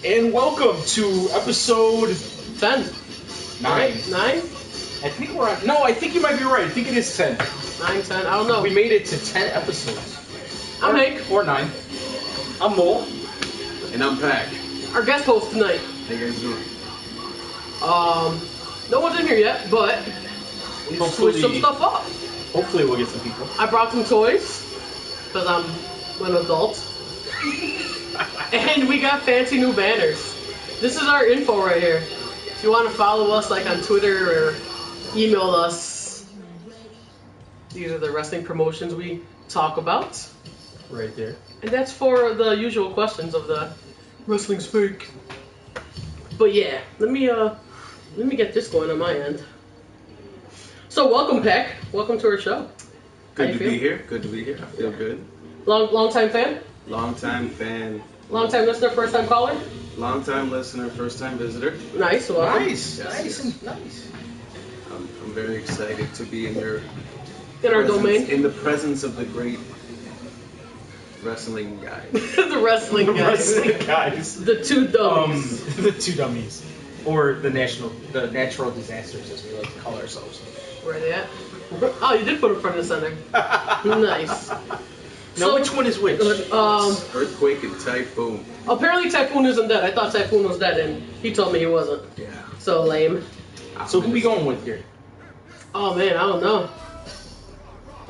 And welcome to episode 10. 9. 9? I think we're on. No, I think you might be right. I think it is 10. 9, 10, I don't know. We made it to 10 episodes. I'm Hank. Or 9. I'm Mole. And I'm Pack. Our guest host tonight. How you guys doing? No one's in here yet, but we switched some stuff up. Hopefully we'll get some people. I brought some toys, because I'm an adult. And we got fancy new banners. This is our info right here. If you want to follow us like on Twitter or email us, these are the wrestling promotions we talk about. Right there. And that's for the usual questions of the wrestling's fake. But yeah, let me get this going on my end. So welcome, Peck. Welcome to our show. Good to be here. Good to be here. I feel good. Long time fan? Long time fan. Long time listener, first time caller? Long time listener, first time visitor. Nice, welcome. Nice. Yes. Nice. I'm very excited to be in your In our presence- domain. In the presence of the great wrestling guy. The wrestling guys. Wrestling guys. The two dummies. The two dummies. Or the natural disasters, as we like to call ourselves. Where are they at? Oh, you did put it front and center. Nice. Now, So, which one is which? Earthquake and typhoon. Apparently Typhoon isn't dead. I thought Typhoon was dead, and he told me he wasn't. Yeah. So lame. So who we going with here? Oh man, I don't know.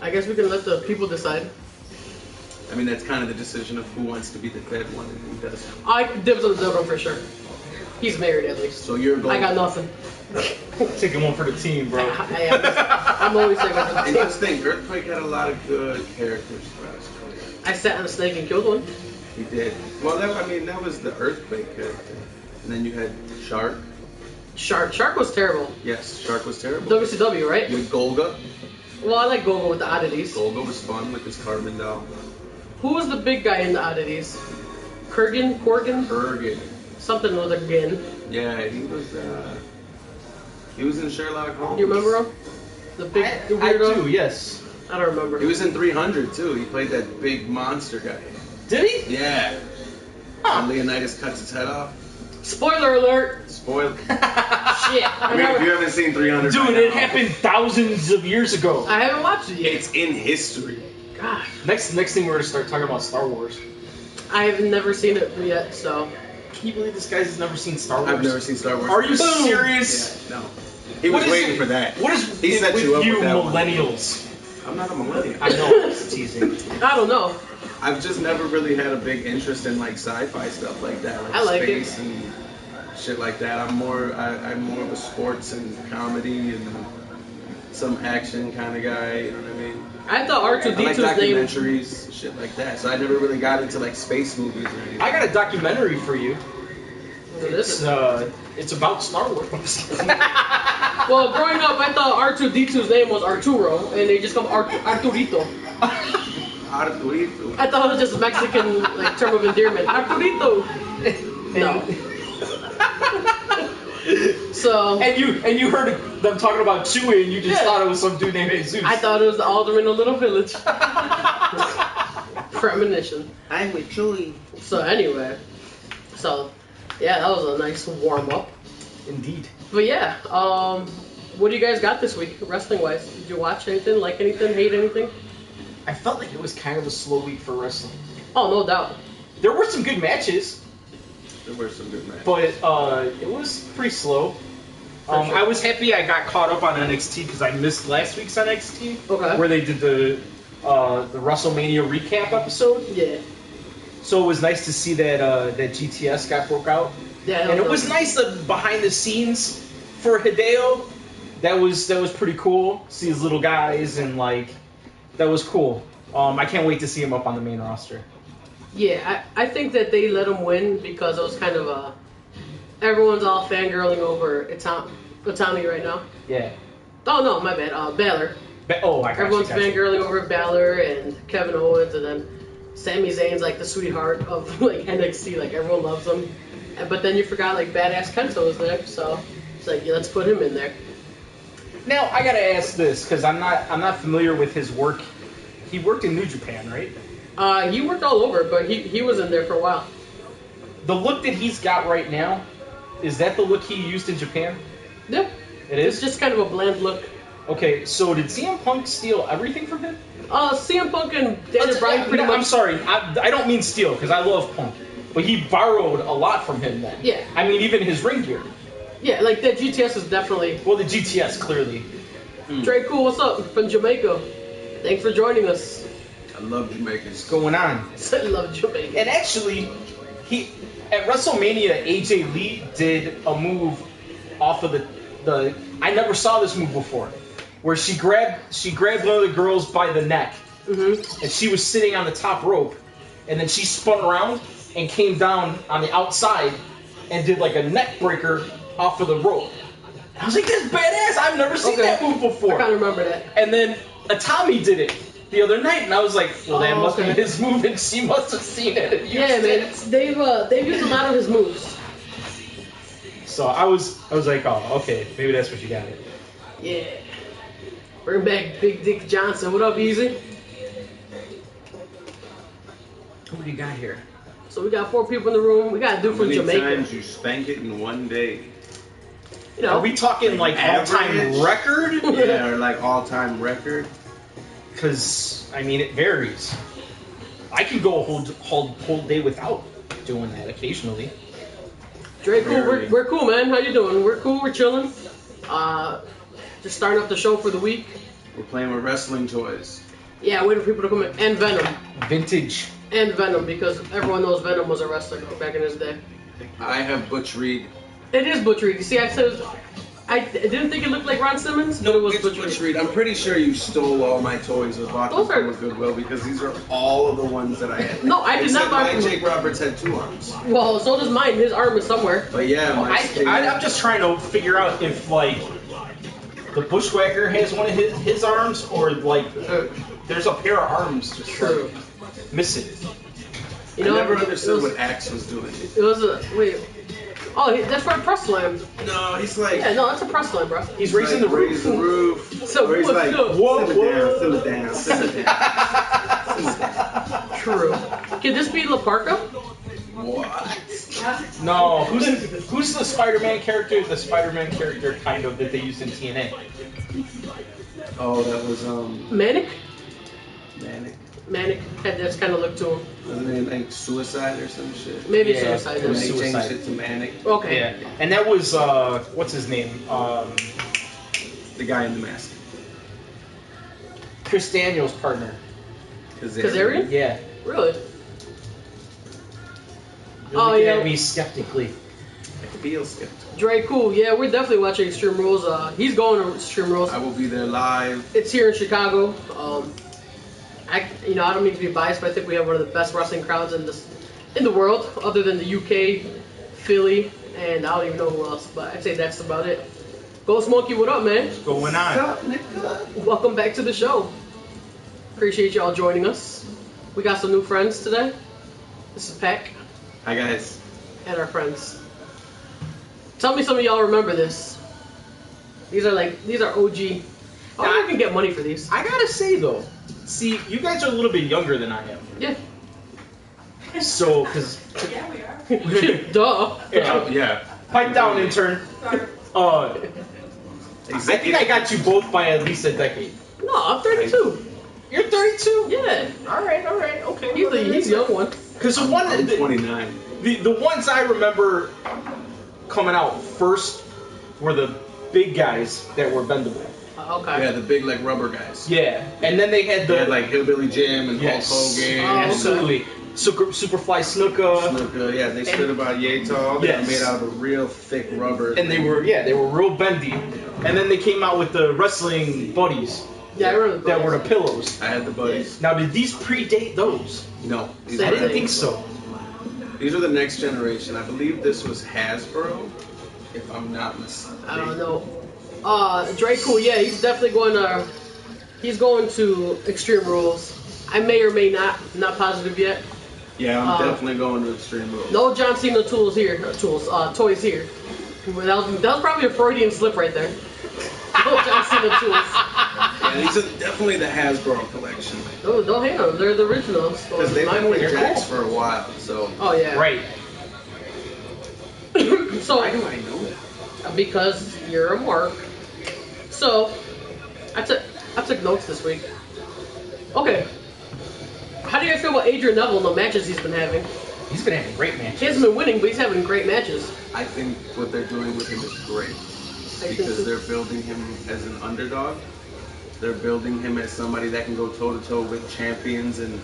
I guess we can let the people decide. I mean, that's kind of the decision of who wants to be the dead one and who doesn't. I dibs on the dead one for sure. He's married at least. So you're going. I got nothing. Taking one for the team, bro. I'm always taking one for the And team. just think, Earthquake had a lot of good characters throughout his career. I sat on a snake and killed one. He did. Well, that was the Earthquake character. And then you had Shark. Shark was terrible. Yes, Shark was terrible. WCW, right? You had Golga. Well, I like Gogo with the oddities. Golga was fun with his carbon doll. Who was the big guy in the oddities? Kurgan? Bergen. Something with a gin. Yeah, he was in Sherlock Holmes. You remember him? The big, the I weirdo? do, yes. I don't remember. He was in 300 too. He played that big monster guy. Did he? Yeah. And Leonidas cuts his head off. Spoiler alert! Spoiled. Shit. I mean, if you haven't seen 300, Dude, by it now, happened thousands of years ago. I haven't watched it yet. It's in history. Gosh. Next thing we're gonna start talking about Star Wars. I've never seen it yet, so. Can you believe this guy has never seen Star Wars? I've never seen Star Wars. Are you Boom. serious? Yeah, no. He was What is waiting it- for that. What is He it set with you up you with that one. millennials? I'm not a millennial. I know, it's teasing. I don't know. I've just never really had a big interest in like sci-fi stuff like that, like, I like it. space and shit like that. I'm more of a sports and comedy and some action kind of guy. You know what I mean? I thought I like R2D2's name. documentaries, shit like that. So I never really got into like space movies or anything. I got a documentary for you. What is It's it? it's about Star Wars. Well, growing up, I thought R2D2's name was Arturo, and they just called Arturito. Arturito. I thought it was just a Mexican like term of endearment. Arturito. No. So And you heard them talking about Chewie, and you just Yeah. thought it was some dude named Jesus. I thought it was the alderman in a little village. Premonition. I'm with Chewie. So anyway, yeah, that was a nice warm up. Indeed. But yeah, what do you guys got this week, wrestling wise? Did you watch anything, like anything, hate anything? I felt like it was kind of a slow week for wrestling. Oh, no doubt. There were some good matches, There were some good matches. but it was pretty slow. For sure. I was happy I got caught up on NXT because I missed last week's NXT, Okay. where they did the WrestleMania recap episode. Yeah. So it was nice to see that GTS got broke out. Yeah. And it was nice behind the scenes for Hideo. That was pretty cool. See his little guys and like that was cool. I can't wait to see him up on the main roster. Yeah, I think that they let him win because it was kind of everyone's all fangirling over Itami right now. Yeah. Oh no, my bad. Balor. I got Everyone's you, got you. fangirling over Balor and Kevin Owens, and then Sami Zayn's like the sweetheart of like NXT. Like everyone loves him. But then you forgot like badass Kento was there, so it's like let's put him in there. Now I gotta ask this because I'm not familiar with his work. He worked in New Japan, right? He worked all over, but he was in there for a while. the look that he's got right now, is that the look he used in Japan? Yeah. It is? It's just kind of a bland look. Okay, so did CM Punk steal everything from him? CM Punk and Daniel Bryan pretty much. I'm sorry, I don't mean steal, because I love Punk. But he borrowed a lot from him then. Yeah. I mean, even his ring gear. Yeah, like that GTS is definitely. Well, the GTS, clearly. Dre Cool, what's up? From Jamaica. Thanks for joining us. I love Jamaicans. What's going on? I love Jamaica. And actually, at WrestleMania, AJ Lee did a move off of the I never saw this move before, where she grabbed one of the girls by the neck, and she was sitting on the top rope, and then she spun around and came down on the outside and did like a neck breaker off of the rope. I was like, that's badass. I've never seen that move before. I kind of remember that. And then Atami did it the other night, and I was like, well, that must have been his move, and she must have seen it. And yeah, man, they've used a lot of his moves. So I was like, oh, okay, maybe that's what you got it. Yeah. Bring back Big Dick Johnson. What up, Easy? What do you got here? So we got 4 people in the room. We got a dude from Jamaica. How many times you spank it in one day? You know, are we talking like all-time record? Yeah, or like all-time record? Because, I mean, it varies. I can go a whole day without doing that occasionally. Dre, cool. We're cool, man. How you doing? We're cool. We're chilling. Just starting up the show for the week. We're playing with wrestling toys. Yeah, waiting for people to come in. And Venom. Vintage. And Venom, because everyone knows Venom was a wrestler back in his day. I have Butch Reed. It is Butch Reed. You see, I didn't think it looked like Ron Simmons, but it was Butch Reed. I'm pretty sure you stole all my toys with Walking from Goodwill, because these are all of the ones that I had. No, I did not buy them. Jake Roberts had 2 arms. Well, so does mine. His arm is somewhere. But yeah, I'm just trying to figure out if, like, the Bushwhacker has one of his arms, or, like, there's a pair of arms just missing. You know, I never understood what Axe was doing. It was wait. Oh, that's for a press slam. No, he's like... Yeah, no, that's a press slam, bro. He's raising the roof. So he's what's like, up? Simmer down. True. Can this be La Parka? What? No, who's the Spider-Man character? The Spider-Man character, kind of, that they used in TNA. Oh, that was, Manic? Manic. Had this kind of look to him. Wasn't it like Suicide or some shit? Maybe Suicide. It was They Suicide. changed it to Manic. Okay. Yeah, and that was, what's his name? The guy in the mask. Chris Daniels' partner. Kazarian? Yeah. Really? You're looking at me skeptically. I feel skeptical. Dre, cool. Yeah, we're definitely watching Extreme Rules. He's going to Extreme Rules. I will be there live. It's here in Chicago. I don't mean to be biased, but I think we have one of the best wrestling crowds in the world, other than the UK, Philly, and I don't even know who else. But I'd say that's about it. Ghost Monkey, what up, man? What's going on? Welcome back to the show. Appreciate y'all joining us. We got some new friends today. This is Peck Hi guys. and our friends. Tell me some of y'all remember this. These are OG. I can get money for these. I gotta say though, see, you guys are a little bit younger than I am. Yeah. So, because Yeah, we are. Duh. Yeah. Pipe down, intern. I think I got you both by at least a decade. No, I'm 32. You're 32? Yeah. All right, okay. He's the young one. Because I'm 29. The ones I remember coming out first were the big guys that were bendable. Okay. Yeah, the big like rubber guys. Yeah, and then they had They had like Hillbilly Jim and Yes. Hulk Hogan. Absolutely. Superfly Snuka. Yeah, they stood about yay tall. They were made out of a real thick rubber. And they were real bendy. And then they came out with the wrestling buddies. Yeah, I remember that were the pillows. I had the buddies. Now, did these predate those? No. I didn't think so. These are the next generation. I believe this was Hasbro, if I'm not mistaken. I don't know. Dre Cool, yeah, he's definitely going to Extreme Rules. I may or may not positive yet. Yeah, I'm definitely going to Extreme Rules. No John Cena toys here. Toys here. That was probably a Freudian slip right there. No John Cena tools. Yeah, these are definitely the Hasbro collection. Oh, don't hate them. They're the originals. Because they've been with Jax for a while, so. Oh, yeah. Right. So, Why do I know that? because you're a mark. So, I took notes this week. Okay. How do you guys feel about Adrian Neville and the matches he's been having? He's been having great matches. He hasn't been winning, but he's having great matches. I think what they're doing with him is great because they're building him as an underdog. They're building him as somebody that can go toe to toe with champions, and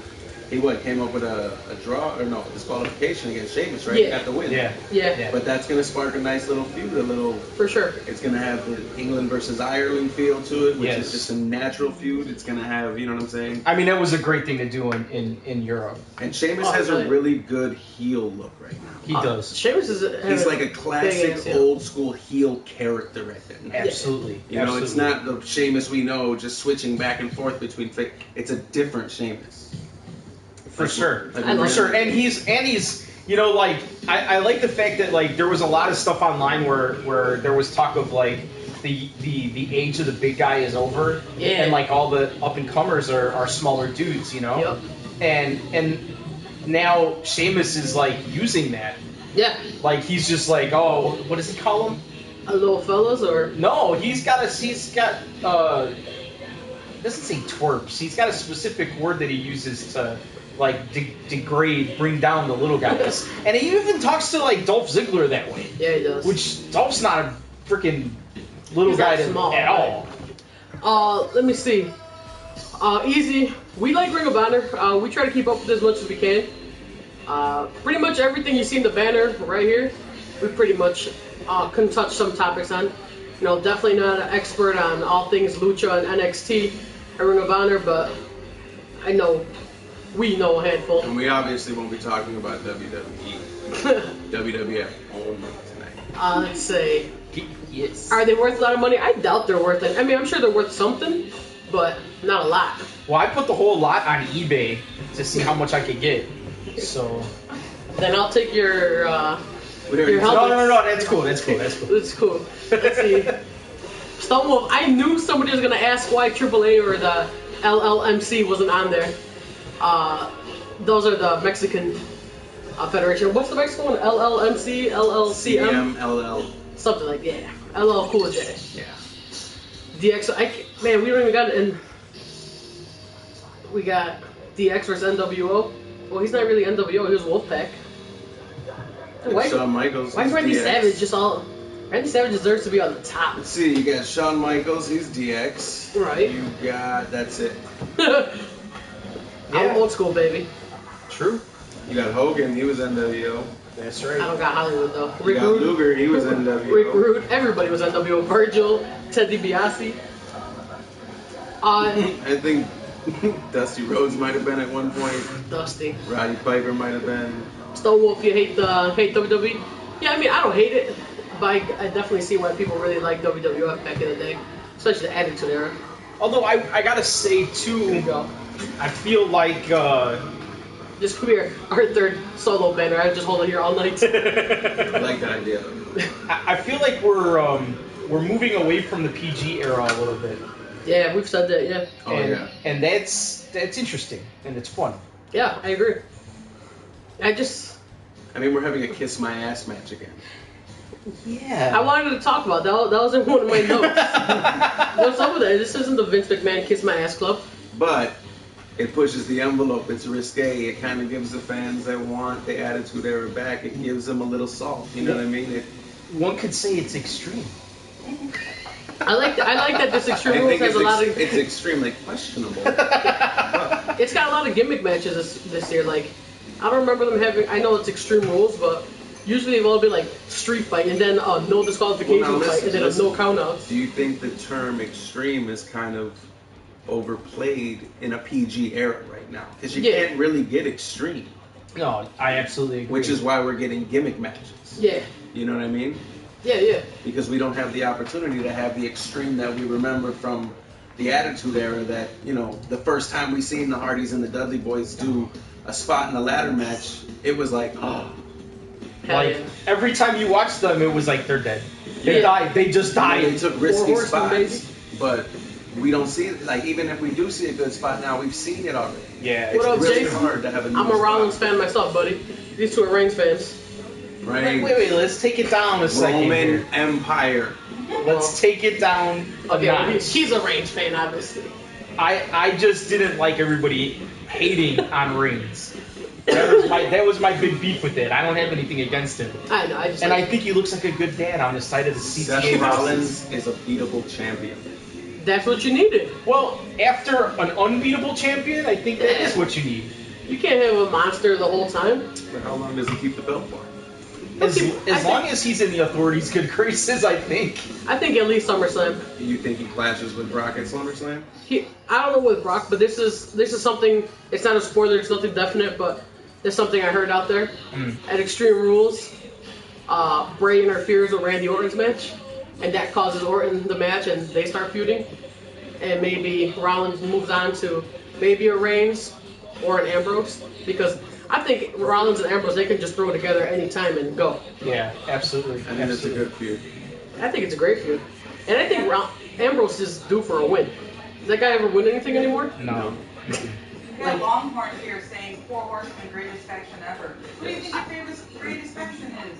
he came up with a draw or no disqualification against Sheamus, right? Yeah. Got the win. Yeah. But that's gonna spark a nice little feud, For sure. It's gonna have the England versus Ireland feel to it, which Yes. is just a natural feud. It's gonna have, you know what I'm saying? I mean, that was a great thing to do in Europe. And Sheamus has a really good heel look right now. He does. Sheamus is He's like a classic old school heel character right there. Absolutely. You know, it's not the Sheamus we know just switching back and forth between it's a different Sheamus. For sure. Like For sure. And he's you know, like I like the fact that like there was a lot of stuff online where there was talk of like the age of the big guy is over. Yeah. And like all the up and comers are smaller dudes, you know? Yep. And now Sheamus is like using that. Yeah. Like he's just like, oh, what does he call him? A little fellas or No, he's got doesn't say twerps. He's got a specific word that he uses to like degrade, bring down the little guys. And he even talks to like Dolph Ziggler that way. Yeah, he does. Which Dolph's not a freaking little He's guy not small, at right? all. Let me see. Easy. We like Ring of Honor. We try to keep up with as much as we can. Pretty much everything you see in the banner right here, we pretty much can touch some topics on. You know, definitely not an expert on all things Lucha and NXT and Ring of Honor, but I know we know a handful. And we obviously won't be talking about WWE. WWF only tonight. Let's say, Yes. are they worth a lot of money? I doubt they're worth it. I mean, I'm sure they're worth something, but not a lot. Well, I put the whole lot on eBay to see how much I could get. So. Then I'll take your Your helmet. No, that's cool. That's cool. It's cool. Let's see. Stonewolf, I knew somebody was going to ask why AAA or the LLMC wasn't on there. Those are the Mexican federation. What's the Mexican one? LLMC? LLCM? CMLL. Something like that. Yeah. LL Cool J. Yeah. DX. Man, we don't even got it in. We got DX versus NWO. Well, he's not really NWO. He was Wolfpack. Why, Shawn Michaels. why is he's Randy DX. Savage just all... Randy Savage deserves to be on the top. Let's see, you got Shawn Michaels, he's DX. Right. You got, that's it. I'm old school, baby. True. You got Hogan, he was NWO. That's I right. don't got Hollywood, though. You got Luger, he was Rick NWO. Rude. Everybody was NWO. Virgil, Ted DiBiase. I think Dusty Rhodes might have been at one point. Dusty. Roddy Piper might have been. Stonewolf, you hate WWE? Yeah, I mean, I don't hate it, but I definitely see why people really like WWF back in the day, especially the Attitude Era. Although I gotta say Here too, we go. I feel like Just come here, our third solo banner. I just hold it here all night. I like that idea. I feel like we're moving away from the PG era a little bit. Yeah, we've said that. Yeah. Oh, yeah. And that's interesting and it's fun. Yeah, I agree. I mean, we're having a kiss my ass match again. Yeah. I wanted to talk about that. That was in one of my notes. What's up with that? This isn't the Vince McMahon Kiss My Ass Club. But it pushes the envelope. It's risque. It kind of gives the fans that want the Attitude Era back. It gives them a little salt. You know what I mean? One could say it's extreme. I like that this Extreme I Rules think has a lot of. it's extremely questionable. It's got a lot of gimmick matches this year. Like, I don't remember them having. I know it's Extreme Rules, but usually they've all been like street fight and then no disqualification Well, now fight and then listen. no countouts. Do you think the term extreme is kind of overplayed in a PG era right now? Because you Yeah. can't really get extreme, No, I absolutely agree. which is why we're getting gimmick matches. Yeah, You know what I mean? yeah. Because we don't have the opportunity to have the extreme that we remember from the Attitude Era. That, you know, the first time we seen the Hardys and the Dudley Boys do a spot in a ladder match, it was like, oh, Hell like yeah. every time you watch them, it was like they're dead. They Yeah. died. They just died. they took risky Horsemen, spots. baby. But we don't see it. Like, even if we do see a good spot now, we've seen it already. Yeah. It's What up, really Jason? hard to have a new I'm a spot. Rollins fan myself, buddy. These two are Reigns fans. Reigns. Wait, let's take it down a second Roman here. Empire. Let's take it down a Okay, well, notch. he's a Reigns fan, obviously. I just didn't like everybody hating on Reigns. That was my big beef with it. I don't have anything against him. I know. I think he looks like a good dad on the side of the CTA. Seth Rollins is a beatable champion. That's what you needed. Well, after an unbeatable champion, I think that is what you need. You can't have a monster the whole time. But how long does he keep the belt for? As long as he's in the Authority's good graces, I think. I think at least SummerSlam. You think he clashes with Brock at SummerSlam? I don't know with Brock, but this is something. It's not a spoiler. It's nothing definite, but it's something I heard out there. At Extreme Rules, Bray interferes with Randy Orton's match, and that causes Orton the match, and they start feuding. And maybe Rollins moves on to maybe a Reigns or an Ambrose, because I think Rollins and Ambrose, they can just throw it together any time and go. Yeah, absolutely. I think it's a good feud. I think it's a great feud. And I think Ambrose is due for a win. Does that guy ever win anything anymore? No. We have Longhorn here saying 4 Horsemen, greatest faction ever. Who do you think your favorite greatest faction is?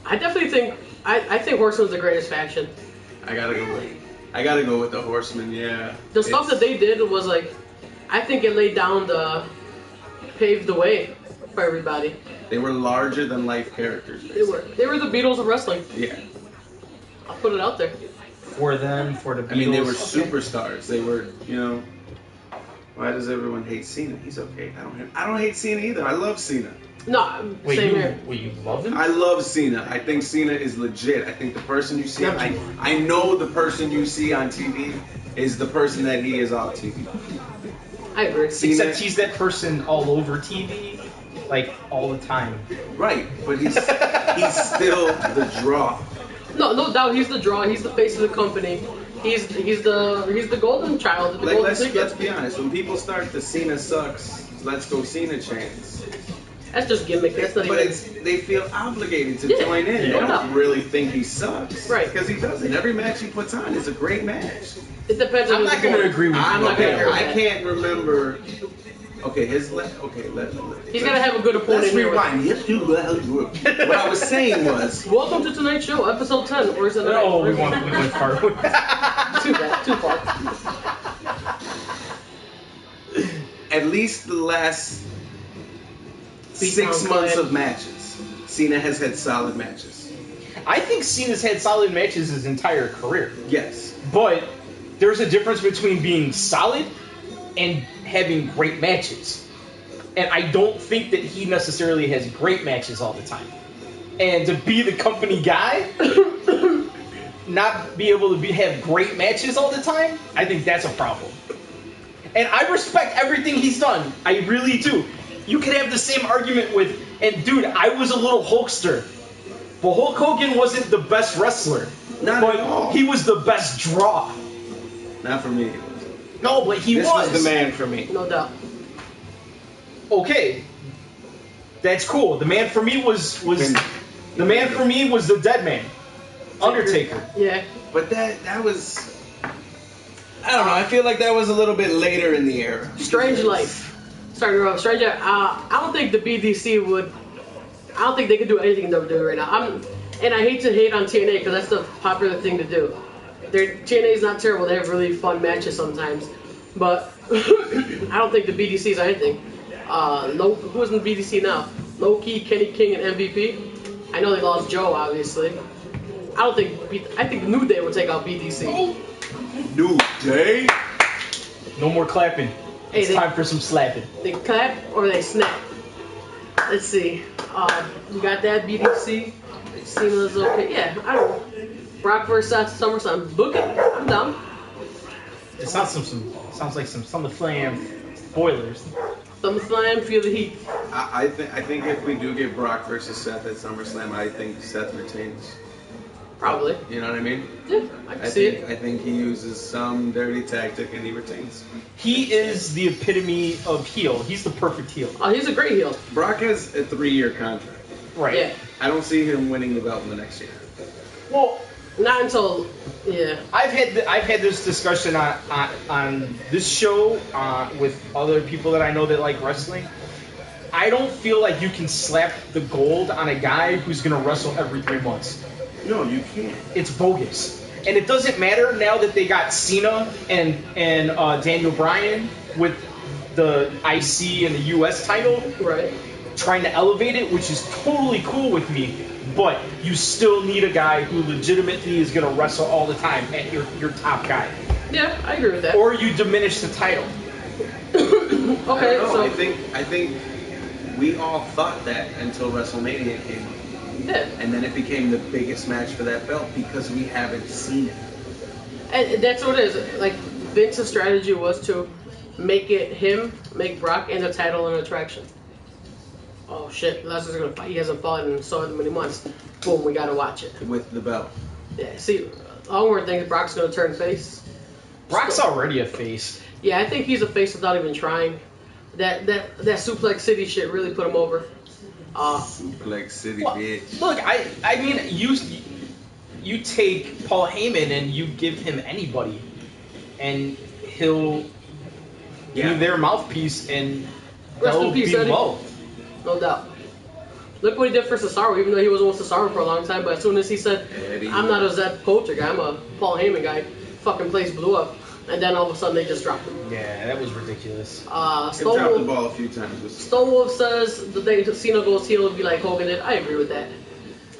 I definitely think I think Horseman's the greatest faction. I gotta go with the Horsemen. Yeah. The stuff that they did was like, I think it laid down paved the way for everybody. They were larger than life characters. Basically. They were the Beatles of wrestling. Yeah. I'll put it out there. For them, for the Beatles. I mean, they were superstars. They were, Why does everyone hate Cena? He's okay. I don't hate Cena either. I love Cena. No, same here. Wait, you love him? I love Cena. I think Cena is legit. I think the person you see, I know the person you see on TV is the person that he is off TV. I agree. Except he's that person all over TV, like all the time. Right, but he's still the draw. No doubt, he's the draw. He's the face of the company. He's the golden child. The golden ticket. Let's be honest. When people start the Cena sucks, let's go Cena chants. That's just gimmick. That's not even. They feel obligated to join in. They don't really think he sucks. Right. Because he doesn't. Every match he puts on is a great match. It depends on I'm not going to agree with you. I'm not going to agree with I that. can't remember. Okay, he's got to have a good opponent. Let's here. rewind. What I was saying was. Welcome to tonight's show, episode 10. Where's the night? Oh, we went far. Too far. At least the last Beat 6 down months Glenn. of matches, Cena has had solid matches. I think Cena's had solid matches his entire career. Yes. But there's a difference between being solid and having great matches. And I don't think that he necessarily has great matches all the time. And to be the company guy, not be able to have great matches all the time, I think that's a problem. And I respect everything he's done. I really do. You could have the same argument with, and dude, I was a little Hulkster. But Hulk Hogan wasn't the best wrestler. Not but at all. he was the best draw. Not for me. No, but he This was the man for me. No doubt. Okay. That's cool. The man for me was the man for me was the dead man. Undertaker. Yeah. But that was, I don't know. I feel like that was a little bit later in the era. Strange Life. Sorry, Rob. Strange Life. I don't think the BDC would. I don't think they could do anything they're doing right now. And I hate to hate on TNA because that's the popular thing to do. TNA is not terrible. They have really fun matches sometimes, but I don't think the BDC is anything. Who's in the BDC now? Loki, Kenny King, and MVP. I know they lost Joe, obviously. I think New Day would take out BDC. New Day? No more clapping. Hey, It's time for some slapping. They clap or they snap. Let's see. You got that BDC. Cena's okay. Yeah, I don't know. Brock versus SummerSlam. Book it. I'm down. It sounds like some SummerSlam spoilers. SummerSlam, feel the heat. I think if we do get Brock versus Seth at SummerSlam, I think Seth retains. Probably. You know what I mean? Yeah, I can see it. I think he uses some dirty tactic and he retains. He is the epitome of heel. He's the perfect heel. Oh, he's a great heel. Brock has a 3-year contract. Right. Yeah. I don't see him winning the belt in the next year. Well, Not until, yeah. I've had this discussion on this show with other people that I know that like wrestling. I don't feel like you can slap the gold on a guy who's gonna wrestle every 3 months. No, you can't. It's bogus. And it doesn't matter now that they got Cena and Daniel Bryan with the IC and the US title, Right. trying to elevate it, which is totally cool with me. But you still need a guy who legitimately is going to wrestle all the time at your top guy. Yeah, I agree with that. Or you diminish the title. Okay, so I think we all thought that until WrestleMania came up. yeah. And then it became the biggest match for that belt because we haven't seen it. And that's what it is. Like, Vince's strategy was to make Brock and the title an attraction. Oh shit, Lesnar's gonna fight. He hasn't fought in so many months. Boom, we gotta watch it. With the belt. Yeah, see, Longmore thinks Brock's gonna turn face. Brock's already a face. Yeah, I think he's a face without even trying. That Suplex City shit really put him over. Suplex City, Well, bitch. look, I mean, you take Paul Heyman and you give him anybody, and he'll be their mouthpiece, and Rest in they'll peace, be Eddie. low. No doubt. Look what he did for Cesaro, even though he wasn't with Cesaro for a long time. But as soon as he said, Eddie. I'm not a Zed Poacher guy, I'm a Paul Heyman guy, fucking place blew up. And then all of a sudden they just dropped him. Yeah, that was ridiculous. He dropped the Stone ball a few times. Wolf says the day Cena goes heel would be like Hogan did. I agree with that.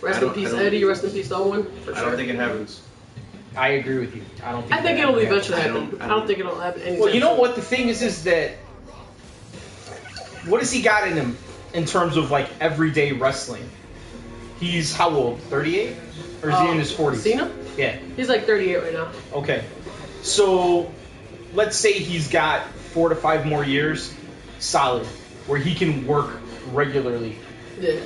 Rest in peace, Eddie. Rest in peace, Owen. For I sure. don't think it happens. I agree with you. I don't think. I think that it'll ever eventually happens. happen. I don't think it'll happen anytime Well, you know soon. what the thing is that what has he got in him in terms of like everyday wrestling? He's how old? 38? Or is he in his 40s? Cena? Yeah. He's like 38 right now. Okay. So let's say he's got 4 to 5 more years solid where he can work regularly. Yeah.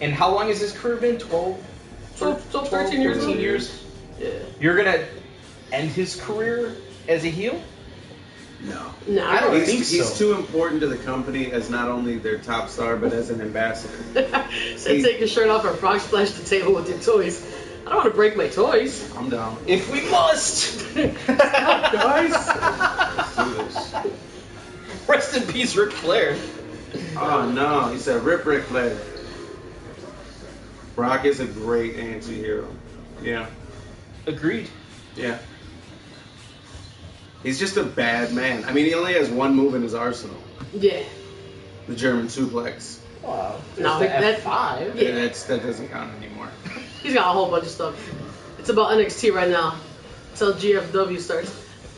And how long has his career been? 12? 13 years. 13 years? Yeah. You're going to end his career as a heel? No. No, I don't think He's so. too important to the company as not only their top star, but as an ambassador. Said take your shirt off and frog splash the table with your toys. I don't want to break my toys. I'm down. If we must! Guys. Let's do this. Rest in peace, Ric Flair. Oh no, he said Rip Flair. Brock is a great anti-hero. Yeah. Agreed. Yeah. He's just a bad man. I mean, he only has one move in his arsenal. Yeah. The German suplex. Wow. No, the that- F5. Yeah. That doesn't count anymore. He's got a whole bunch of stuff. It's about NXT right now. Until GFW starts.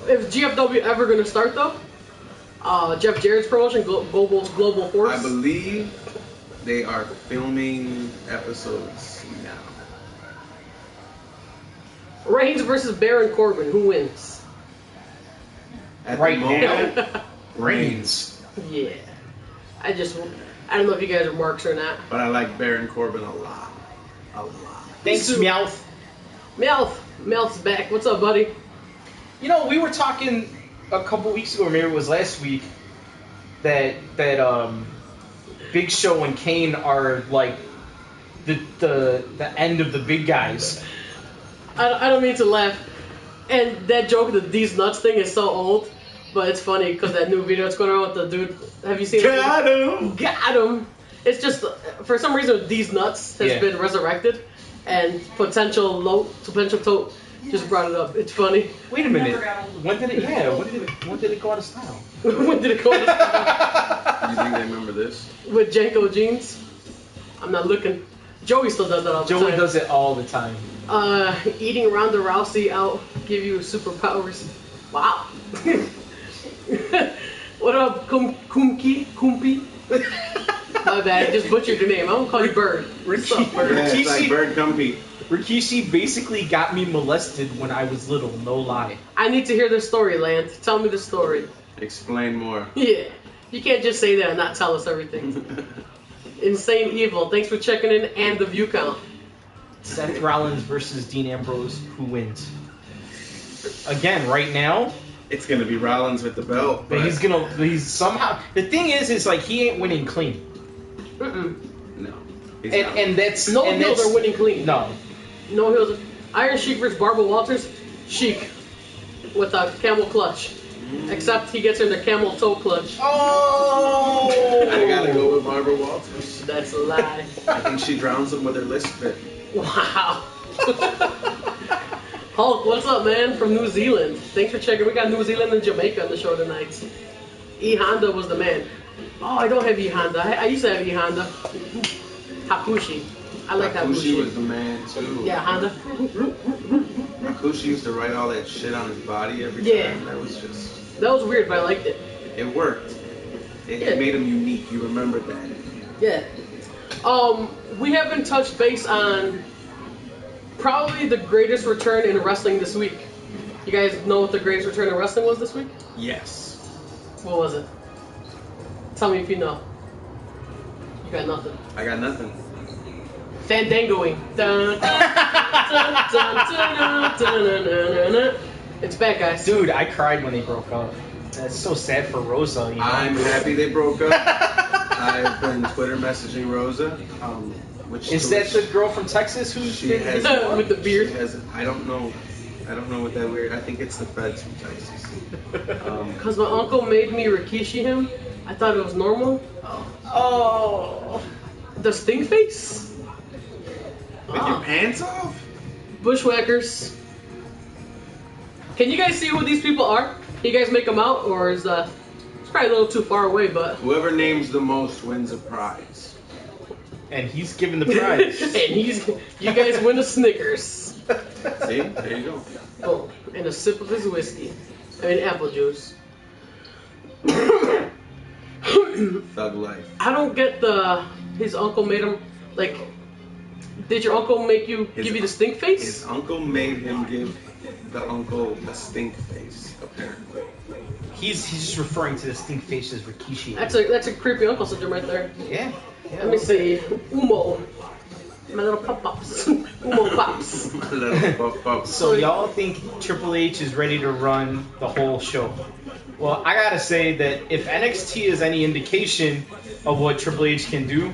If GFW ever gonna start though, Jeff Jarrett's promotion, Global Force. I believe they are filming episodes now. Reigns versus Baron Corbin. Who wins? At Right the moment, Reigns. Yeah. I don't know if you guys are marks or not. But I like Baron Corbin a lot. A lot. Thanks, Meowth. Meowth's back. What's up, buddy? You know, we were talking a couple weeks ago, or maybe it was last week, that Big Show and Kane are like the end of the big guys. I don't mean to laugh. And that joke, these nuts thing is so old, but it's funny because that new video that's going on with the dude. Have you seen it? Got him. Got him. It's just, for some reason, these nuts has Yeah. been resurrected, and potential tote just brought it up. It's funny. Wait a minute. Never got old. When did it? Yeah. When did it go out of style? When did it go to You think they remember this? with Janko jeans? I'm not looking. Joey still does that all the time. Joey does it all the time. Eating Ronda Rousey out give you superpowers. Wow. What up, Kumpi? My bad, I just butchered your name. I'm gonna call you Bird. What's up, Bird? Yeah, it's like Rikishi- Bird Compete. Rikishi basically got me molested when I was little. No lie. I need to hear the story, Lance. Tell me the story. Explain more. Yeah. You can't just say that and not tell us everything. Insane Evil, thanks for checking in and the view count. Seth Rollins versus Dean Ambrose. Who wins? Again, right now. It's gonna be Rollins with the belt, But he's somehow. The thing is like he ain't winning clean. Mm-mm. no. He's not. And that's No and heels that's- are winning clean. No. No heels. Iron Sheik versus Barbara Walters. Sheik with a camel clutch. Except he gets in the camel toe clutch. Oh! I gotta go with Barbara Walters. That's a lie. I think she drowns him with her list fit. Wow. Hulk, what's up, man? From New Zealand. Thanks for checking. We got New Zealand and Jamaica on the show tonight. E Honda was the man. Oh, I don't have E Honda. I used to have E Honda. Hakushi. I like Hakushi. Hakushi was the man too. Yeah, Honda. Hakushi used to write all that shit on his body every time. That was just. That was weird, but I liked it. It worked. It made him unique. You remembered that. Yeah. We haven't touched base on probably the greatest return in wrestling this week. You guys know what the greatest return in wrestling was this week? Yes. What was it? Tell me if you know. You got nothing. I got nothing. Fandangoing. Dun, dun, dun, dun, dun, dun, dun, dun, dun. It's back, guys. Dude, I cried when they broke up. That's so sad for Rosa, you know? I'm happy they broke up. I've been Twitter messaging Rosa. Is that the girl from Texas who she has with the beard? I don't know what that weird. I think it's the feds from Texas. Because my uncle made me Rikishi him. I thought it was normal. Oh. The stink face? With your pants off? Bushwhackers. Can you guys see who these people are? Can you guys make them out? Or is it's probably a little too far away, but... Whoever names the most wins a prize. And he's giving the prize. And you guys win a Snickers. See? There you go. Oh, and a sip of his whiskey. I mean, apple juice. Thug life. I don't get his uncle made him, like, did your uncle make you give you the stink face? His uncle made him give the uncle a stink face, apparently. He's just referring to the stink face as Rikishi. That's a creepy uncle syndrome right there. Yeah. Let me see. Umo. My little pop-pops. Umo pops. My little pup. So y'all think Triple H is ready to run the whole show? Well, I gotta say that if NXT is any indication of what Triple H can do,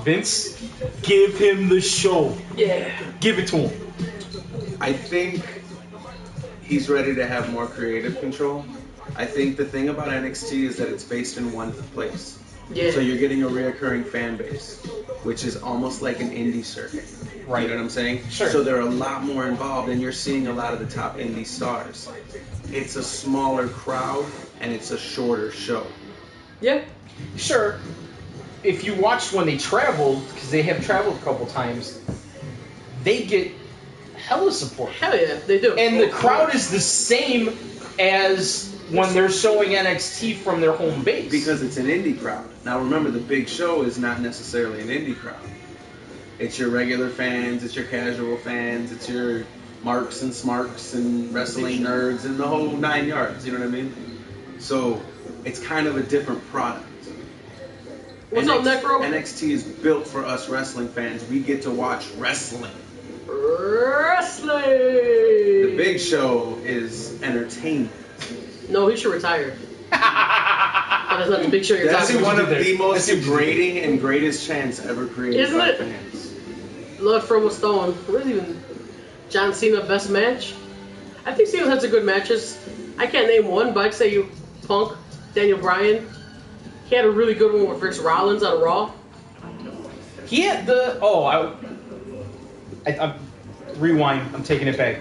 Vince, give him the show. Yeah. Give it to him. I think he's ready to have more creative control. I think the thing about NXT is that it's based in one place. Yeah. So you're getting a reoccurring fan base, which is almost like an indie circuit. Right. You know what I'm saying? Sure. So they're a lot more involved, and you're seeing a lot of the top indie stars. It's a smaller crowd, and it's a shorter show. Yeah. Sure. If you watched when they traveled, because they have traveled a couple times, they get hella support. Hell yeah, they do. And the crowd is the same as when they're showing NXT from their home base. Because it's an indie crowd. Now remember, the big show is not necessarily an indie crowd. It's your regular fans, it's your casual fans, it's your marks and smarks and wrestling nerds and the whole 9 yards, you know what I mean? So it's kind of a different product. What's up, Necro? NXT is built for us wrestling fans. We get to watch wrestling. Wrestling! The big show is entertainment. No, he should retire. That's not the big show you're That's talking one about. of the most degrading and greatest chants ever created Isn't by it? fans. Blood from a Stone. What is even John Cena best match? I think Cena had some good matches. I can't name one, but I'd say you Punk, Daniel Bryan. He had a really good one with Rich Rollins on Raw. He had the... I rewind. I'm taking it back.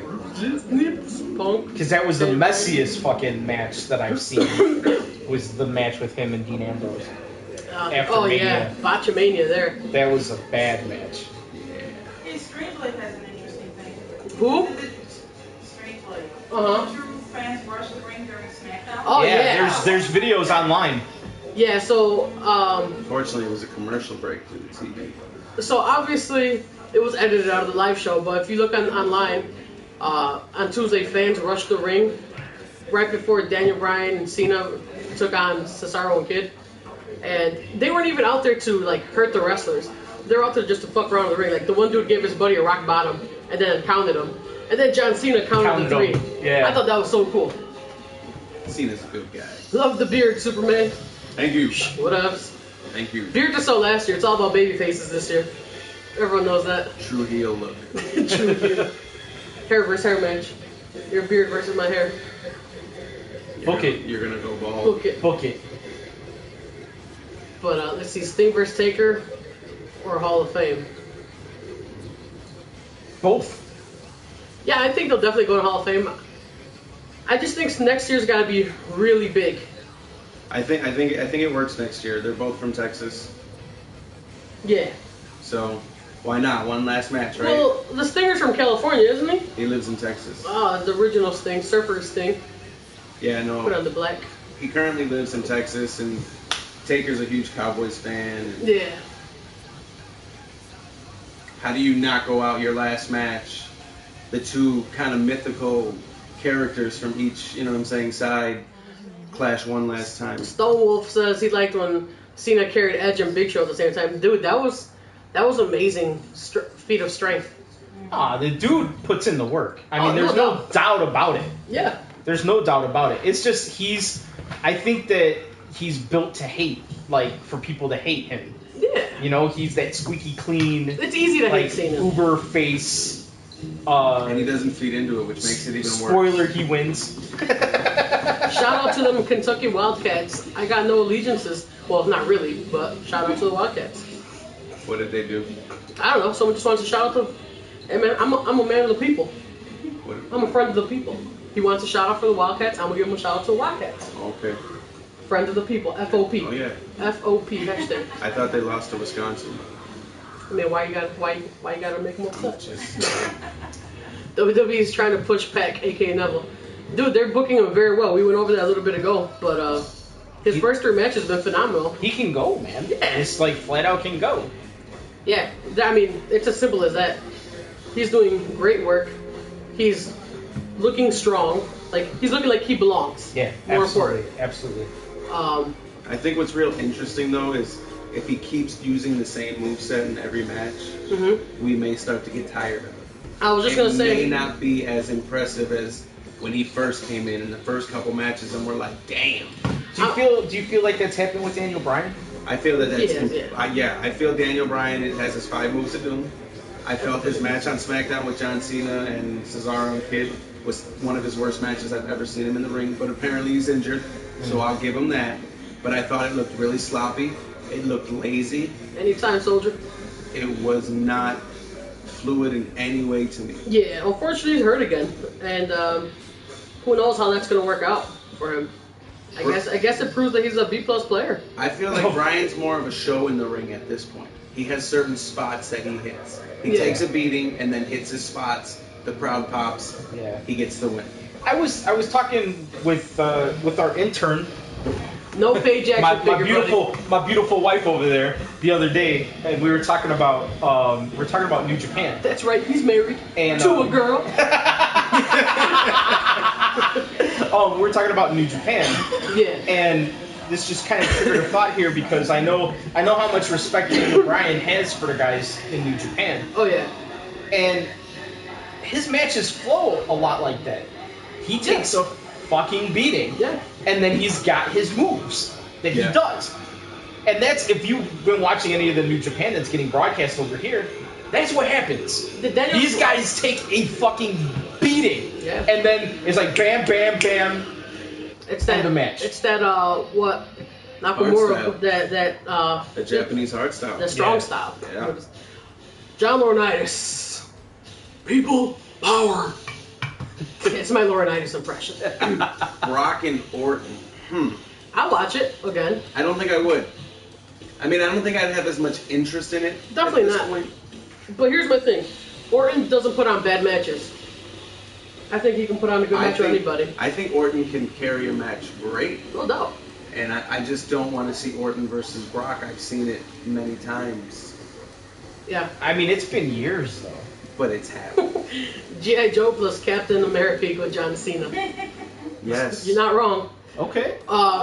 Punk. Because that was the messiest fucking match that I've seen. Was the match with him and Dean Ambrose. After Mania. Yeah, Botchamania there. That was a bad match. Hey, Strange Blade has an interesting thing. Who? Strange Blade. Uh-huh. Don't your fans rush the ring during SmackDown? Oh, yeah. There's videos online. Yeah, so, Unfortunately, it was a commercial break through the TV. so obviously it was edited out of the live show, but if you look online, on Tuesday, fans rushed the ring right before Daniel Bryan and Cena took on Cesaro and Kid. And they weren't even out there to, like, hurt the wrestlers. They were out there just to fuck around in the ring. Like, the one dude gave his buddy a rock bottom and then counted him. And then John Cena counted the three. Him. Yeah. I thought that was so cool. Cena's a good guy. Love the beard, Superman. Thank you. What up? Thank you. Beard just saw last year. It's all about baby faces this year. Everyone knows that. True heel look. True. Hair versus hair match. Your beard versus my hair. Book it. You're gonna go bald. Book it. Book it. But let's see, Sting vs. Taker or Hall of Fame? Both. Yeah, I think they'll definitely go to Hall of Fame. I just think next year's got to be really big. I think it works next year. They're both from Texas, Yeah. so why not? One last match, right? Well, the Stinger's from California, isn't he? He lives in Texas. Oh, the original Sting, Surfer Sting. Yeah, Put on no. the black. He currently lives in Texas, and Taker's a huge Cowboys fan. Yeah. How do you not go out your last match? The two kind of mythical characters from each, you know what I'm saying, side clash one last time. Stone Wolf says he liked when Cena carried Edge and Big Show at the same time. Dude, that was amazing feat of strength. The dude puts in the work. I mean, Oh, there's no no doubt about it. Yeah. There's no doubt about it. It's just I think that he's built to hate, like, for people to hate him. Yeah. You know, he's that squeaky clean, It's easy to like, hate Cena. uber face. And he doesn't feed into it, which makes it even worse. Spoiler, he wins. Shout out to them Kentucky Wildcats. I got no allegiances. Well, not really, but shout out to the Wildcats. What did they do? I don't know. Someone just wants to shout out to. Hey man, I'm a man of the people. What? I'm a friend of the people. He wants a shout out for the Wildcats. I'm gonna give him a shout out to the Wildcats. Okay. Friend of the people. FOP. Oh yeah. FOP. Hashtag. I thought they lost to Wisconsin. I mean, why you gotta make them upset? Just, WWE's trying to push Pac, aka Neville. Dude, they're booking him very well. We went over that a little bit ago, but his first 3 matches have been phenomenal. He can go, man. It's like flat out can go. Yeah, I mean, it's as simple as that. He's doing great work. He's looking strong. Like, he's looking like he belongs. Yeah, More absolutely. important. Absolutely. I think what's real interesting though is if he keeps using the same moveset in every match, we may start to get tired of it. I was just going to It say. may not be as impressive as when he first came in the first couple matches, and we're like, damn. Do you feel like that's happened with Daniel Bryan? I feel that that's Yeah. I feel Daniel Bryan has his 5 moves to do. I felt his match on SmackDown with John Cena and Cesaro and Kid was one of his worst matches I've ever seen him in the ring. But apparently he's injured, so I'll give him that. But I thought it looked really sloppy. It looked lazy. Anytime, soldier. It was not fluid in any way to me. Yeah, unfortunately he's hurt again, and who knows how that's gonna work out for him. I guess it proves that he's a B+ player. I feel like Bryan's more of a show in the ring at this point. He has certain spots that he hits. He takes a beating and then hits his spots. The crowd pops. Yeah. He gets the win. I was talking with our intern, No page action my figure, buddy. beautiful wife over there the other day, and we were talking about New Japan. That's right, he's married And, to a girl. We were talking about New Japan. Yeah. And this just kind of triggered a thought here because I know how much respect Daniel Bryan has for the guys in New Japan, Oh yeah. and his matches flow a lot like that. He takes a fucking beating, Yeah. and then he's got his moves that he does. And that's, if you've been watching any of the New Japan that's getting broadcast over here, that's what happens. These guys take a fucking beating, and then it's like bam, bam, bam. It's that. End the match. It's that. What? Nakamura. The Japanese hard style. The strong style. Yeah. John Laurinaitis. People power. It's my Laurinaitis impression. Brock and Orton. I'll watch it again. I don't think I would. I mean, I don't think I'd have as much interest in it. Definitely at this not. point. But here's my thing. Orton doesn't put on bad matches. I think he can put on a good match with anybody. I think Orton can carry a match great. No doubt. And I just don't want to see Orton versus Brock. I've seen it many times. Yeah. I mean, it's been years though. But it's happened. G.I. Joe plus Captain America with John Cena. Yes. You're not wrong. Okay.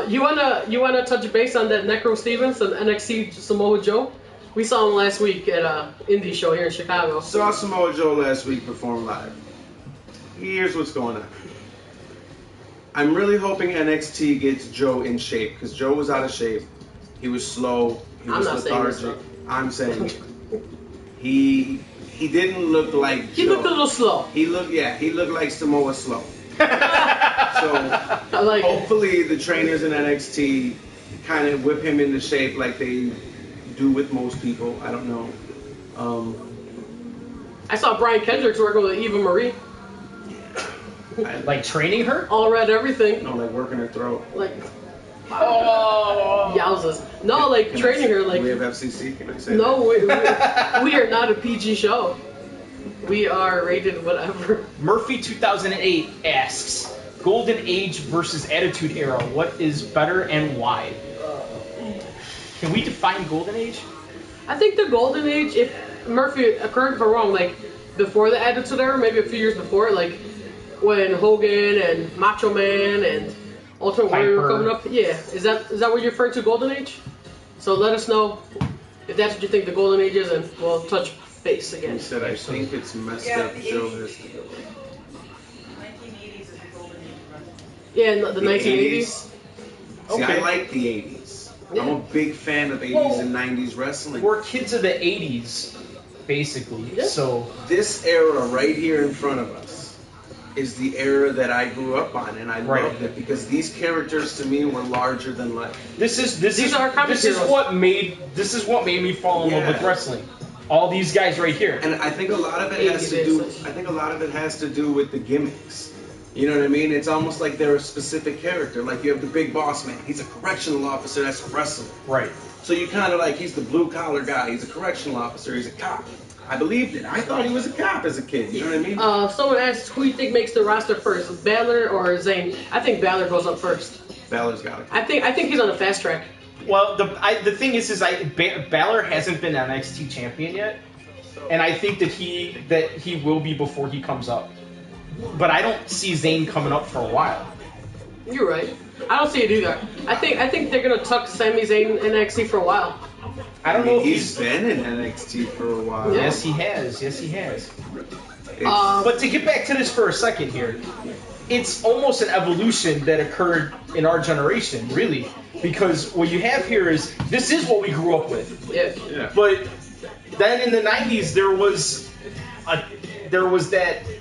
You wanna touch base on that Necro Stevens and NXT Samoa Joe? We saw him last week at a indie show here in Chicago. Saw Samoa Joe last week perform live. Here's what's going on. I'm really hoping NXT gets Joe in shape because Joe was out of shape. He was slow. He was lethargic. I'm saying he didn't look like Joe. He looked a little slow. He looked like Samoa slow. So I like it. hopefully the trainers in NXT kind of whip him into shape like they do with most people. I don't know. I saw Brian Kendricks working with Eva Marie. Like training her? All red everything. No, like working her throat. Like, Oh. yowzas. No, like Can training her. Do Like, we have FCC? Can I say no, that? we are not a PG show. We are rated whatever. Murphy 2008 asks, Golden Age versus Attitude Era, what is better and why? Can we define Golden Age? I think the Golden Age, if Murphy, correct if I'm wrong, like before the Attitude Era, maybe a few years before, like when Hogan and Macho Man and Ultimate Warrior were Piper. coming up. Yeah, is that what you're referring to, Golden Age? So let us know if that's what you think the Golden Age is, and we'll touch base He again. said, I think it's messed Yeah, up. the Joe 80s. has to go. 1980s is the golden age of wrestling. Yeah, in the 1980s. See, Okay. I like the 80s. I'm Yeah. a big fan of 80s Well, and 90s wrestling. We're kids of the 80s, basically. Yeah. So, This era right here in front of us is the era that I grew up on, and I Right. loved it because these characters to me were larger than life. this is heroes. what made me fall in love with Yeah. wrestling. All these guys right here. And I think a lot of it has to do. I think a lot of it has to do with the gimmicks. You know what I mean? It's almost like they're a specific character. Like you have the Big Boss Man. He's a correctional officer that's a wrestler. Right. So you kind of like he's the blue collar guy. He's a correctional officer. He's a cop. I believed it. I thought he was a cop as a kid. You know what I mean? Someone asked who you think makes the roster first, Balor or Zayn? I think Balor goes up first. Balor's got it. I think he's on the fast track. Well, the thing is Balor hasn't been NXT champion yet, and I think that he will be before he comes up. But I don't see Zayn coming up for a while. You're right. I don't see it either. I think they're gonna tuck Sami Zayn in NXT for a while. I don't know if He's been in NXT for a while. Yeah. Yes, he has. Yes, he has. It's- But to get back to this for a second here, it's almost an evolution that occurred in our generation, really, because what you have here is this is what we grew up with. Yeah. yeah. But then in the 90s, there was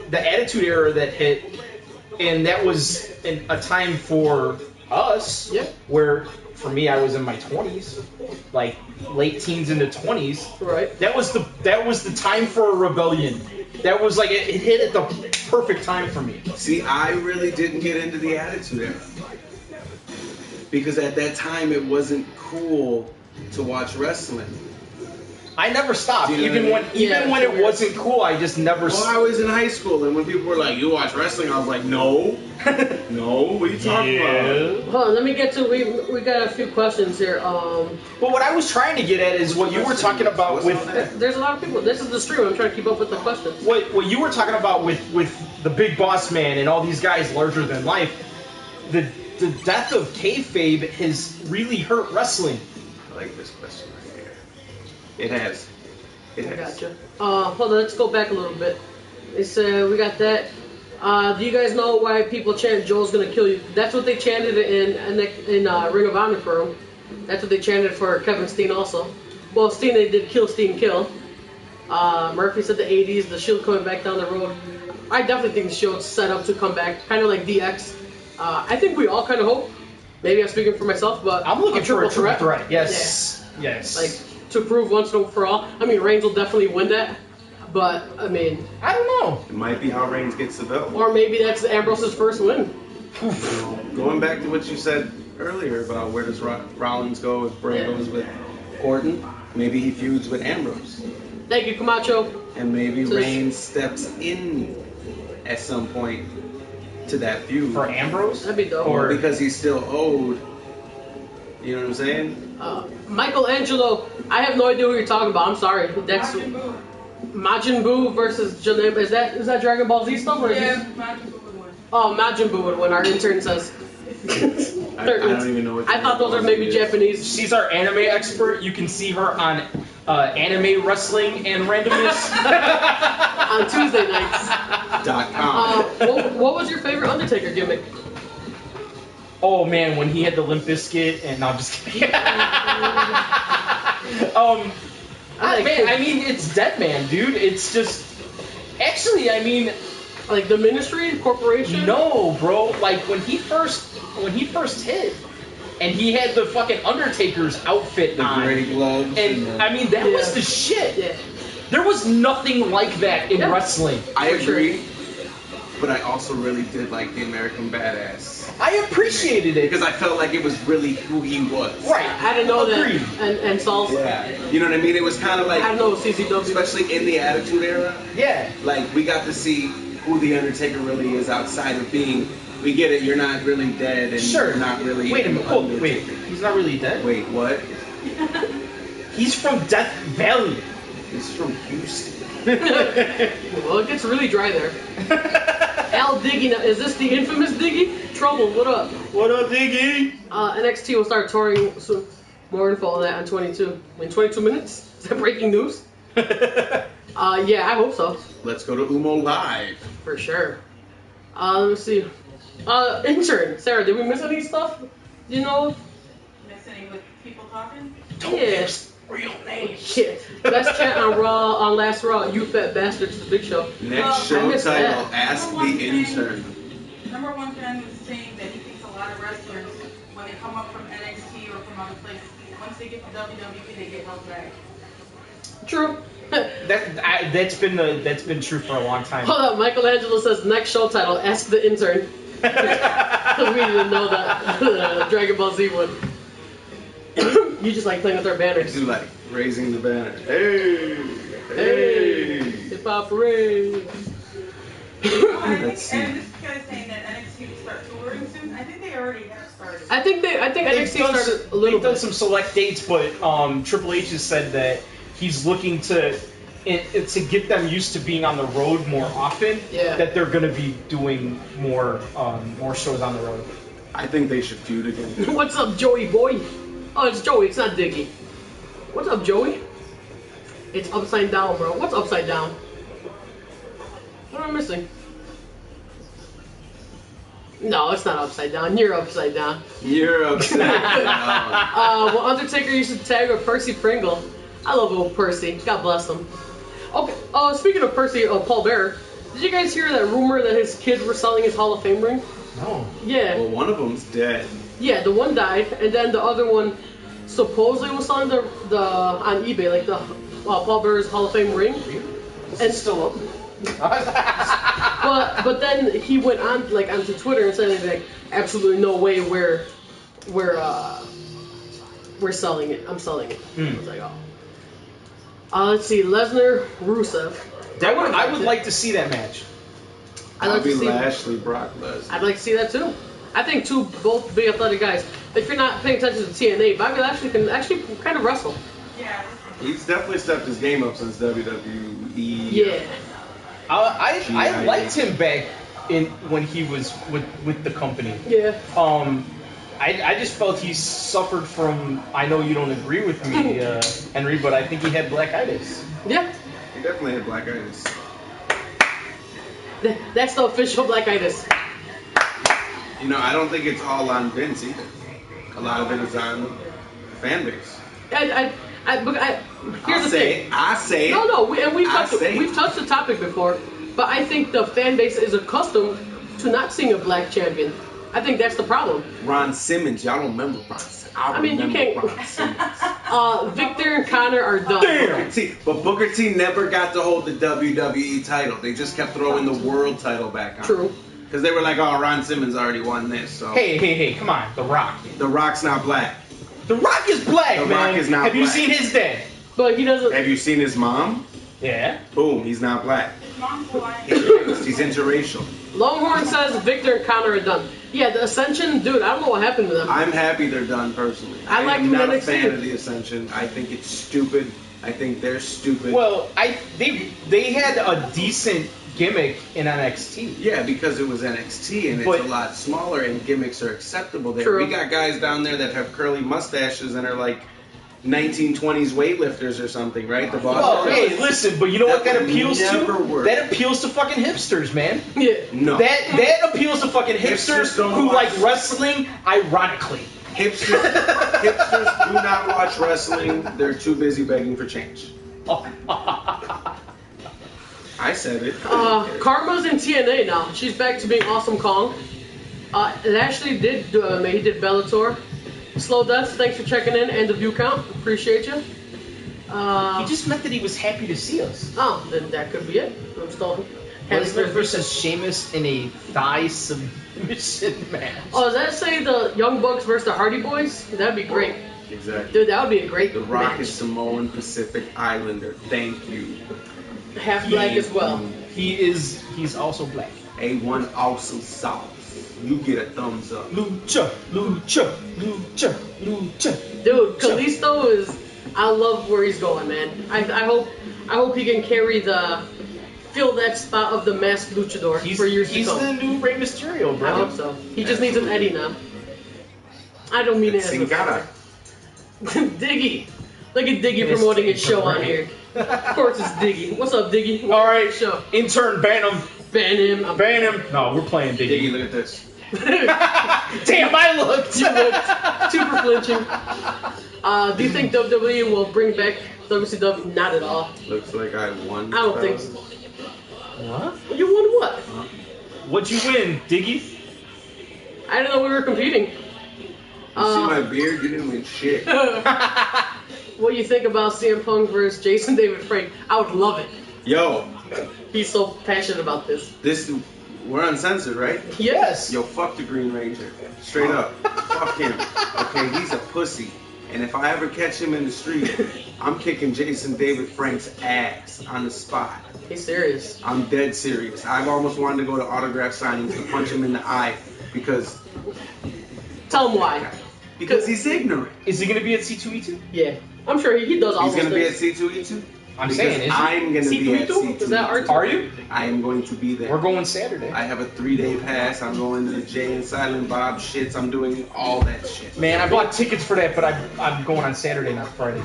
the Attitude Era that hit, and that was a time for us, Yeah. where for me I was in my 20s, like late teens into 20s. Right. That was the time for a rebellion. That was like it hit at the perfect time for me. See, I really didn't get into the Attitude Era because at that time it wasn't cool to watch wrestling. I never stopped, Do you know even what I when mean? even Yeah, when it weird. wasn't cool. I just never. Well, I was in high school, and when people were like, "You watch wrestling," I was like, "No, no, what are you talking about?" Hold on, let me get to we got a few questions here. But what I was trying to get at is what you were talking about What's with on that? There's a lot of people. This is the stream. I'm trying to keep up with the questions. what you were talking about with the Big Boss Man and all these guys larger than life. The death of kayfabe has really hurt wrestling. I like this question right here. It has. It I has. gotcha. Hold on, let's go back a little bit. It's we got that. Do you guys know why people chant "Joel's gonna kill you"? That's what they chanted in Ring of Honor for him. That's what they chanted for Kevin Steen also. Well, Steen, they did kill Steen kill. Murphy said the 80s, the Shield coming back down the road. I definitely think the Shield's set up to come back, kind of like DX. I think we all kind of hope. Maybe I'm speaking for myself, but I'm looking for a triple threat. threat. Yes, yes. Like to prove once and for all. I mean, Reigns will definitely win that, but I mean, I don't know. It might be how Reigns gets the belt. or maybe that's Ambrose's first win. Going back to what you said earlier about where does Rollins go if Bray goes with Orton, maybe he feuds with Ambrose. Thank you, Camacho. And maybe Just- Reigns steps in at some point to that feud. For Ambrose? That'd be dope. Or- because he's still owed. You know what I'm saying? Michelangelo, I have no idea what you're talking about. I'm sorry. That's Majin Buu. Majin Buu versus Janem. Is that Dragon Ball Z stuff? Or is Yeah, this- Majin Buu would win. Oh, Majin Buu would win. Our intern says. I don't even know what I thought those are maybe Japanese. She's our anime expert. You can see her on Anime Wrestling and Randomness. On Tuesday nights. .com. What was your favorite Undertaker gimmick? Oh man, when he had the Limp Bizkit and no, I'm just kidding. like man, it. I mean, it's Dead Man, dude. It's just actually, I mean, Like the ministry, corporation? No, bro. Like when he first hit, and he had the fucking Undertaker's outfit The on, gray gloves. and I mean that was the shit. Yeah. There was nothing like that in wrestling. I agree, but I also really did like the American Badass. I appreciated it Because I felt like it was really who he was. Right. I didn't know Agreed. that. And Saul's. Yeah. You know what I mean? It was kind of like, I didn't know CCW. especially in the Attitude Era, Yeah. like we got to see who the Undertaker really is outside of being. We get it. You're not really dead, and Sure. you're not really. Wait a minute. Wait. Undertaker. He's not really dead. Wait, what? He's from Death Valley. He's from Houston. Well, it gets really dry there. Al Diggy, now, is this the infamous Diggy? Trouble, what up? What up, Diggy? NXT will start touring soon. More info on that on 22. In 22 minutes? Is that breaking news? Yeah, I hope so. Let's go to Umo Live. For sure. Let me see. Intern. Sarah, did we miss any stuff? You know? Miss any with people talking? Don't Yeah. use real names. Shit. Best chat on Raw, on last Raw. You fat bastards, the big show. Next I show missed title, that. Ask the Intern. Number one fan was saying that he thinks a lot of wrestlers, when they come up from NXT or from other places, once they get to WWE, they get held back. True. That's been true for a long time. Hold up, Michelangelo says next show title, Ask the Intern. We didn't know that Dragon Ball Z would. You just like playing with our banners. Do like raising the banner. Hey, hey. Hip Hop Parade. Let's see. And this guy's saying that NXT will start touring soon. I think they already have started. I think NXT started a little They've done bit. some select dates, but Triple H has said that he's looking to get them used to being on the road more often. Yeah. That they're going to be doing more shows on the road. I think they should feud again. What's up, Joey boy? Oh, it's Joey. It's not Diggy. What's up, Joey? It's upside down, bro. What's upside down? What am I missing? No, it's not upside down. You're upside down. You're upset. Well, Undertaker used to tag with Percy Pringle. I love old Percy. God bless him. Okay. Speaking of Percy, Paul Bearer, did you guys hear that rumor that his kids were selling his Hall of Fame ring? No. Yeah. Well, one of them's dead. Yeah, the one died, and then the other one supposedly was selling the on eBay, like the Paul Bearer's Hall of Fame ring. And still up. But then he went on onto Twitter and said like absolutely no way we're selling it. I'm selling it. I was like, oh. Let's see, Lesnar, Rusev. I would like to see that match. I'd like to Bobby see. Lashley, Brock Lesnar. I'd like to see that too. I think both big athletic guys. If you're not paying attention to TNA, Bobby Lashley can actually kind of wrestle. Yeah. He's definitely stepped his game up since WWE. Yeah. I liked him back when he was with the company. Yeah. I just felt he suffered from. I know you don't agree with me, Henry, but I think he had black-itis. Yeah. He definitely had black-itis. That's the official black-itis. You know, I don't think it's all on Vince either. A lot of it is on the fan base. Here's the thing. I say it. No, we've I touched the topic before, but I think the fan base is accustomed to not seeing a black champion. I think that's the problem. Ron Simmons, y'all don't remember Ron Simmons. I mean, you can't. Ron Simmons. Victor and Connor are done. Damn. But Booker T never got to hold the WWE title. They just kept throwing the world title back on. True. Because they were like, oh, Ron Simmons already won this. So Hey, come on, The Rock. The Rock's not black. The Rock is black, The man. Rock is not Have you black. seen his dad? But he doesn't. Have you seen his mom? Yeah. Boom, he's not black. His mom's Hawaiian. He's interracial. Longhorn says Victor and Connor are done. Yeah, the Ascension, dude, I don't know what happened to them. I'm happy they're done personally. I like am them not in a fan NXT. of the Ascension. I think it's stupid. I think they're stupid. Well, they had a decent gimmick in NXT. Yeah, because it was NXT and it's But- a lot smaller and gimmicks are acceptable there. True. We got guys down there that have curly mustaches and are like 1920s weightlifters or something, right? The boss. Well, hey, listen, but you know what That that would appeals never to? work. That appeals to fucking hipsters, man. Yeah. No. That appeals to fucking hipsters Hipsters don't who watch- like wrestling ironically. Hipsters do not watch wrestling. They're too busy begging for change. I I said it. Karma's in TNA now. She's back to being Awesome Kong. Lashley did do MMA. He did Bellator. Slow Death, thanks for checking in and the view count. Appreciate you. He just meant that he was happy to see us. Oh, then that could be it. I'm still. Lesnar versus Sheamus in a thigh submission match. Oh, does that say the Young Bucks versus the Hardy Boys? That'd be great. Exactly. Dude, that would be a great The Rock match. is Samoan Pacific Islander. Thank you. Half black as well. He's also black. A1 awesome sauce. You get a thumbs up. Lucha, lucha, lucha, lucha. Dude, Kalisto is. I love where he's going, man. I hope he can fill that spot of the masked luchador for years to come. He's the new Rey Mysterio, bro. I hope so. He just needs an Eddie now. I don't mean it as a Singara. Diggy. Look at Diggy promoting his show on here. Of course it's Diggy. What's up, Diggy? All right, Show. intern, ban him. Ban him. Ban him. No, we're playing Diggy. Diggy, look at this. Damn, I looked. You looked super flinching. Do you think WWE will bring back WCW? Not at all. Looks like I won. I don't think so. What? You won what? What'd you win, Diggy? I didn't know we were competing. You see my beard? You didn't win shit. What do you think about CM Punk versus Jason David Frank? I would love it. Yo, He's so passionate about this. we're uncensored, right? Yes. Yo, fuck the Green Ranger. Straight up. Fuck him. Okay, he's a pussy. And if I ever catch him in the street, I'm kicking Jason David Frank's ass on the spot. He's serious. I'm dead serious. I've almost wanted to go to autograph signings and punch him in the eye because Tell him why. he's ignorant. Is he gonna be at C2E2? Yeah. I'm sure he does all He's those gonna be at things. C2E2. I'm Because saying, is he? I'm gonna be at C2E2? Is that C2E2. our Are you? I am going to be there. We're going Saturday. I have a 3-day pass. I'm going to the Jay and Silent Bob shits. I'm doing all that shit. Man, I bought tickets for that, but I'm going on Saturday, not Friday.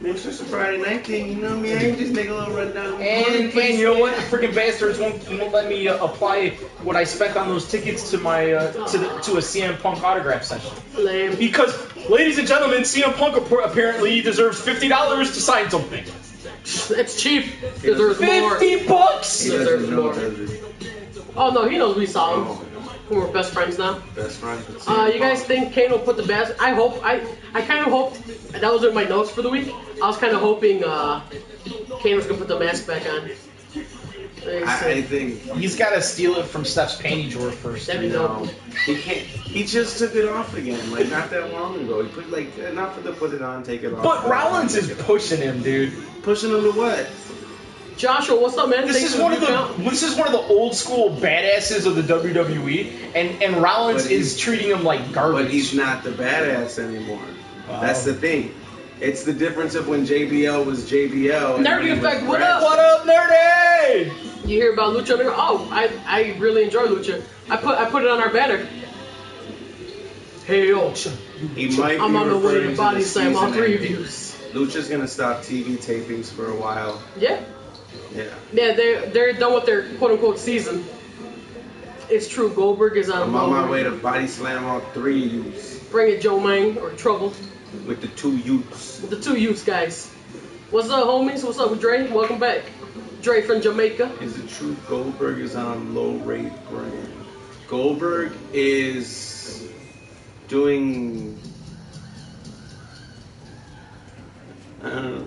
Man, it's just a Friday night thing, you know me. I can just make a little rundown. And you know what? The freaking bastards won't let me apply what I spent on those tickets to my to a CM Punk autograph session. Lame. Because, ladies and gentlemen, CM Punk apparently deserves $50 to sign something. It's cheap. Deserves more. $50. He deserves doesn't know, more. does he? Oh no, he knows we saw him. Oh, We're best friends now. best friend. You guys think Kane will put the mask? I hope. I kind of hoped. That was in my notes for the week. I was kind of hoping Kane was gonna put the mask back on. I think He's got to steal it from Steph's panty drawer first. That'd be no, dope. he can't. He just took it off again, like not that long ago. He put like not for the put it on, take it off. But Rollins is pushing him, dude. pushing him to what? Joshua, what's up, man? This Thanks is for one of view the count. old school badasses of the WWE, and Rollins But is treating him like garbage. But he's not the badass anymore. Wow. That's the thing. It's the difference of when JBL was JBL. and Nerdy when he was Effect, what up? What up, nerdy? You hear about Lucha? Oh, I really enjoy Lucha. I put it on our banner. Hey yo, He might I'm be on the way referring to Body the Slam all season ending. reviews. Lucha's gonna stop TV tapings for a while. Yeah, Yeah. yeah, they're done with their quote unquote season. It's true. Goldberg is on. I'm on my way to Body Slam all 3 youths Bring it, Joe Mang or Trouble. with the 2 youths. The 2 youths guys. What's up, homies? What's up with Dre? Welcome back. Dre from Jamaica. Is it true Goldberg is on low rate brand? Goldberg is doing I don't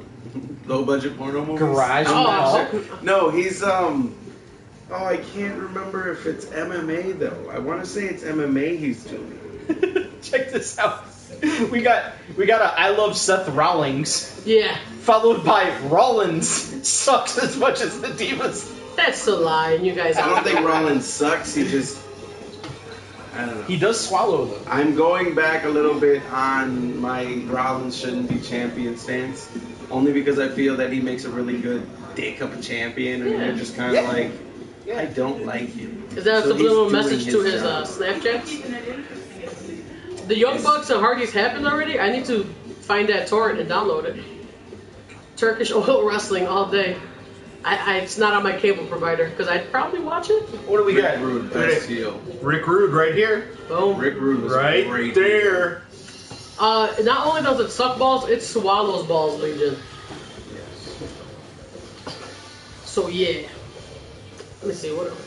know, low budget porno movies. Garage Oh, No, he's I can't remember if it's MMA though. I want to say it's MMA he's doing. Check this out. We got a I love Seth Rollins, yeah, followed by Rollins sucks as much as the Divas. that's a lie. And you guys. I don't think Rollins sucks. He just I don't know. He does swallow though. I'm going back a little bit on my Rollins shouldn't be champion stance, only because I feel that he makes a really good dick of a champion, and you're just kind of Yeah. like, I don't like you. Is that a So he's subliminal doing message to his job. Snapchats? Keeping it interesting. The Young Bucks and Hardys happened already? I need to find that torrent and download it. Turkish oil wrestling all day. It's not on my cable provider because I'd probably watch it. What do we Rick got? Rude, best heel. Rick Rude right here. Boom. Rick Rude was Right great. there. Not only does it suck balls, it swallows balls, Legion. So yeah. Let me see what else.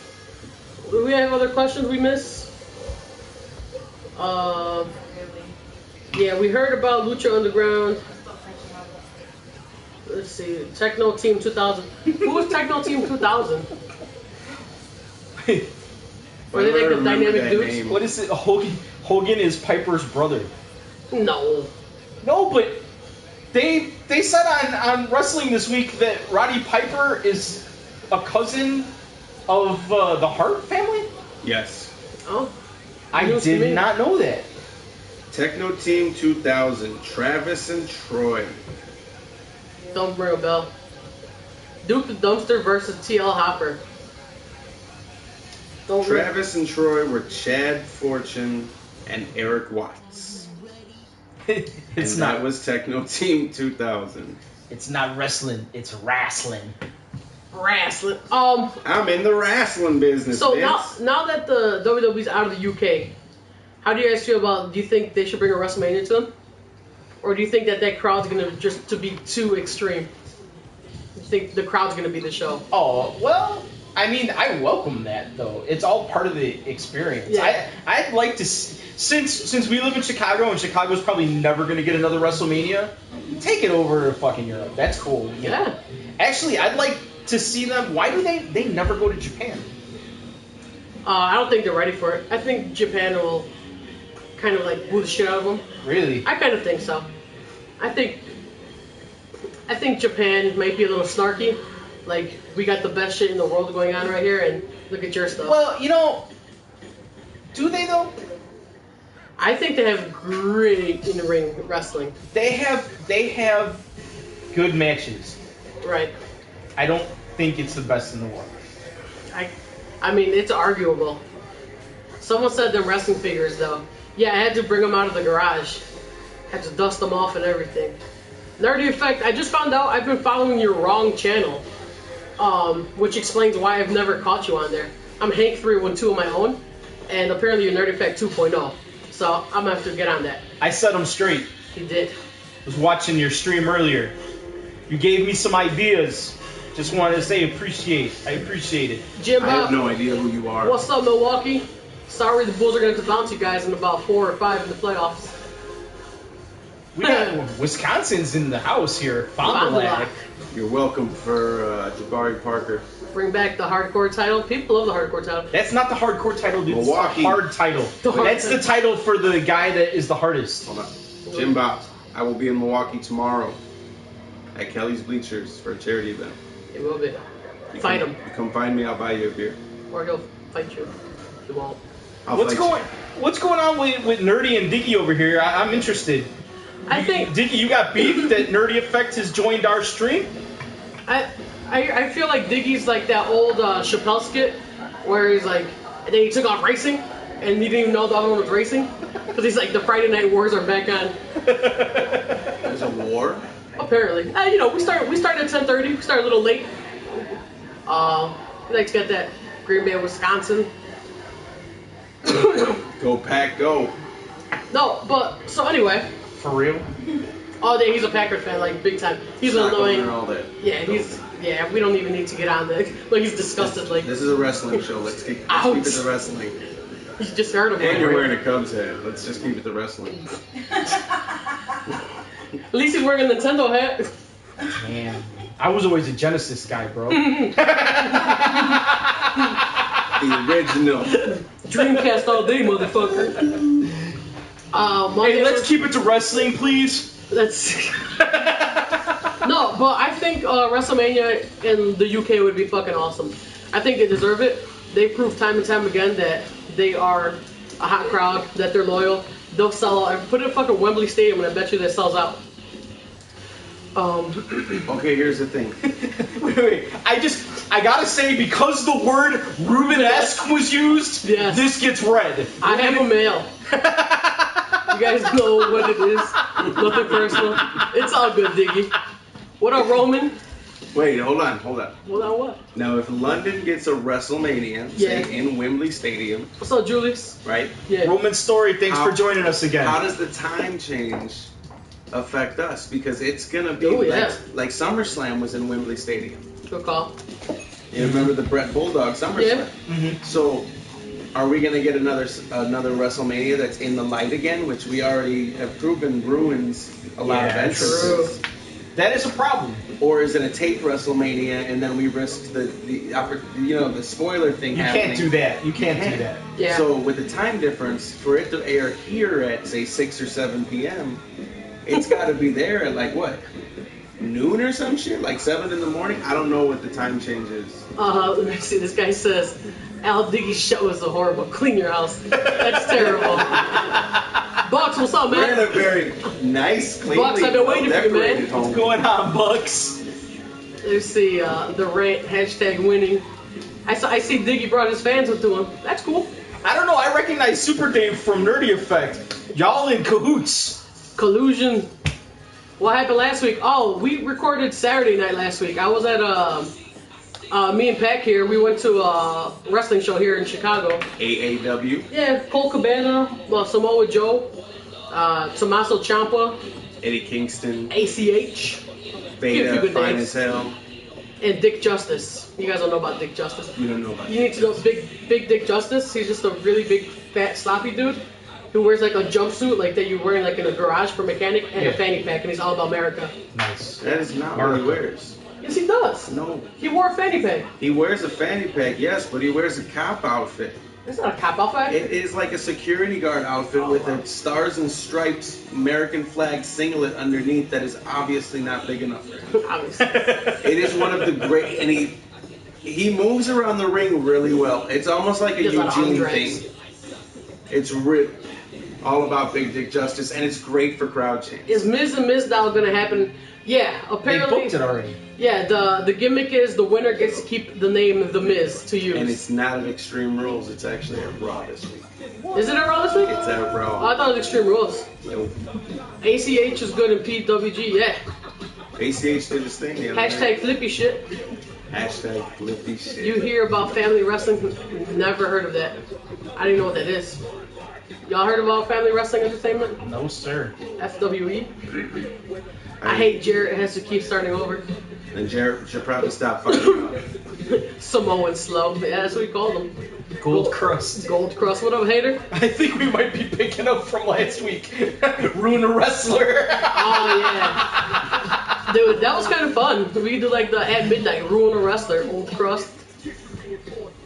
Do we have other questions we missed? Yeah, we heard about Lucha Underground. Let's see, Techno Team 2000. Who was Techno Team 2000? Were they like the dynamic dudes? Name. What is it? Hogan is Piper's brother. No. No, but they said on wrestling this week that Roddy Piper is a cousin of the Hart family. Yes. Oh. I did not know that. Techno Team 2000, Travis and Troy. Don't ring a bell. Duke the Dumpster versus TL Hopper. Travis and Troy were Chad Fortune and Eric Watts. It's and not. That was Techno Team 2000. It's not wrestling. It's wrestling. Wrestling. I'm in the wrestling business. So Vince. now that the WWE's out of the UK, how do you guys feel about? Do you think they should bring a WrestleMania to them, or do you think that crowd's gonna just to be too extreme? You think the crowd's gonna be the show? Oh well. I mean, I welcome that though. It's all part of the experience. Yeah. I'd like to since we live in Chicago and Chicago's probably never gonna get another WrestleMania. Take it over to fucking Europe. That's cool. You know? Actually, I'd like to see them. Why do they never go to Japan? I don't think they're ready for it. I think Japan will kind of like boo the shit out of them. Really? I kind of think so. I think Japan might be a little snarky. Like, we got the best shit in the world going on right here, and look at your stuff. Well, you know, do they though? I think they have great in-ring wrestling. They have good matches. Right. I don't think it's the best in the world. I mean, it's arguable. Someone said them wrestling figures, though. Yeah, I had to bring them out of the garage. Had to dust them off and everything. Nerdy Effect, I just found out I've been following your wrong channel. Which explains why I've never caught you on there. I'm Hank312 on my own, and apparently you're Nerdy Effect 2.0. So I'm gonna have to get on that. I set them straight. You did. I was watching your stream earlier. You gave me some ideas. Just wanted to say I appreciate it. Jim I have no idea who you are. What's up, Milwaukee? Sorry the Bulls are going to bounce you guys in about 4 or 5 in the playoffs. We got Wisconsin's in the house here. Fond du Lac. You're welcome for Jabari Parker. Bring back the hardcore title. People love the hardcore title. That's not the hardcore title, dude. Milwaukee. It's the hard title. That's the title for the guy that is the hardest. Hold on. Jim Bob, I will be in Milwaukee tomorrow at Kelly's Bleachers for a charity event. It will be. Fight him. You come find me, I'll buy you a beer. Or he'll fight you. He won't. What's going on with Nerdy and Diggy over here? I'm interested. I think Diggy, you got beef that Nerdy Effect has joined our stream? I feel like Diggy's like that old Chappelle skit where he's like, and then he took off racing and he didn't even know the other one was racing because he's like the Friday Night Wars are back on. There's a war? Apparently, you know, we started at 10:30. We started a little late. We like to get that Green Bay, Wisconsin. Go Pack, go! No, but so anyway. For real? All day he's a Packers fan, like big time. He's annoying. All day. Yeah, we don't even need to get on that. Like he's disgusted. Like this is a wrestling show. Let's keep it to wrestling. You just heard him. And you're wearing a Cubs hat. Let's just keep it to wrestling. At least he's wearing a Nintendo hat. Man, I was always a Genesis guy, bro. The original. Dreamcast all day, motherfucker. Hey, let's keep it to wrestling, please. Let's. No, but I think WrestleMania in the UK would be fucking awesome. I think they deserve it. They prove time and time again that they are a hot crowd, that they're loyal. They'll sell out. Put it in fucking Wembley Stadium, and I bet you that sells out. Okay, here's the thing. Wait. I gotta say, because the word Rubenesque was used, yes. This gets read. I have a mail. You guys know what it is. Nothing personal. It's all good, Diggy. What up, Roman? Wait, hold on. Hold on, what? Now, if London gets a WrestleMania, say in Wembley Stadium. What's up, Julius? Right? Yeah. Roman Story, thanks for joining us again. How does the time change affect us? Because it's going to be like SummerSlam was in Wembley Stadium. Good call. You remember the Brett Bulldog SummerSlam? Yeah. Mhm. So, are we gonna get another WrestleMania that's in the light again, which we already have proven ruins a lot of Yeah, entrances? true. That is a problem. Or is it a taped WrestleMania and then we risk the spoiler thing You happening? can't do that. You can't do that. Yeah. So with the time difference, for it to air here at say 6 or 7 p.m., it's got to be there at like what, noon or some shit, like 7 in the morning. I don't know what the time change is. Let me see. This guy says, Al Diggy's show is a horrible. Clean your house. That's terrible. Bucks, what's up, We're in a man? very nice, cleanly Bucks, I've been waiting for you, man. decorated home. What's going on, Bucks? Let's see. The rant hashtag winning. I see Diggy brought his fans with him. That's cool. I don't know. I recognize Super Dave from Nerdy Effect. Y'all in cahoots. Collusion. What happened last week? Oh, we recorded Saturday night last week. I was at me and Pac here. We went to a wrestling show here in Chicago. AAW, Yeah, Cole Cabana, Samoa Joe, Tommaso Ciampa, Eddie Kingston, ACH, Beta, good Fine names. as Hell. and Dick Justice. You guys don't know about Dick Justice. You don't know about You need to know Big Dick Justice. He's just a really big, fat, sloppy dude who wears like a jumpsuit like that you're wearing like in a garage for mechanic and a fanny pack, and he's all about America. Nice. That is not what he wears. Yes, he does. No. He wore a fanny pack. He wears a fanny pack, yes, but he wears a cop outfit. It's not a cop outfit. It is like a security guard outfit with a stars and stripes American flag singlet underneath that is obviously not big enough for him. Obviously. It is one of the great, and he moves around the ring really well. It's almost like a He does a lot of Eugene hundreds. thing. It's all about Big Dick Justice, and it's great for crowd change. Is Miz and Miz now going to happen? Yeah, They apparently. booked it already. Yeah, the gimmick is the winner gets to keep the name The Miz to use. And it's not at Extreme Rules, it's actually at Raw this week. Is it at Raw this week? It's at Oh, Raw. I thought it was Extreme Rules. Nope. ACH is good in PWG, yeah. ACH did his thing the other Hashtag day. flippy shit. Hashtag flippy shit. You hear about family wrestling? Never heard of that. I don't even know what that is. Y'all heard about Family Wrestling Entertainment? No, sir. FWE? I hate Jarrett has to keep starting over. And Jarrett should probably stop fighting about it. Samoan slow. Yeah, that's what we called him. Gold crust. Gold crust. What up, hater? I think we might be picking up from last week. Ruin a wrestler. Oh, yeah. Dude, that was kind of fun. We could do like the at midnight, ruin a wrestler, old crust.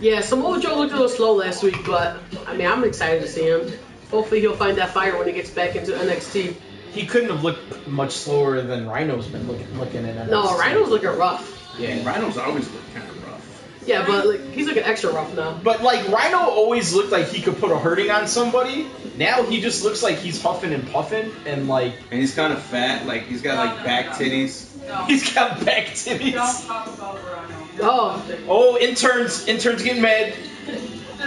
Yeah, Samoa Joe looked a little slow last week, but I mean, I'm excited to see him. Hopefully he'll find that fire when he gets back into NXT. He couldn't have looked much slower than Rhino's been looking at. No, NXT. Rhino's looking rough. Yeah. Rhino's always looked kind of rough. Yeah, but like, he's looking extra rough now. But like Rhino always looked like he could put a hurting on somebody. Now he just looks like he's huffing and puffing and like And he's kind of fat, like he's got like back titties. No. he's got back Don't titties. talk about Rhino. Oh, Oh, interns getting mad. Does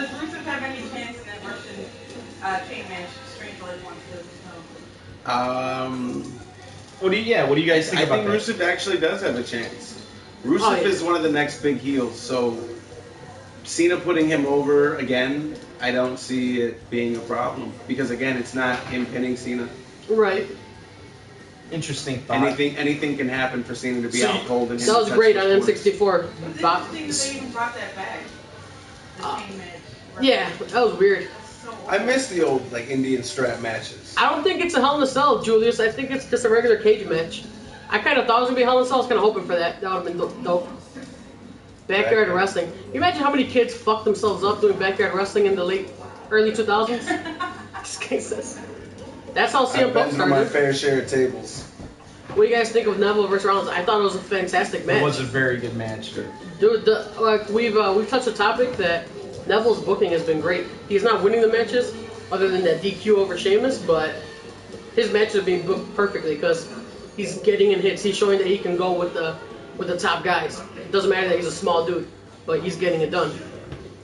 Rusev have any chance in that Russian chain match? Strange like one to What do you guys think I about think that? Rusev actually does have a chance. Rusev Oh, yeah. is one of the next big heels, so Cena putting him over again, I don't see it being a problem. Because again, it's not him pinning Cena. right. Interesting thought. Anything can happen for Cena to be So out cold and him That to was touch great the on corners. N64. I didn't Bob- think they even brought that back. The chain match. Yeah, that was weird. So I miss the old like Indian strap matches. I don't think it's a Hell in a Cell, Julius. I think it's just a regular cage match. I kind of thought it was going to be Hell in a Cell. I was kind of hoping for that. That would have been dope. Backyard wrestling. Can you imagine how many kids fucked themselves up doing backyard wrestling in the early 2000s? This guy says. That's how CM Punk started. fair share of tables. What do you guys think of Neville versus Rollins? I thought it was a fantastic match. It was a very good match. Dude, we've touched a topic that Neville's booking has been great. He's not winning the matches, other than that DQ over Sheamus, but his matches are being booked perfectly because he's getting in hits. He's showing that he can go with the top guys. It doesn't matter that he's a small dude, but he's getting it done.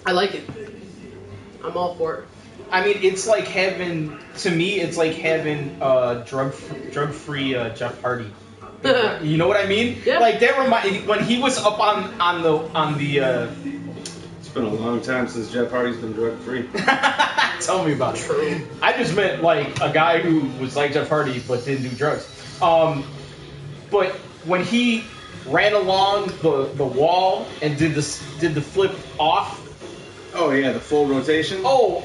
I like it. I'm all for it. I mean, it's like having drug-free Jeff Hardy. You know what I mean? Yeah. Like that when he was up on the It's been a long time since Jeff Hardy's been drug free. tell me about it. True. I just meant like a guy who was like Jeff Hardy but didn't do drugs. But when he ran along the wall and did the flip off. Oh yeah, the full rotation. Oh,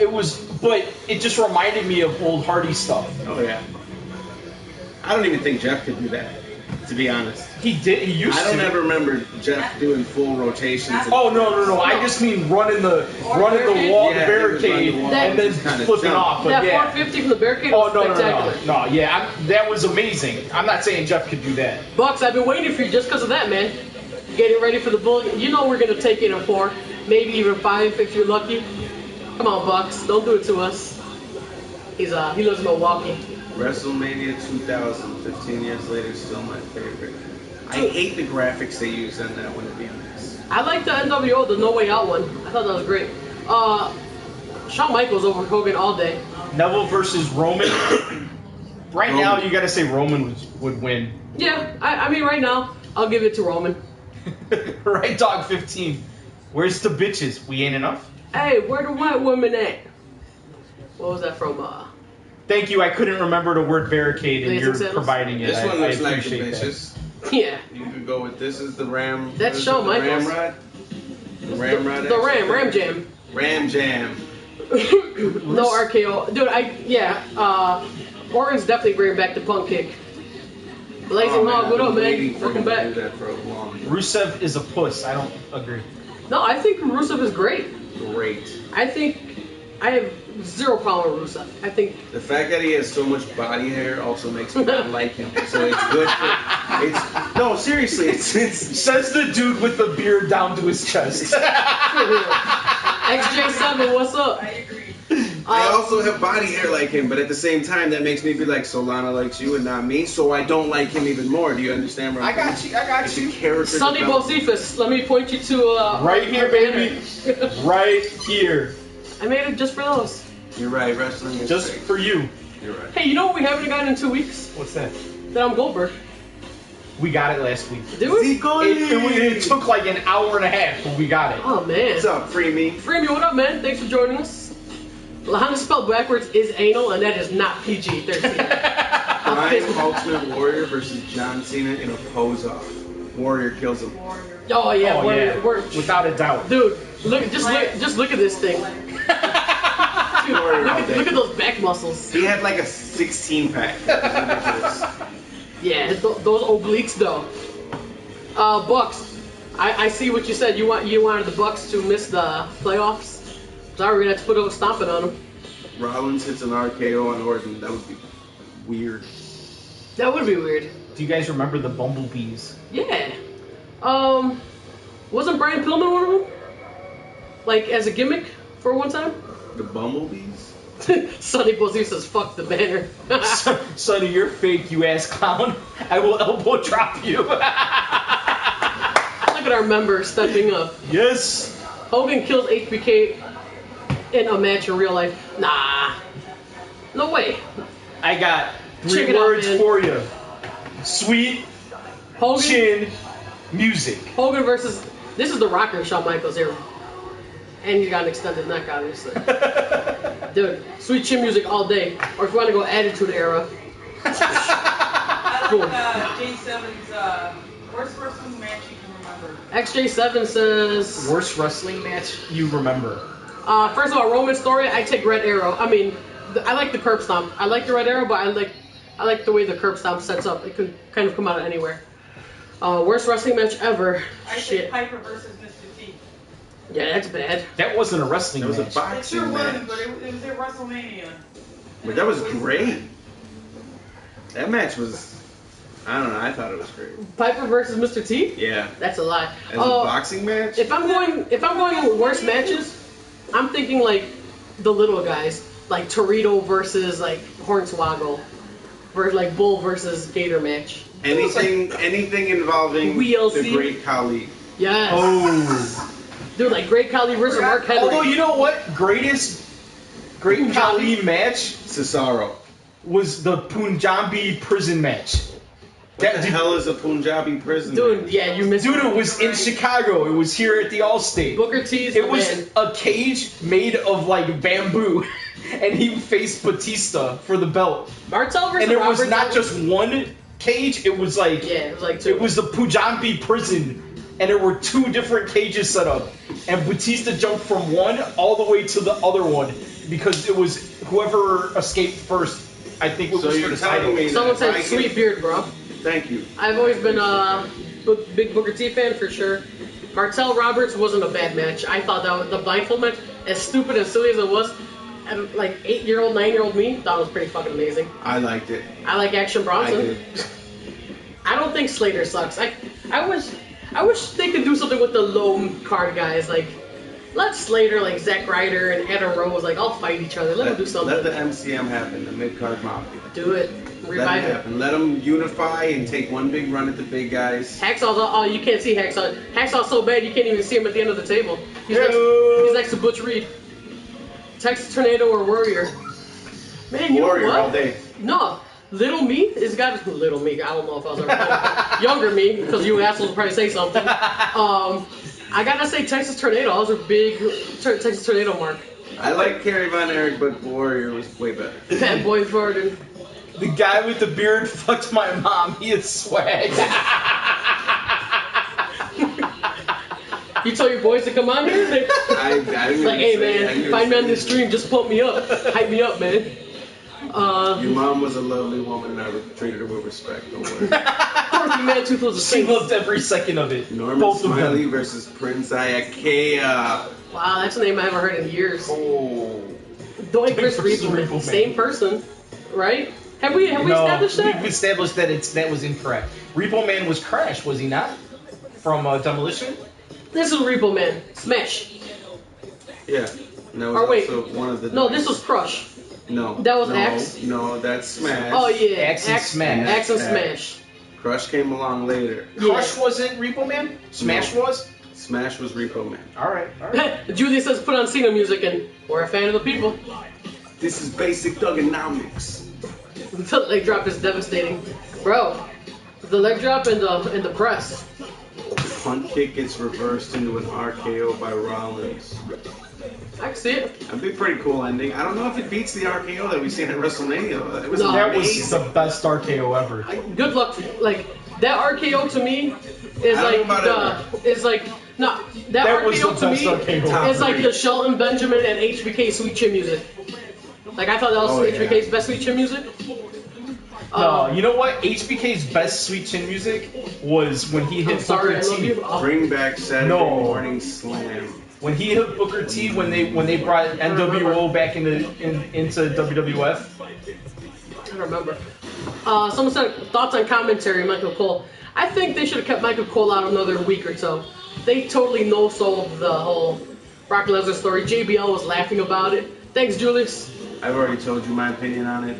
but it just reminded me of old Hardy stuff. Oh yeah. I don't even think Jeff could do that, to be honest. He used to. I don't ever remember Jeff doing full rotations. Oh no! I just mean running the wall, Yeah, the barricade, he would run the wall and then and just kinda flipping jump. off. But That yeah. 450 from the barricade Oh was no, spectacular. yeah, that was amazing. I'm not saying Jeff could do that. Bucks, I've been waiting for you just because of that, man. Getting ready for the bull. You know we're gonna take it in 4, maybe even 5 if you're lucky. Come on, Bucks, don't do it to us. He lives in Milwaukee. WrestleMania 2000, 15 years later, still my favorite. I hate the graphics they used on that one, to be honest. I like the NWO, the No Way Out one. I thought that was great. Shawn Michaels over Hogan all day. Neville versus Roman. Right now, you gotta say Roman would win. Yeah, I mean right now, I'll give it to Roman. Right, Dog 15. Where's the bitches? We ain't enough. Hey, where the white woman at? What was that from? Thank you. I couldn't remember the word barricade, and Blazing you're Saddles? providing it. This one looks I like the appreciate that. bitches. Yeah. You could go with this is the Ram. That's what is Shawn it, the Michaels. Ramrod? The Ramrod. The Ram Jam. Ram Jam. No RKO. Dude, Oregon's definitely bringing back the punk kick. Blazing man, Hog, what I've up, been man? waiting for Welcome him to back. do that for a long time. Rusev is a puss. I don't agree. No, I think Rusev is great. Great. I have zero problem with Rusev. I think The fact that he has so much body hair also makes me not like him. So it's good for. No, seriously, it's Says the dude with the beard down to his chest. XJ7, what's up? I agree. I also have body hair like him, but at the same time, that makes me be like, Solana likes you and not me, so I don't like him even more. Do you understand where I'm I got It's you. a character Sonny development. Bocephus, let me point you to Right here, our baby. banner. Right here. I made it just for those. You're right, wrestling is Just great. for you. You're right. Hey, you know what we haven't gotten in 2 weeks? What's that? That I'm Goldberg. We got it last week. Did we? It took like an hour and a half, but we got it. Oh man. What's up, Free Me? Freemy, what up, man? Thanks for joining us. Lana spelled backwards is anal, and that is not PG-13. Prime Ultimate Warrior versus John Cena in a pose-off. Warrior kills him. Oh yeah, Oh, we're, yeah. we're Without a doubt. dude. Just look at this thing. Dude, Warrior all day. look at those back muscles. He had like a 16-pack. That was ridiculous. Yeah, those obliques though. Bucks. I see what you said. You wanted the Bucks to miss the playoffs. Sorry, we're gonna have to put a stomping on them. Rollins hits an RKO on Orton. That would be weird. That would be weird. Do you guys remember the Bumblebees? Yeah. Wasn't Brian Pillman one of them? Like as a gimmick for one time? The Bumblebees? Sonny Bozier says, "Fuck the banner." Sonny, you're fake, you ass clown. I will elbow drop you. Look at our member stepping up. Yes. Hogan kills HBK in a match in real life. Nah. No way. I got Check 3 it out, words man. for you. Sweet Hogan chin music. Hogan versus this is the Rocker Shawn Michaels here. And he's got an extended neck, obviously. Dude, sweet chin music all day. Or if you want to go Attitude Era. I like J7's worst wrestling match you can remember. XJ7 says, Worst wrestling match you remember? first of all, Roman story, I take Red Arrow. I mean, I like the curb stomp. I like the Red Arrow, but I like the way the curb stomp sets up. It could kind of come out of anywhere. Worst wrestling match ever. I say Shit. Piper versus Mr. T. Yeah, that's bad. That wasn't a wrestling It was a match. It boxing sure match. wasn't, but it was at WrestleMania. But that was great. That match was, I don't know, I thought it was great. Piper versus Mr. T? Yeah. That's a lie. As a boxing match? If I'm going with worst matches, I'm thinking like the little guys, like Torito versus like Hornswoggle, versus like Bull versus Gator match. Anything involving WLC. the Great Khali. Yes. Oh. Dude, like Great Khali versus Mark Henry. Although, you know what? Great Khali match Cesaro. was the Punjabi prison match. What the hell is a Punjabi prison Dude, match? yeah, you missed Dude, it was in Chicago. It was here at the Allstate. Booker T's It the was man. a cage made of like bamboo, and he faced Batista for the belt. Martel versus And there was Robert not Downey. just one cage, it was like Yeah, it was like two. it was the Pujambi prison, and there were 2 different cages set up, and Batista jumped from one all the way to the other one because it was whoever escaped first. I think it was So for you're the telling title. me Someone that if I said sweet get- beard, bro. Thank you. I've always been a big Booker T fan for sure. Martel Roberts wasn't a bad match. I thought that was, the blindfold match, as stupid and silly as it was, and like 8-year-old, 9-year-old me thought it was pretty fucking amazing. I liked it. I like Action I Bronson. did. I don't think Slater sucks. I wish they could do something with the low card guys. Like, let Slater, like Zack Ryder and Adam Rose, like all fight each other. Let them do something. Let the MCM happen, the mid-card mafia. Do it. Let Revive it it. happen. Let them unify and take one big run at the big guys. Hacksaw's oh, you can't see Hacksaw. Hacksaw's so bad you can't even see him at the end of the table. He's next to Butch Reed. Texas Tornado or Warrior. Man, you Warrior know what? all day. No, Little Me is got Little Me. I don't know if I was ever younger me because you assholes will probably say something. I gotta say Texas Tornado. I was a big Texas Tornado mark. I like Kerry Von Erich, but Warrior was way better. Bad Boy Jordan. The guy with the beard fucked my mom. He is swag. You tell your boys to come on here? I didn't It's like, hey even say- I man, didn't find even me on say this stream, just pump me up. Hype me up, man. Your mom was a lovely woman and I treated her with respect. Don't worry. Dorothy Mantooth was a She saint. loved every second of it. Norman Both of Smiley them. versus Prince Iakea. Wow, that's a name I haven't heard in years. Oh. Doink versus versus Repo Man. Repo Man. Same person, right? Have we established that? We've established that that was incorrect. Repo Man was Crash, was he not? From Demolition? This is Repo Man. Smash. Yeah. And that was Or wait. also one of the. No, this was Crush. No. that was no, Axe? No, that's Smash. Oh yeah, Axe and Smash. Axe and Axe. Smash. Crush came along later. Yeah. Crush wasn't Repo Man? Smash was? Smash was Repo Man. Alright, alright. Julia says put on Cena music and we're a fan of the people. This is basic thugonomics. The leg drop is devastating, bro. The leg drop and the press. Punt kick gets reversed into an RKO by Rollins. I can see it. That'd be a pretty cool ending. I don't know if it beats the RKO that we've seen at WrestleMania. Though. It was No. That was amazing. the best RKO ever. Good luck. Like that RKO to me is I like don't know about the is like no that That was RKO the to best me RKO. is like three. the Shelton Benjamin and HBK Sweet Chin music. Like I thought that was Oh, yeah. HBK's best Sweet Chin music. No, you know what? HBK's best Sweet Chin music was when he hit I'm sorry, I Booker love T. you. Oh, Bring back Saturday No. Morning Slam. When he hit Booker T, when they brought NWO back into WWF. I don't remember. Someone said thoughts on commentary, Michael Cole. I think they should have kept Michael Cole out another week or so. They totally no-sold the whole Brock Lesnar story. JBL was laughing about it. Thanks, Julius. I've already told you my opinion on it.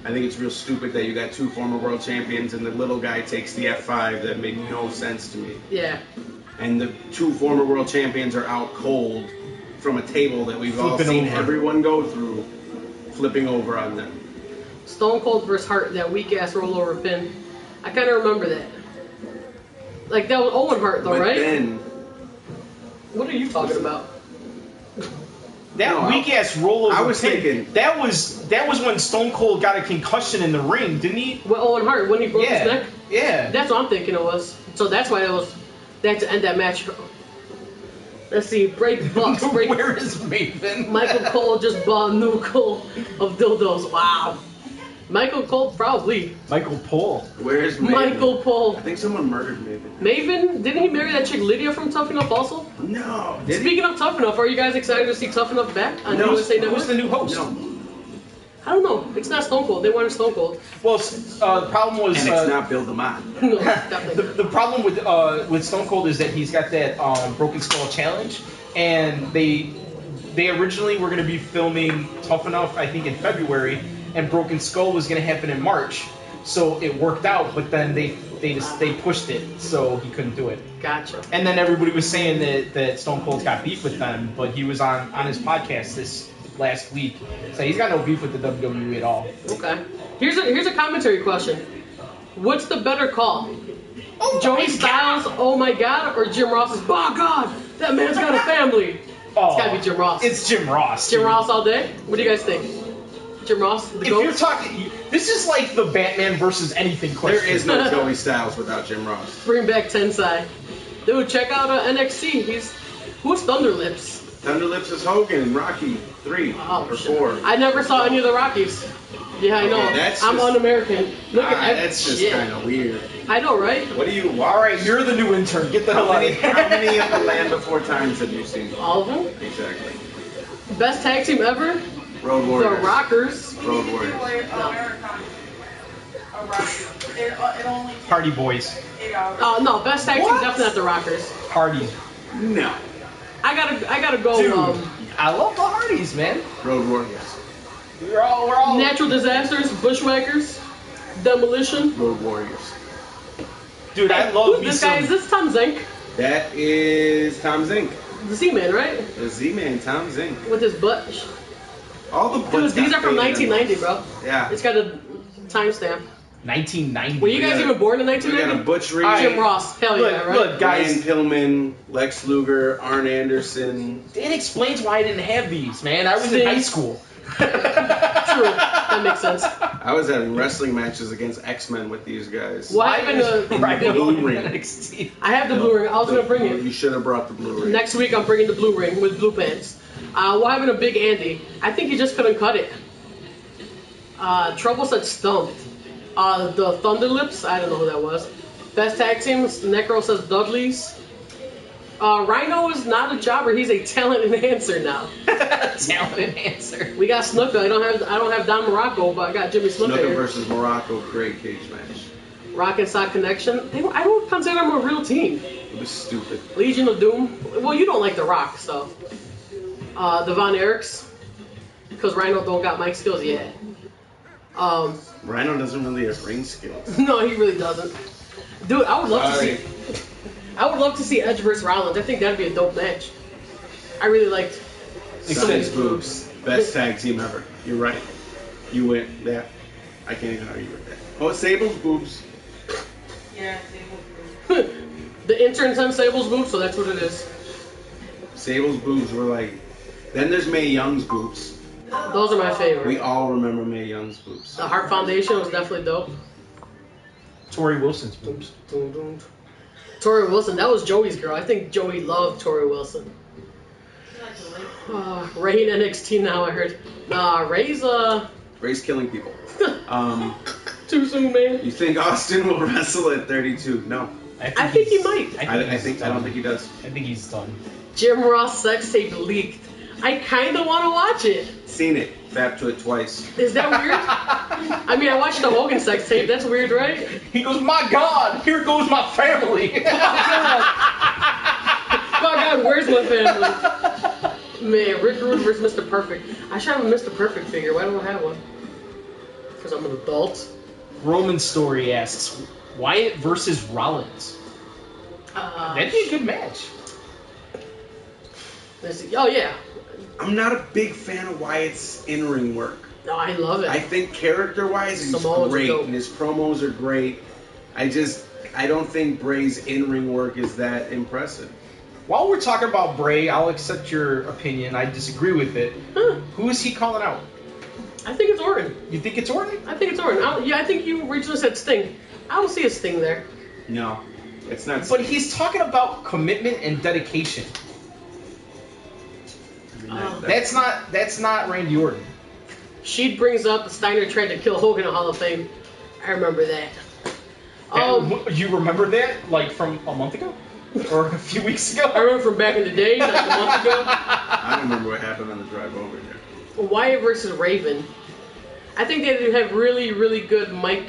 I think it's real stupid that you got 2 former world champions and the little guy takes the F5. That made no sense to me. Yeah. And the 2 former world champions are out cold from a table that we've all Flipping seen over. everyone go through, flipping over on them. Stone Cold vs. Hart, that weak-ass rollover pin. I kind of remember that. Like, that was Owen Hart, though, But right? then, What are you talking about? That No, weak ass rollover. I was pin, thinking- that was when Stone Cold got a concussion in the ring, didn't he? With Owen Hart, when he broke his Yeah, neck? yeah. That's what I'm thinking it was. So that's why they had to end that match. Let's see, break Bucks, break... Where is Maven? Michael Cole just bought a new coal of dildos. Wow. Michael Cole, probably. Michael Pole. where's Maven? Michael Cole. I think someone murdered Maven. Maven, didn't he marry that chick Lydia from Tough Enough also? No. Did he? Speaking of Tough Enough, are you guys excited to see Tough Enough back on No. USA Who's the Network? new host? No. I don't know. It's not Stone Cold. They wanted Stone Cold. Well, the problem was And it's not Bill DeMott. No, definitely not. the problem with Stone Cold is that he's got that Broken Skull challenge, and they originally were going to be filming Tough Enough, I think, in February, and Broken Skull was going to happen in March. So it worked out, but then they pushed it, so he couldn't do it. Gotcha. And then everybody was saying that Stone Cold's got beef with them, but he was on his podcast this last week, so he's got no beef with the WWE at all. Okay. Here's a commentary question. What's the better call? Joey Styles, oh my god, or Jim Ross's, oh god, that man's got a family. Oh, It's gotta be Jim Ross. It's Jim Ross. Jim dude. Ross all day? What do you guys think? Jim Ross, the If you're GOAT. talking, this is like the Batman versus anything question. There is no Joey Styles without Jim Ross. Bring back Tensai. Dude, check out NXT. Who's Thunderlips? Thunderlips is Hogan in Rocky 3 or 4. I never saw any of the Rockies. Yeah, I know. Okay, that's I'm just- un-American. Look at That's just shit. kind of weird. I know, right? What do you? All right, you're the new intern. Get the hell out of here. How many of the Land Before Times have you seen? All of them. Exactly. Best tag team ever. Road The Warriors. Rockers. Road Warriors. It only Party Boys. 8 hours. No, best tag team What? definitely not the Rockers. Hardy. No. I gotta go. Dude, I love the Hardys, man. Road Warriors. We're all. Natural disasters, bushwhackers, demolition. Road Warriors. Dude, I love Who's me this some. guy? Is this Tom Zink? That is Tom Zink. The Z-Man, right? The Z-Man, Tom Zink. With his butt. All the Dude, butts these got are from faded in 1990, those. bro. Yeah. It's got a timestamp. 1990. Were you guys got even born in We got a 1990? Butch Reed, Alright. Jim Ross. Hell Look, yeah, right? look, guys. Brian Pillman, Lex Luger, Arn Anderson. It explains why I didn't have these, man. I was in Sting. high school. True. That makes sense. I was having wrestling matches against X-Men with these guys. What happened to... Right, Blue ring. NXT. I have the blue ring. I was gonna bring it. You should have brought the blue ring. Next week I'm bringing the blue ring with blue pants. What happened to Big Andy? I think he just couldn't cut it. Trouble said stumped. The Thunderlips, I don't know who that was. Best tag teams, Necro says Dudley's. Rhino is not a jobber, he's a talent enhancer now. Talent enhancer. We got Snuka. I don't have Don Morocco, but I got Jimmy Snuka Snuka here. versus Morocco, great cage match. Rock and Sock Connection. I don't consider them a real team. It was stupid. Legion of Doom. Well, you don't like The Rock, so. The Von Erichs. Because Rhino don't got mic skills yet. Rhino doesn't really have ring skills. No, he really doesn't. Dude, I would love to Sorry. see. I would love to see Edge versus Rollins. I think that'd be a dope match. I really liked. Science boobs. Best tag team ever. You're right. You went. Yeah. I can't even argue with that. Oh, Sable's boobs. Yeah, they will. The intern sent Sable's boobs, so that's what it is. Sable's boobs were like. Then there's Mae Young's boobs. Those are my favorite. We all remember Mae Young's boobs. The Heart Foundation was definitely dope. Tori Wilson's boobs. Tori Wilson, that was Joey's girl. I think Joey loved Tori Wilson. Ray in NXT now, I heard. Ray's Ray's killing people. too soon, man. You think Austin will wrestle at 32? No. I think he might. I don't think he does. I think he's done. Jim Ross sex tape leaked. I kind of want to watch it. Seen it. Fapped to it twice. Is that weird? I mean, I watched the Hogan sex tape. That's weird, right? He goes, my God, here goes my family. My God, where's my family? Man, Rick Rude versus Mr. Perfect. I should have a Mr. Perfect figure. Why don't I have one? Because I'm an adult. Roman Story asks, Wyatt versus Rollins. That'd be a good match. Oh, yeah. I'm not a big fan of Wyatt's in-ring work. No, I love it. I think character-wise, he's Samoa's great, dope. and his promos are great. I don't think Bray's in-ring work is that impressive. While we're talking about Bray, I'll accept your opinion. I disagree with it. Huh. Who is he calling out? I think it's Orton. You think it's Orton? I think it's Orton. I think you originally said Sting. I don't see a Sting there. No, it's not. But he's talking about commitment and dedication. That's not Randy Orton. She brings up Steiner tried to kill Hogan in Hall of Fame. I remember that. You remember that, like, from a month ago? Or a few weeks ago? I remember from back in the day, like a month ago. I don't remember what happened on the drive over here. Wyatt versus Raven. I think they do have really, really good mic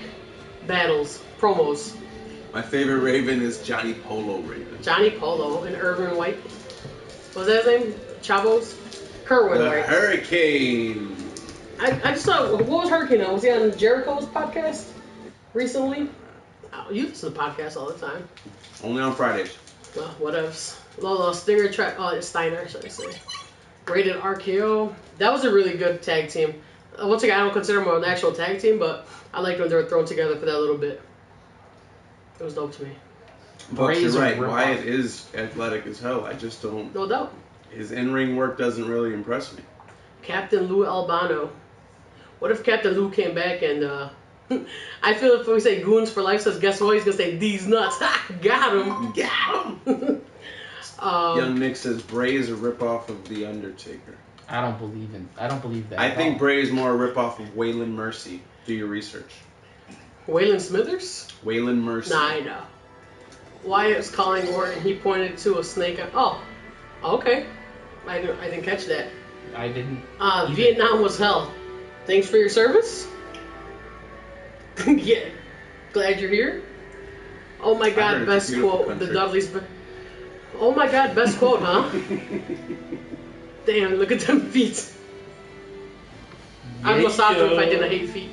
battles, promos. My favorite Raven is Johnny Polo Raven. Johnny Polo and Irvin White. Was that his name? Chavos? Kerwin The White. Hurricane. I just saw, what was Hurricane on? Was he on Jericho's podcast recently? Oh, you listen to podcasts all the time. Only on Fridays. Well, whatevs. Lola Stinger track. Oh, it's Steiner, should I say? Rated RKO. That was a really good tag team. Once again, I don't consider them an actual tag team, but I liked when they were thrown together for that little bit. It was dope to me. But you're Bray's a right. rip-off. Wyatt is athletic as hell. I just don't. No doubt. His in-ring work doesn't really impress me. Captain Lou Albano. What if Captain Lou came back and I feel if we say Goons for Life says, guess what? He's gonna say these nuts. Got him. Got him. Young Nick says Bray is a ripoff of The Undertaker. I don't believe that. I think Bray is more a ripoff of Waylon Mercy. Do your research. Waylon Smithers? Waylon Mercy. Nah, I know. Wyatt was calling Orton. He pointed to a snake. Oh, okay. I didn't catch that. I didn't. Vietnam was hell. Thanks for your service. Yeah. Glad you're here. Oh my God, best quote. Country. The Dudleys. Oh my God, best quote, huh? Damn, look at them feet. I'm misogynist if I didn't hate feet.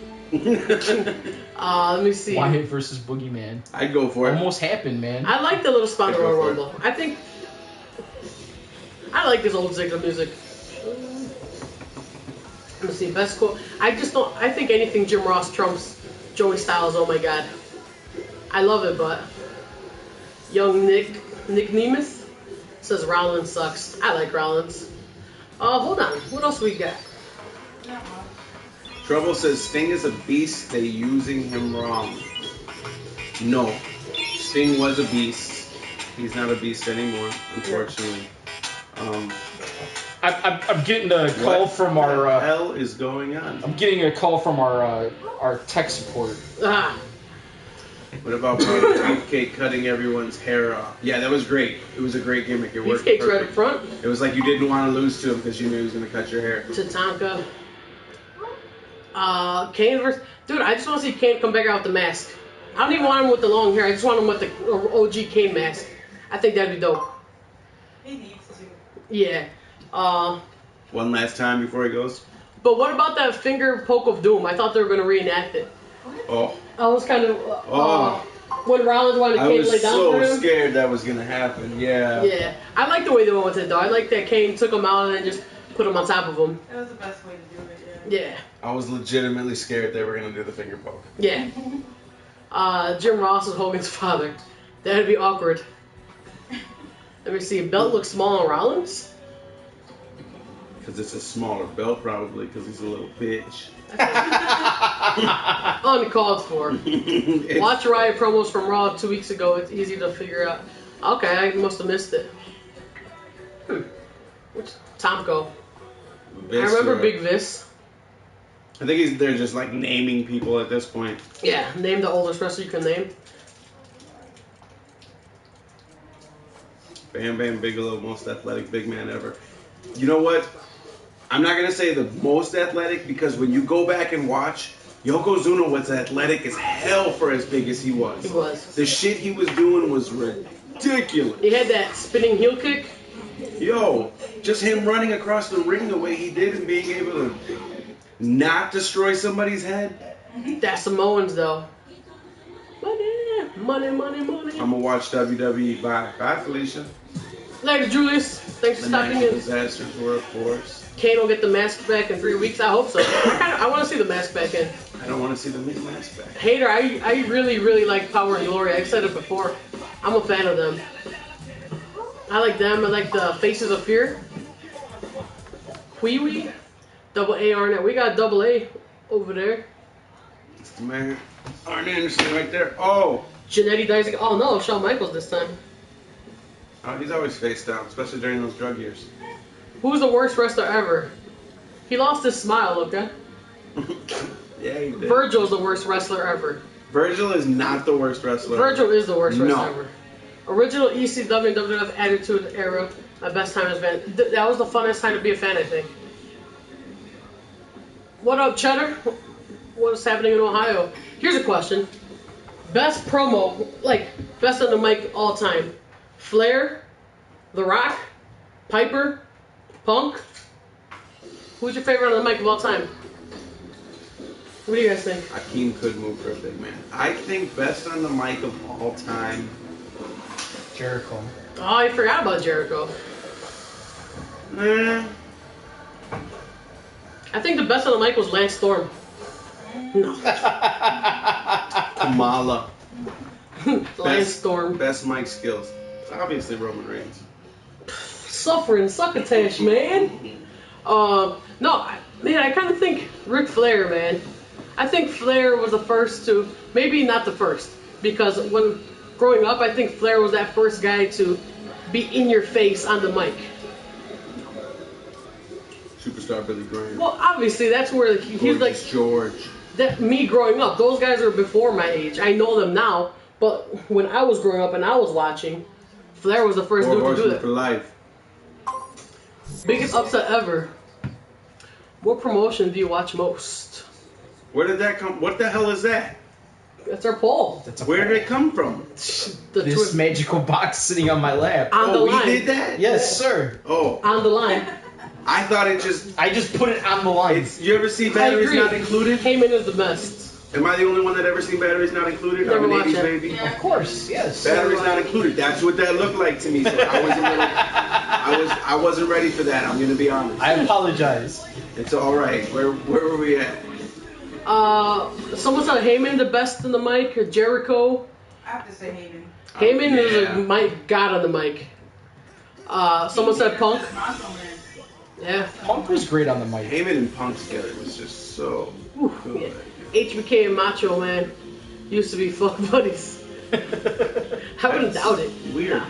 Let me see. Wyatt versus Boogeyman. I'd go for it. Almost happened, man. I like the little spot I'd of go Royal for it. Rumble. I think I like this old Ziggler music. Let me see, best quote. I think anything Jim Ross trumps Joey Styles. Oh my God, I love it. But young Nick Nemeth says Rollins sucks. I like Rollins. Hold on. What else we got? Trouble says Sting is a beast. They using him wrong. No, Sting was a beast. He's not a beast anymore, unfortunately. I'm getting a call from What the our. hell is going on? I'm getting a call from our tech support. What about Beefcake cutting everyone's hair off? Yeah, that was great. It was a great gimmick. It worked Beefcake's right up perfect. front. It was like you didn't want to lose to him because you knew he was going to cut your hair. Tatanka. Kane versus... Dude, I just want to see Kane come back out with the mask. I don't even want him with the long hair. I just want him with the OG Kane mask. I think that'd be dope. He needs to. Yeah. One last time before he goes. But what about that finger poke of doom? I thought they were going to reenact it. Oh, I was kind of... when Rollins wanted I Kane to was lay down for so him. scared that was going to happen. Yeah. Yeah. I like the way they went with it, though. I like that Kane took him out and then just put him on top of him. That was the best way to do it, Yeah. I was legitimately scared they were going to do the finger poke. Yeah. Jim Ross is Hogan's father. That'd be awkward. Let me see. Belt looks small on Rollins. Because it's a smaller belt, probably, because he's a little bitch. Uncalled for. Watch Riot promos from Raw 2 weeks ago. It's easy to figure out. Okay, I must have missed it. Which Tomko? I remember Big Vis. I think they're just like naming people at this point. Yeah, name the oldest wrestler you can name. Bam Bam Bigelow, most athletic big man ever. You know what? I'm not going to say the most athletic because when you go back and watch, Yokozuna was athletic as hell for as big as he was. He was. The shit he was doing was ridiculous. He had that spinning heel kick. Yo, just him running across the ring the way he did and being able to not destroy somebody's head. That's Samoans, though. Money, money, money. I'm going to watch WWE. Bye. Bye, Felicia. Later, Julius. Thanks for The stopping natural in. disasters were a force. Kane will get the mask back in 3 weeks. I hope so. I want to see the mask back in. I don't want to see the mask back. Hater, I really, really like Power and Glory. I've said it before. I'm a fan of them. I like them. I like the Faces of Fear. Wee Double A Arnett. We got double A over there. It's the man. Arn Anderson right there. Oh, Janetti Dicey. Oh no, Shawn Michaels this time. he's always face down, especially during those drug years. Who's the worst wrestler ever? He lost his smile, okay? Yeah, he did. Virgil's the worst wrestler ever. Virgil is not the worst wrestler. Virgil is the worst wrestler No. ever. Original ECW and WWF Attitude Era. My best time has been. That was the funnest time to be a fan, I think. What up, Cheddar? What's happening in Ohio? Here's a question. Best promo, like, best on the mic all time. Flair, The Rock, Piper, Punk. Who's your favorite on the mic of all time? What do you guys think? Akeem could move for a big man. I think best on the mic of all time. Jericho. Oh, I forgot about Jericho. I think the best on the mic was Lance Storm. No. Kamala. Lance Storm. Best mic skills. Obviously Roman Reigns. Suffering succotash, man. No, Man, I kind of think Ric Flair, man. I think Flair was the first to, maybe not the first, because when growing up, I think Flair was that first guy to be in your face on the mic. Superstar Billy Graham. Well, obviously, that's where he was like, George. that me growing up, those guys are before my age. I know them now, but when I was growing up and I was watching, Flair was the first dude to do for that. life. Biggest upset ever. What promotion do you watch most? Where did that come? What the hell is that? That's our poll. Where did it come from? This magical box sitting on my lap. On the line. We did that? Yes, sir. Oh, On the line. I thought it just. I just put it on the line. You ever see I Batteries agree. Not Included? Heyman is the best. Am I the only one that ever seen Batteries Not Included? Never I'm an watched 80s it. baby. Yeah. Of course, yes. Batteries Not Included. That's what that looked like to me. So I wasn't ready for that. I'm gonna be honest. I apologize. It's all right. Where were we at? Someone said Heyman the best in the mic, or Jericho. I have to say Heyman. Heyman is yeah. a mic god on the mic. Someone said Punk. Macho Man. Yeah. Punk was great on the mic. Heyman and Punk together was just so Ooh, good. yeah. HBK and Macho Man used to be fuck buddies. I wouldn't doubt it. Weird.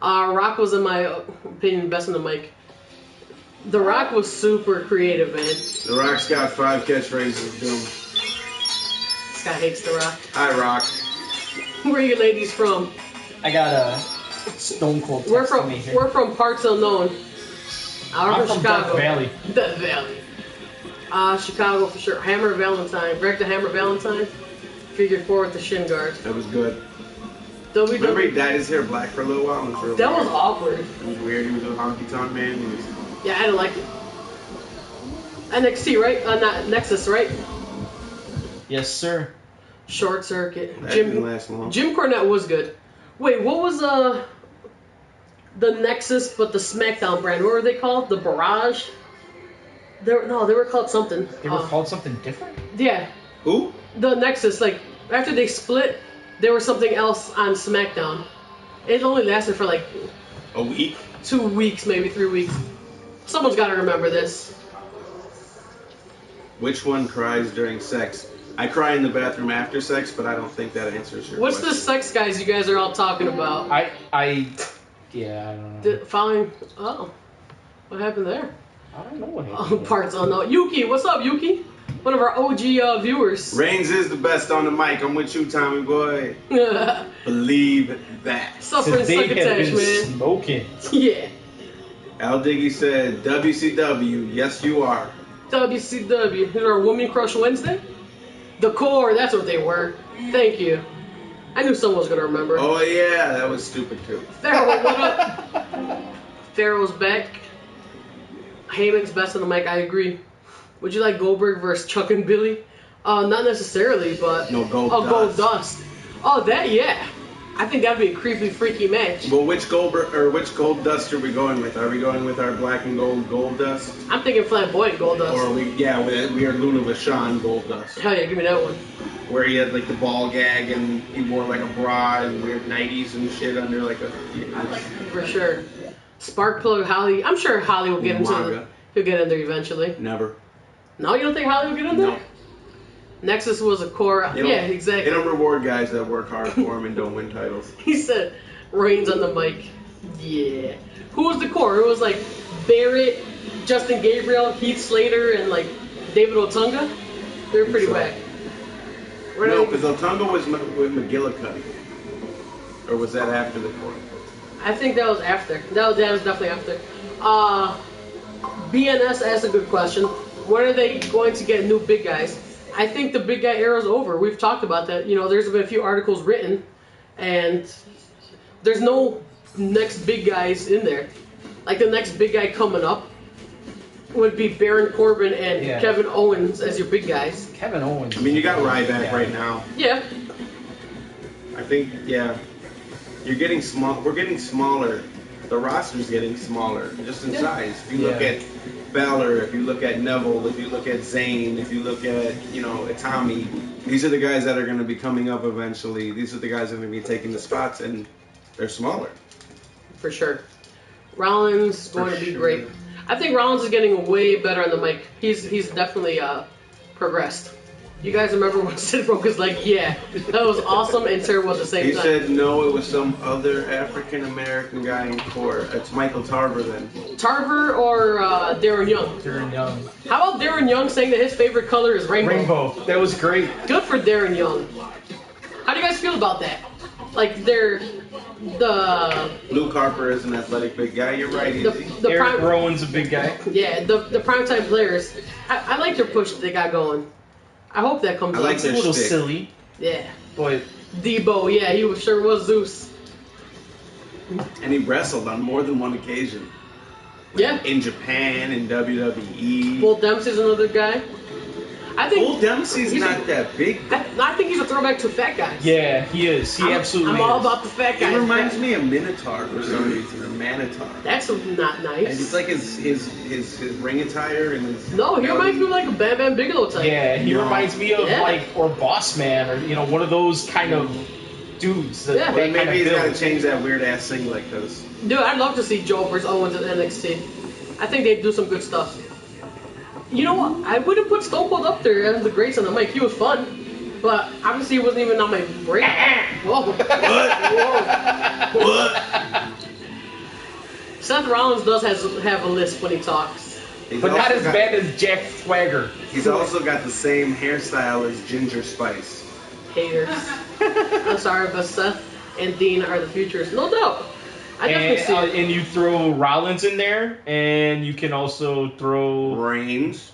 Rock was, in my opinion, best in the mic. The Rock was super creative, man. The Rock's got 5 catchphrases. Boom. This guy hates The Rock. Hi, Rock. Where are you ladies from? I got a Stone Cold We're text from me here. we're from parts unknown. I'm from Chicago. Death Valley. Death Valley. Chicago for sure. Hammer Valentine. Greg the Hammer Valentine. Figured 4 with the shin guard. That was good. Remember he WWE. dyed his hair black for a little while? It was real That weird. was awkward. It was weird. He was a honky tonk man. He was, Yeah, I didn't like it. NXT, right? Not Nexus, right? Yes, sir. Short Circuit. that didn't last long. Jim Cornette was good. Wait, what was the Nexus but the SmackDown brand? What were they called? The Barrage? They were called something. They were called something different? Yeah, Who? the Nexus. Like after they split, there was something else on SmackDown. It only lasted for like A week? 2 weeks, maybe 3 weeks. Someone's got to remember this. Which one cries during sex? I cry in the bathroom after sex, but I don't think that answers your What's the question. sex guys you guys are all talking about? Yeah, I don't know. Following. Oh, what happened there? I don't know what Oh, happened. parts unknown. Yuki, what's up, Yuki? One of our OG viewers. Reigns is the best on the mic. I'm with you, Tommy boy. Believe that. Suffering Today succotash, has been man. smoking. Yeah. Al Diggy said, WCW, yes you are. WCW. Is our Woman Crush Wednesday? The Core, that's what they were. Thank you. I knew someone was going to remember. Oh yeah, that was stupid too. Pharaoh, what up? Pharaoh's back. Heyman's best on the mic, I agree. Would you like Goldberg versus Chuck and Billy? Not necessarily, but... No, Gold Gold Dust. Dust. Oh, that, yeah. I think that'd be a creepy, freaky match. Well, which gold dust are we going with? Are we going with our black and gold dust? I'm thinking flamboyant Gold Dust. Or are we are Luna Vachon gold dust? Hell yeah, give me that one. Where he had like the ball gag and he wore like a bra and weird nighties and shit under like a... For sure. Sparkplug Holly. I'm sure Holly will get into Umaga. he'll get in there eventually. Never. No, you don't think Holly will get in there? No. Nexus was a core. They don't- Yeah, exactly. They don't reward guys that work hard for them and don't win titles. He said Reigns on the mic. Yeah. Who was the core? It was like Barrett, Justin Gabriel, Heath Slater, and like David Otunga. They were pretty So- whack. No, because Otunga was with McGillicuddy. Or was that after the court? I think that was after. That was definitely after. BNS asked a good question. When are they going to get new big guys? I think the big guy era's over. We've talked about that. You know, there's been a few articles written, and there's no next big guys in there. Like the next big guy coming up would be Baron Corbin and Yeah. Kevin Owens as your big guys. Kevin Owens. I mean, you got Ryback Yeah. right now. Yeah. I think, yeah. You're getting small. We're getting smaller. The roster's getting smaller, just in Yeah. size. If you look Yeah. at Balor, if you look at Neville, if you look at Zayn, if you look at, Itami, these are the guys that are going to be coming up eventually. These are the guys that are going to be taking the spots, and they're smaller. For sure. Rollins going to be sure. great. I think Rollins is getting way better on the mic. He's definitely progressed. You guys remember when Sid broke his leg? Yeah, that was awesome and terrible at the same He time. said no, it was some other African American guy in court. It's Michael Tarver then. Tarver or Darren Young? Darren Young. How about Darren Young saying that his favorite color is rainbow? Rainbow. That was great. Good for Darren Young. How do you guys feel about that? Like the Luke Harper is an athletic big guy. You're right, Easy. the Eric prime, Rowan's a big guy. yeah, the primetime players. I like their push that they got going. I hope that comes I up. like It's a their little shtick. silly, Yeah. but Debo, yeah, he was, sure was Zeus. And he wrestled on more than one occasion. Yeah. In Japan, in WWE. Bull Dempsey's another guy. I think Bull Dempsey's he's not that big. I think he's a throwback to fat guys. yeah, he is. He absolutely I'm all is. about the fat guys. It reminds me of Minotaur for some reason, or Manitar. That's not nice. And it's like his ring attire and his. No, he reminds me of like a Bam Bam Bigelow type. Yeah, he No. reminds me of Yeah. like or Boss Man or one of those kind of dudes. That, Yeah. that But kind maybe of he's got to build. change that weird ass singlet because. Dude, I'd love to see Joe versus Owens at NXT. I think they'd do some good stuff. You know what? I wouldn't put Stone Cold up there as the greats on the mic. He was fun, but obviously he wasn't even on my radar. Whoa. Whoa. What? Seth Rollins does have a lisp when he talks. He's But not also as got- bad as Jack Swagger. He's also got the same hairstyle as Ginger Spice. Haters. I'm sorry, but Seth and Dean are the futures. No doubt. I definitely see it. And you throw Rollins in there, and you can also throw Reigns.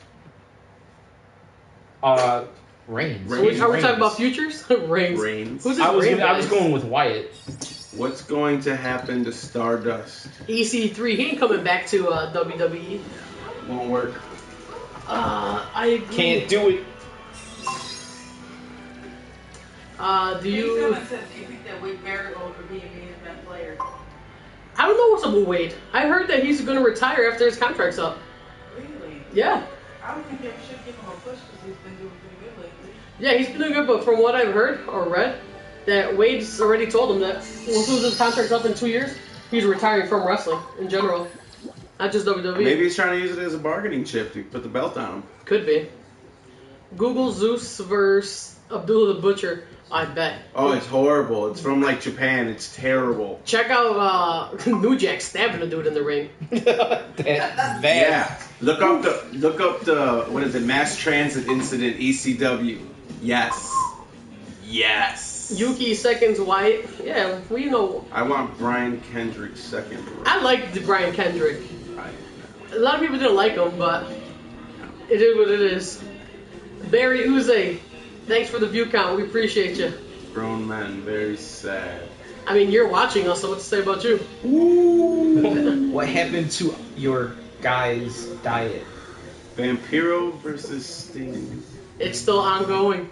Reigns. Reigns. Are we talking Reigns. about futures? Reigns. Reigns. Who's this I was Reigns I was guy? going with Wyatt. What's going to happen to Stardust? EC3. He ain't coming back to WWE. Won't work. I agree. Can't do it. Do you? Someone says, do you think that Wade Barrett will for being a main event player? I don't know what's up with Wade. I heard that he's going to retire after his contract's up. Really? Yeah. I don't think they should give him a push because he's been doing pretty good lately. Yeah, he's been doing good, but from what I've heard or read, that Wade's already told him that once his contract's up in 2 years, he's retiring from wrestling in general. Not just WWE. Maybe he's trying to use it as a bargaining chip to put the belt on him. Could be. Google Zeus versus Abdullah the Butcher. I bet. Oh, it's horrible. It's from like Japan. It's terrible. Check out New Jack stabbing a dude in the ring. That Yeah. Look up the what is it? Mass transit incident ECW. Yes. Yes. Yuki seconds Wyatt. Yeah, we know. I want Brian Kendrick second. I like the Brian Kendrick. A lot of people didn't like him, but it is what it is. Barry Uze, thanks for the view count. We appreciate you. Grown men, very sad. I mean, you're watching us, so what to say about you? What happened to your guy's diet? Vampiro versus Sting. It's still ongoing.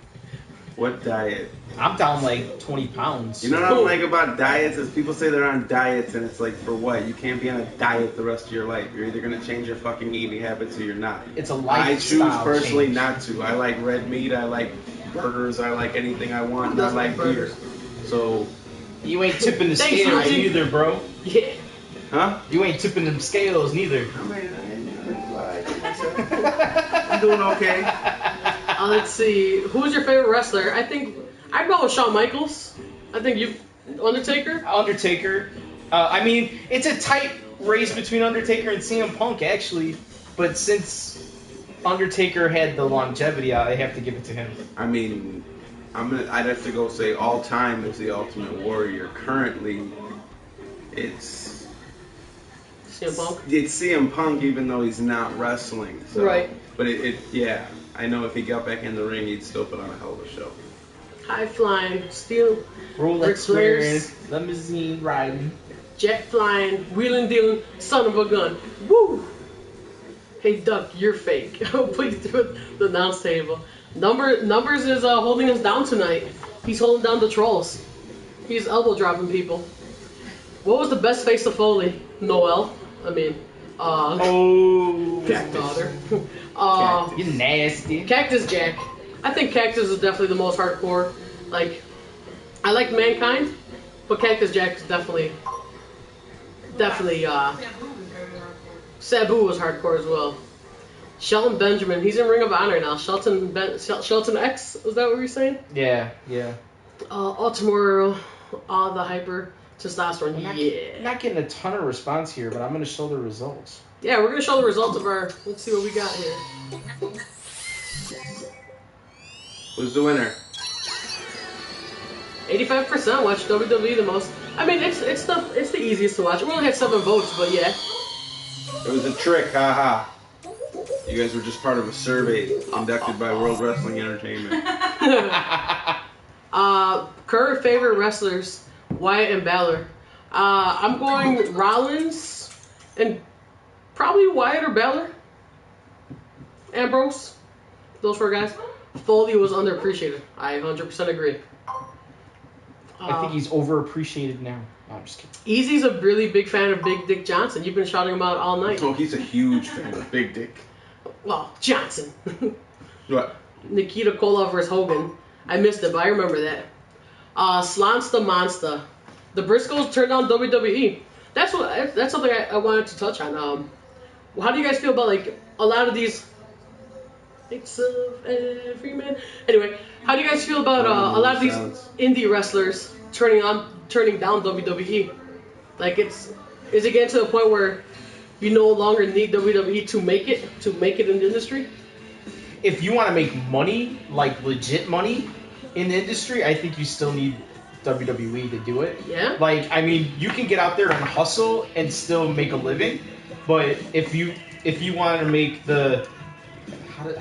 What diet? I'm down like 20 pounds. You know what I don't like about diets is people say they're on diets and it's like for what? You can't be on a diet the rest of your life. You're either gonna change your fucking eating habits or you're not. It's a I choose lifestyle personally change. not to. I like red meat. I like burgers. I like anything I want. And I Doesn't like like beer. burgers. So, You ain't tipping the Thanks, scales Lucy. neither, bro. Yeah. huh? You ain't tipping them scales neither. I'm doing okay. Let's see. Who's your favorite wrestler? I think I'd go with Shawn Michaels. I think you, Undertaker. Undertaker. I mean, it's a tight race between Undertaker and CM Punk, actually. But since Undertaker had the longevity, I have to give it to him. I mean, I'd have to go say all time is the Ultimate Warrior. Currently, it's CM Punk. It's CM Punk, even though he's not wrestling. So, Right. But yeah, I know if he got back in the ring, he'd still put on a hell of a show. High flying, steel, Rolex Ric Flair's- wearing, limousine riding. jet flying, wheeling dealing, son of a gun. Woo! Hey Duck, you're fake. Please do it. The announce table. Numbers is holding us down tonight. He's holding down the trolls. He's elbow dropping people. What was the best face of Foley? Noel. I mean, Oh, his daughter. you nasty. Cactus Jack. I think Cactus is definitely the most hardcore. Like, I like Mankind, but Cactus Jack is definitely. Sam Boo is very hardcore. Sabu was hardcore as well. Shelton Benjamin, he's in Ring of Honor now. Shelton X, is that what you're saying? Yeah. Ultimate, the hyper testosterone. Not getting a ton of response here, but I'm gonna show the results. Yeah, we're gonna show the results of our. Let's see what we got here. Who's the winner? 85% watch WWE the most. I mean, it's the easiest to watch. We only had 7 votes, but yeah. It was a trick, haha. You guys were just part of a survey conducted by World Wrestling Entertainment. Current favorite wrestlers, Wyatt and Balor. I'm going Rollins and probably Wyatt or Balor. Ambrose. Those 4 guys. Foley was underappreciated. I 100% agree. I think he's overappreciated now. No, I'm just kidding. Easy's a really big fan of Big Dick Johnson. You've been shouting him out all night. Oh, he's a huge fan of Big Dick. Well, Johnson. What? Nikita Koloff versus Hogan. I missed it, but I remember that. Slants the Monster. The Briscoes turned on WWE. That's something I wanted to touch on. How do you guys feel about like a lot of these? It's of every man. Anyway, how do you guys feel about a lot of these indie wrestlers turning down WWE? Like, is it getting to the point where you no longer need WWE to make it in the industry? If you want to make money, like legit money in the industry, I think you still need WWE to do it. Yeah. Like, I mean, you can get out there and hustle and still make a living, but if you want to make the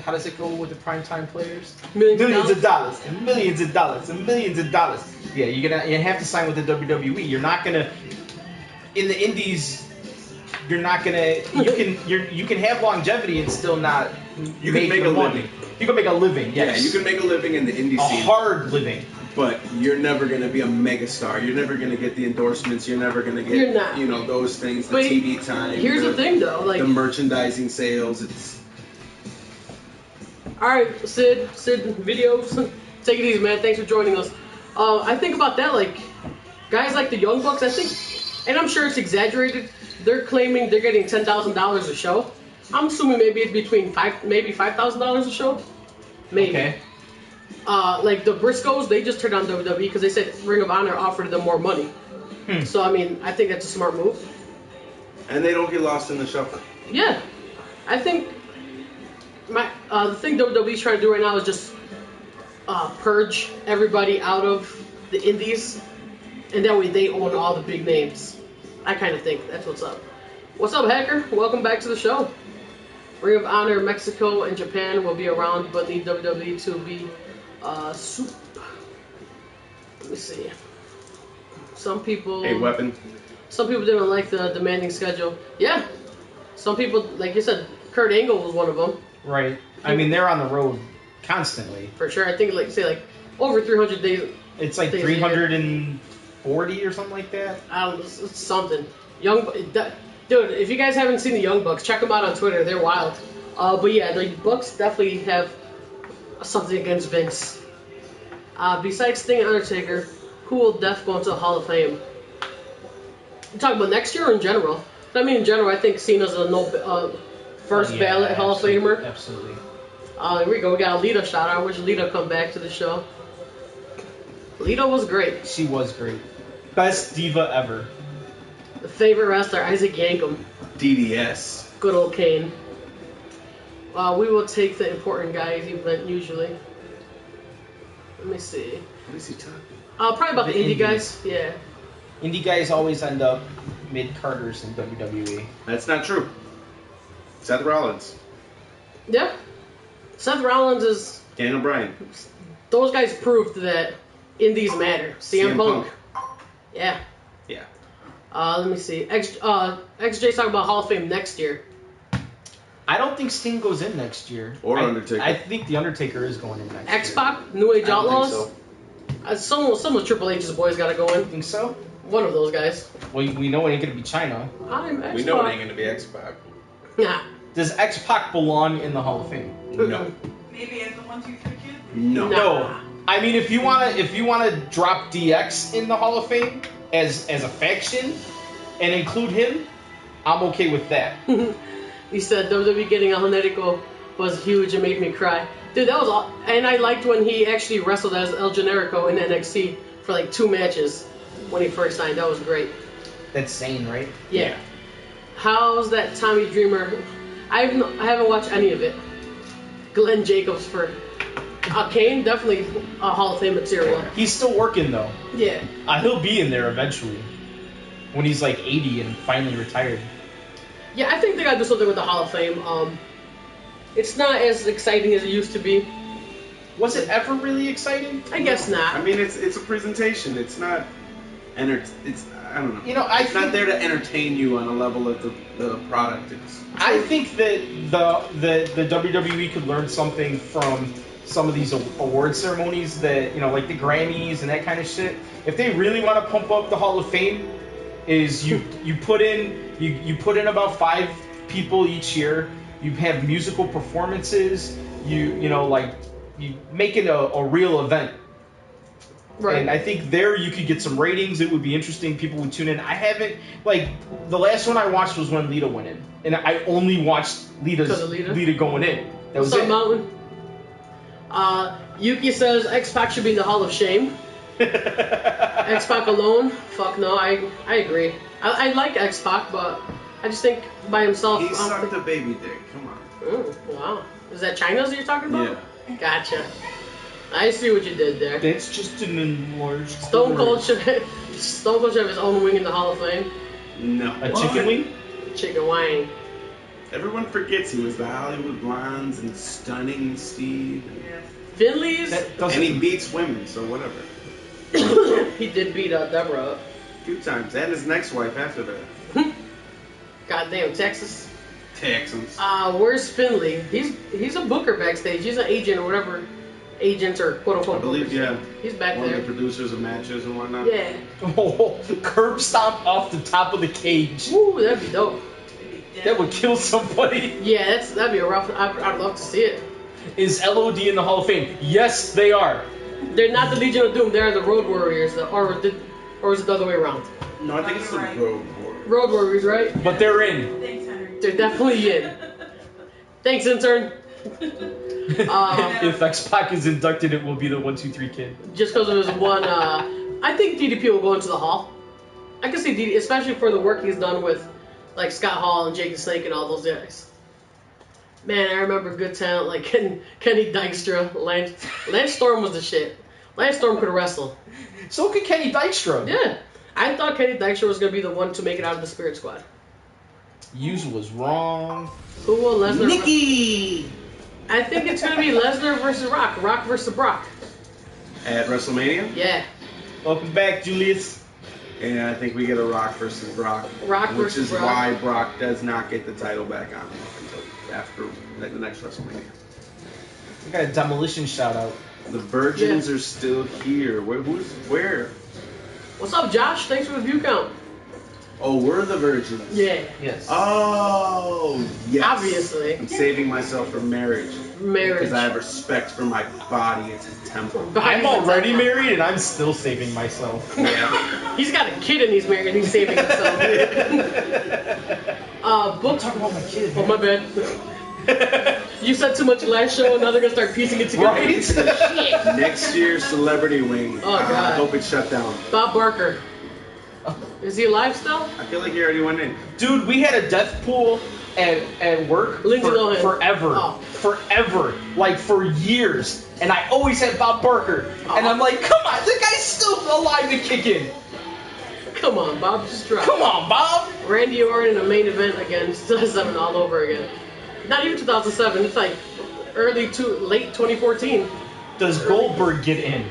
how does it go with the primetime players? Millions of dollars and millions of dollars and millions of dollars. Yeah, you have to sign with the WWE. You're not gonna in the indies. You're not gonna. You can have longevity and still not. You can make a living. You can make a living. Yes. Yeah, you can make a living in the indie a scene. hard living. But you're never gonna be a megastar. You're never gonna get the endorsements. You're never gonna get those things. The TV time. Here's the thing, though. Like the merchandising sales. It's. All right, Sid, videos. Take it easy, man. Thanks for joining us. I think about that, like guys like the Young Bucks. I think, and I'm sure it's exaggerated. They're claiming they're getting $10,000 a show. I'm assuming maybe it's between $5,000 a show. Maybe. Okay. Like the Briscoes, they just turned on WWE because they said Ring of Honor offered them more money. So I mean, I think that's a smart move. And they don't get lost in the shuffle. Yeah, I think the thing WWE's trying to do right now is just purge everybody out of the indies, and that way they own all the big names. I kind of think that's what's up. What's up, Hacker? Welcome back to the show. Ring of Honor Mexico and Japan will be around, but need WWE to be soup. Let me see. Some people. A weapon. Some people didn't like the demanding schedule. Yeah. Some people, like you said, Kurt Angle was one of them. Right. I mean, they're on the road constantly. For sure. I think, over 300 days. It's like 340 or something like that. I don't know. It's something. Dude, if you guys haven't seen the Young Bucks, check them out on Twitter. They're wild. But yeah, the Bucks definitely have something against Vince. Besides Sting and Undertaker, who will Def go into the Hall of Fame? You talking about next year or in general? I mean, in general, I think Cena's a first ballot Hall of Famer. Absolutely. Here we go. We got a Lita shout out. I wish Lita come back to the show. Lita was great. She was great. Best diva ever. The favorite wrestler, Isaac Yankem. DDS. Good old Kane. We will take the important guys usually. Let me see. What is he talking? Probably about the indie guys. Yeah. Indie guys always end up mid-carders in WWE. That's not true. Seth Rollins. Yeah. Seth Rollins is... Daniel Bryan. Those guys proved that indies matter. CM Punk. Yeah. Yeah. Let me see. XJ's talking about Hall of Fame next year. I don't think Sting goes in next year. Or Undertaker. I think the Undertaker is going in next year. X-Pac, New Age Outlaws. I don't think so. Some of Triple H's boys got to go in. You think so? One of those guys. Well, we know it ain't going to be China. I'm X-Pac. We know it ain't going to be X-Pac. Nah. Does X-Pac belong in the Hall of Fame? No. Maybe as the 1, 2, 3 kid? No. No. I mean, if you wanna drop DX in the Hall of Fame as a faction and include him, I'm okay with that. He said WWE getting El Generico was huge and made me cry. Dude, that was all. And I liked when he actually wrestled as El Generico in NXT for like 2 matches when he first signed. That was great. That's sane, right? Yeah. How's that Tommy Dreamer? I haven't watched any of it. Glenn Jacobs for Kane, definitely a Hall of Fame material. He's still working though. Yeah. He'll be in there eventually when he's like 80 and finally retired. Yeah, I think they gotta do something with the Hall of Fame. It's not as exciting as it used to be. Was it ever really exciting? I guess not. I mean, it's a presentation. It's not. It's I don't know. You know, it's not there to entertain you on a level of the product is. I think that the WWE could learn something from some of these award ceremonies that, you know, like the Grammys and that kind of shit. If they really want to pump up the Hall of Fame, is you put in about 5 people each year. You have musical performances. You make it a real event. Right. And I think there you could get some ratings. It would be interesting. People would tune in. I haven't, like, the last one I watched was when Lita went in. And I only watched Lita going in. That was What's up, it. Mountain? Yuki says X-Pac should be in the Hall of Shame. X-Pac alone? Fuck no, I agree. I like X-Pac, but I just think by himself... He sucked a baby dick. Come on. Wow. Is that China's that you're talking about? Yeah. Gotcha. I see what you did there. That's just an enlarged... Stone Cold should have his own wing in the Hall of Fame. No. A chicken wing? Chicken wing. Everyone forgets he was the Hollywood Blondes and Stunning Steve. Yes. Finley's? That And he beats women, so whatever. He did beat Deborah up. 2 times. And his next wife after that. Goddamn, Texas. Texans. Where's Finley? He's a booker backstage. He's an agent or whatever. Agents or quote unquote. I believe, bookers. yeah. He's back One there. of the producers of matches and whatnot. Yeah. Oh, curb stomp off the top of the cage. Ooh, that'd be dope. That would kill somebody. Yeah, that'd be a rough. I'd love to see it. Is LOD in the Hall of Fame? Yes, they are. They're not the Legion of Doom. They're the Road Warriors, or is it the other way around? No, I think it's the Right. Road Warrior. Road Warriors, right? But they're in. Thanks, Henry. They're definitely in. Thanks, intern. If X-Pac is inducted, it will be the 1, 2, 3 kid. Just because of his one, I think DDP will go into the Hall. I can see DDP, especially for the work he's done with, like Scott Hall and Jake the Snake and all those guys. Man, I remember good talent like Kenny Dykstra, Lance Storm was the shit. Lance Storm could wrestle. So could Kenny Dykstra. Yeah, I thought Kenny Dykstra was gonna be the one to make it out of the Spirit Squad. Yous was wrong. Who will Lesnar? Nikki! I think it's gonna be Lesnar versus Rock. Rock versus Brock. At WrestleMania? Yeah. Welcome back, Julius. And I think we get a Rock versus Brock. Rock which versus is Brock. why Brock does not get the title back on him until after the next WrestleMania. We got a demolition shout out. The Virgins are still here. Where? What's up, Josh? Thanks for the view count. Oh, we're the Virgins. Yeah. Yes. Oh, yes. Obviously. I'm saving myself for marriage. Marriage. Because I have respect for my body. It's a temple. I'm already married and I'm still saving myself. Yeah. He's got a kid and he's married and he's saving himself. Book. Talk about my kid. Oh, my bad. You said too much last show and now they're going to start piecing it together. Right? Next year's Celebrity Wing. Oh, God. I hope it's shut down. Bob Barker. Is he alive still? I feel like he already went in. Dude, we had a death pool at work Lindsay Lohan. forever. Oh. Forever. Like, for years. And I always had Bob Barker. And I'm like, come on, the guy's still alive and kicking. Come on, Bob. Just drop. Come on, Bob. Randy Orton in a main event again. 2007 all over again. Not even 2007. It's like late 2014. Does Goldberg get in?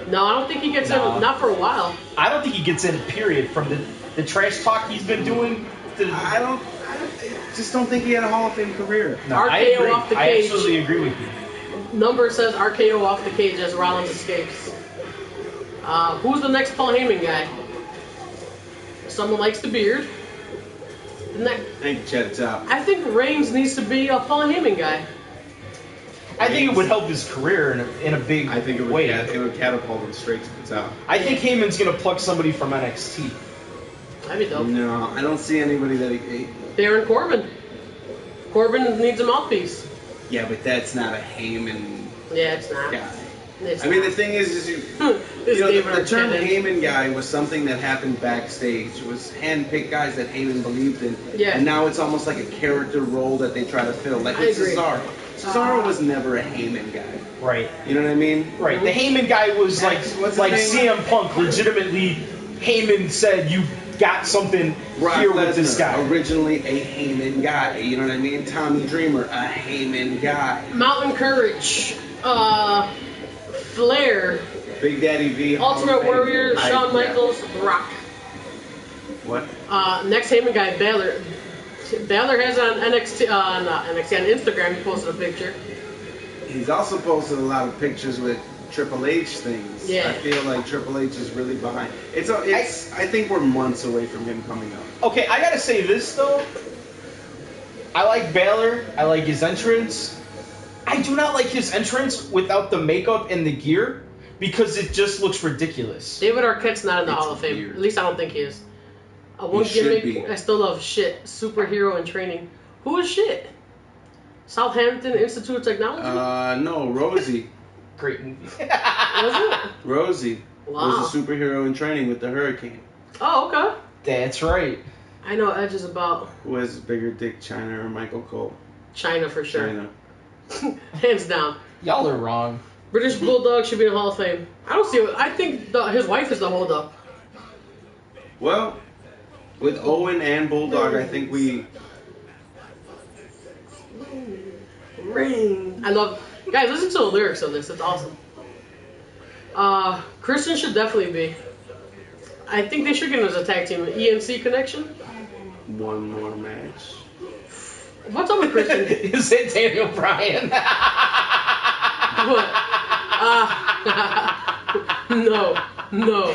No, I don't think he gets No. in. Not for a while. I don't think he gets in, period. From the trash talk he's been doing. I just don't think he had a Hall of Fame career. No, I RKO agree. off the I cage. absolutely agree with you. Number says RKO off the cage as Rollins escapes. Who's the next Paul Heyman guy? Someone likes the beard. Thank you, Chad Top. I think Reigns needs to be a Paul Heyman guy. I think it would help his career in a big I think it way. would catapult him straight to the top. I think Heyman's going to plug somebody from NXT. That'd be dope. No, I don't see anybody that he. Baron Corbin. Corbin needs a mouthpiece. Yeah, but that's not a Heyman Yeah, it's not. guy. It's I mean, not. the thing is It's the term Arquette. Heyman guy was something that happened backstage. It was handpicked guys that Heyman believed in. Yeah. And now it's almost like a character role that they try to fill. Like with I agree. Cesaro. Cesaro was never a Heyman guy. Right. You know what I mean? Right. The Heyman guy was What's his like name? CM Punk. Legitimately, Heyman said, "You got something Brock here with this Lesnar, guy." originally a Heyman guy. You know what I mean? Tommy Dreamer, a Heyman guy. Mountain Courage. Flair. Big Daddy V. Hall of Ultimate Fame. Warrior. Shawn Yeah. Michaels. Rock. What? Next Heyman guy, Balor. Balor has it on NXT, not NXT, on Instagram. He posted a picture. He's also posted a lot of pictures with Triple H things. Yeah. I feel like Triple H is really behind. I think we're months away from him coming up. Okay, I gotta say this though. I like Balor. I like his entrance. I do not like his entrance without the makeup and the gear because it just looks ridiculous. David Arquette's not in the It's Hall of Fame. weird. At least I don't think he is. One He should gimmick be. I still love. Shit. Superhero in training. Who is shit? Southampton Institute of Technology? No, Rosie. Great movie. Was it? Rosie Wow. was a superhero in training with the Hurricane. Oh, okay. That's right. I know Edge is about Who has bigger dick, China or Michael Cole? China for sure. China. Hands down. Y'all are wrong. British Bulldog should be in the Hall of Fame. I don't see it. I think his wife is the holdup. Well, with Owen and Bulldog, I think we. Ring. I love. Guys, listen to the lyrics of this. It's awesome. Christian should definitely be. I think they should get him as a tag team. ENC connection. One more match. What's up with Christian? Is it Daniel Bryan? What? No.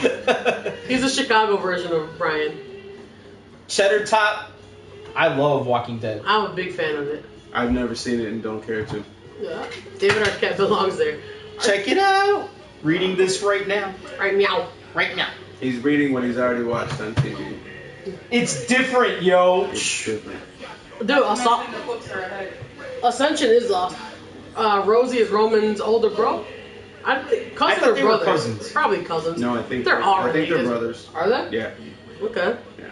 He's a Chicago version of Brian. Cheddar Top. I love Walking Dead. I'm a big fan of it. I've never seen it and don't care to. Yeah. David Arquette belongs there. Check it out. Reading this right now. Right, meow. Right now. He's reading what he's already watched on TV. It's different, yo. It's different. Dude, Mentioning the books are ahead. Ascension is lost. Rosie is Roman's older bro. I think cousins thought or they were brothers. cousins. Probably cousins. No, I think they're all I think they're related. brothers. Are they? Yeah. Okay. Yeah.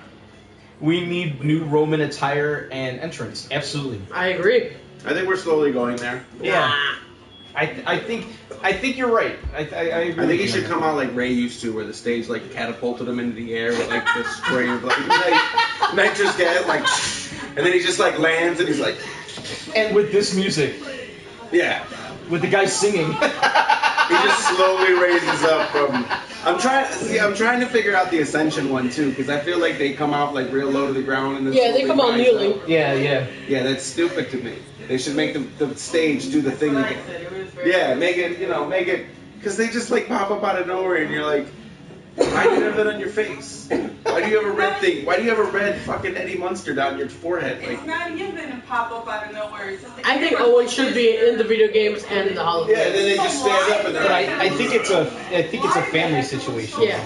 We need new Roman attire and entrance. Absolutely. I agree. I think we're slowly going there. Yeah. I think you're right. I agree. I think he should come out like Ray used to, where the stage like catapulted him into the air with like the spray of like nitrous gas, like, and then he just like lands and he's like, And with this music, yeah. with the guy singing. He just slowly raises up from. I'm trying to figure out the Ascension one too, because I feel like they come out like real low to the ground and then Yeah, they slowly come out rise kneeling. up. Yeah. Yeah, that's stupid to me. They should make the stage do the thing Like I again. said, it was very Yeah, make it, because they just like pop up out of nowhere and you're like, why do you have that on your face? Why do you have a red thing? Why do you have a red fucking Eddie Munster down your forehead? It's Like, not even a pop up out of nowhere. It's just the I think camera Owen should be in the video games and in the Hall of Fame. yeah, and then they just stand up and they're But like, I think it's a family situation. Yeah.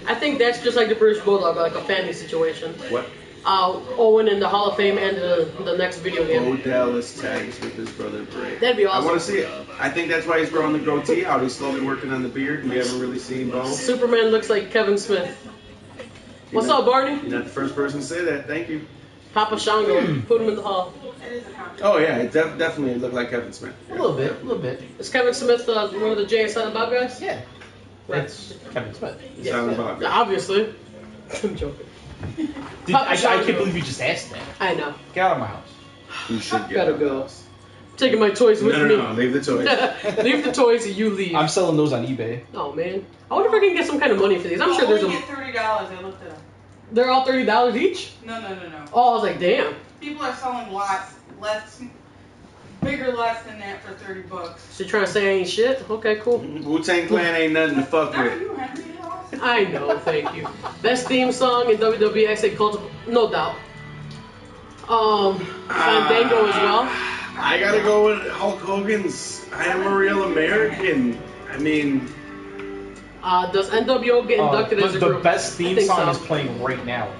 I think that's just like the British Bulldog, like a family situation. what? Owen in the Hall of Fame and the next video game. Odell is tags with his brother Bray. That'd be I want awesome. to see it. I think that's why he's growing the goatee out. He's slowly working on the beard, and we haven't really seen bones. Superman looks like Kevin Smith. What's up, Barney? You're not the first person to say that. Thank you. Papa Shango, put him in the hall. It is a compliment. Oh yeah, it definitely looked like Kevin Smith. A little bit. Is Kevin Smith one of the Jay and Silent Bob guys? Yeah. That's Kevin Smith. Silent Bob. Yeah, obviously. I'm joking. Papa I Shango. can't believe you just asked that. I know. Get out of my house. You should get Gotta out. go. Taking my toys with me. No, leave the toys. Leave the toys and you leave. I'm selling those on eBay. Oh man. I wonder if I can get some kind of money for these. I'm sure there's only a. get $30. I looked it up. They're all $30 each? No. Oh, I was like, damn. People are selling lots, bigger lots than that for $30. So you're trying to say I ain't shit? Okay, cool. Wu-Tang Clan ain't nothing to fuck Are with. you Henry Ross? I know, thank you. Best theme song in WWE XA Culture, no doubt. Fandango as well. I gotta go with Hulk Hogan's I Am a Real American. I mean, Does NWO get inducted as a the group? best I theme think song so. is playing right now.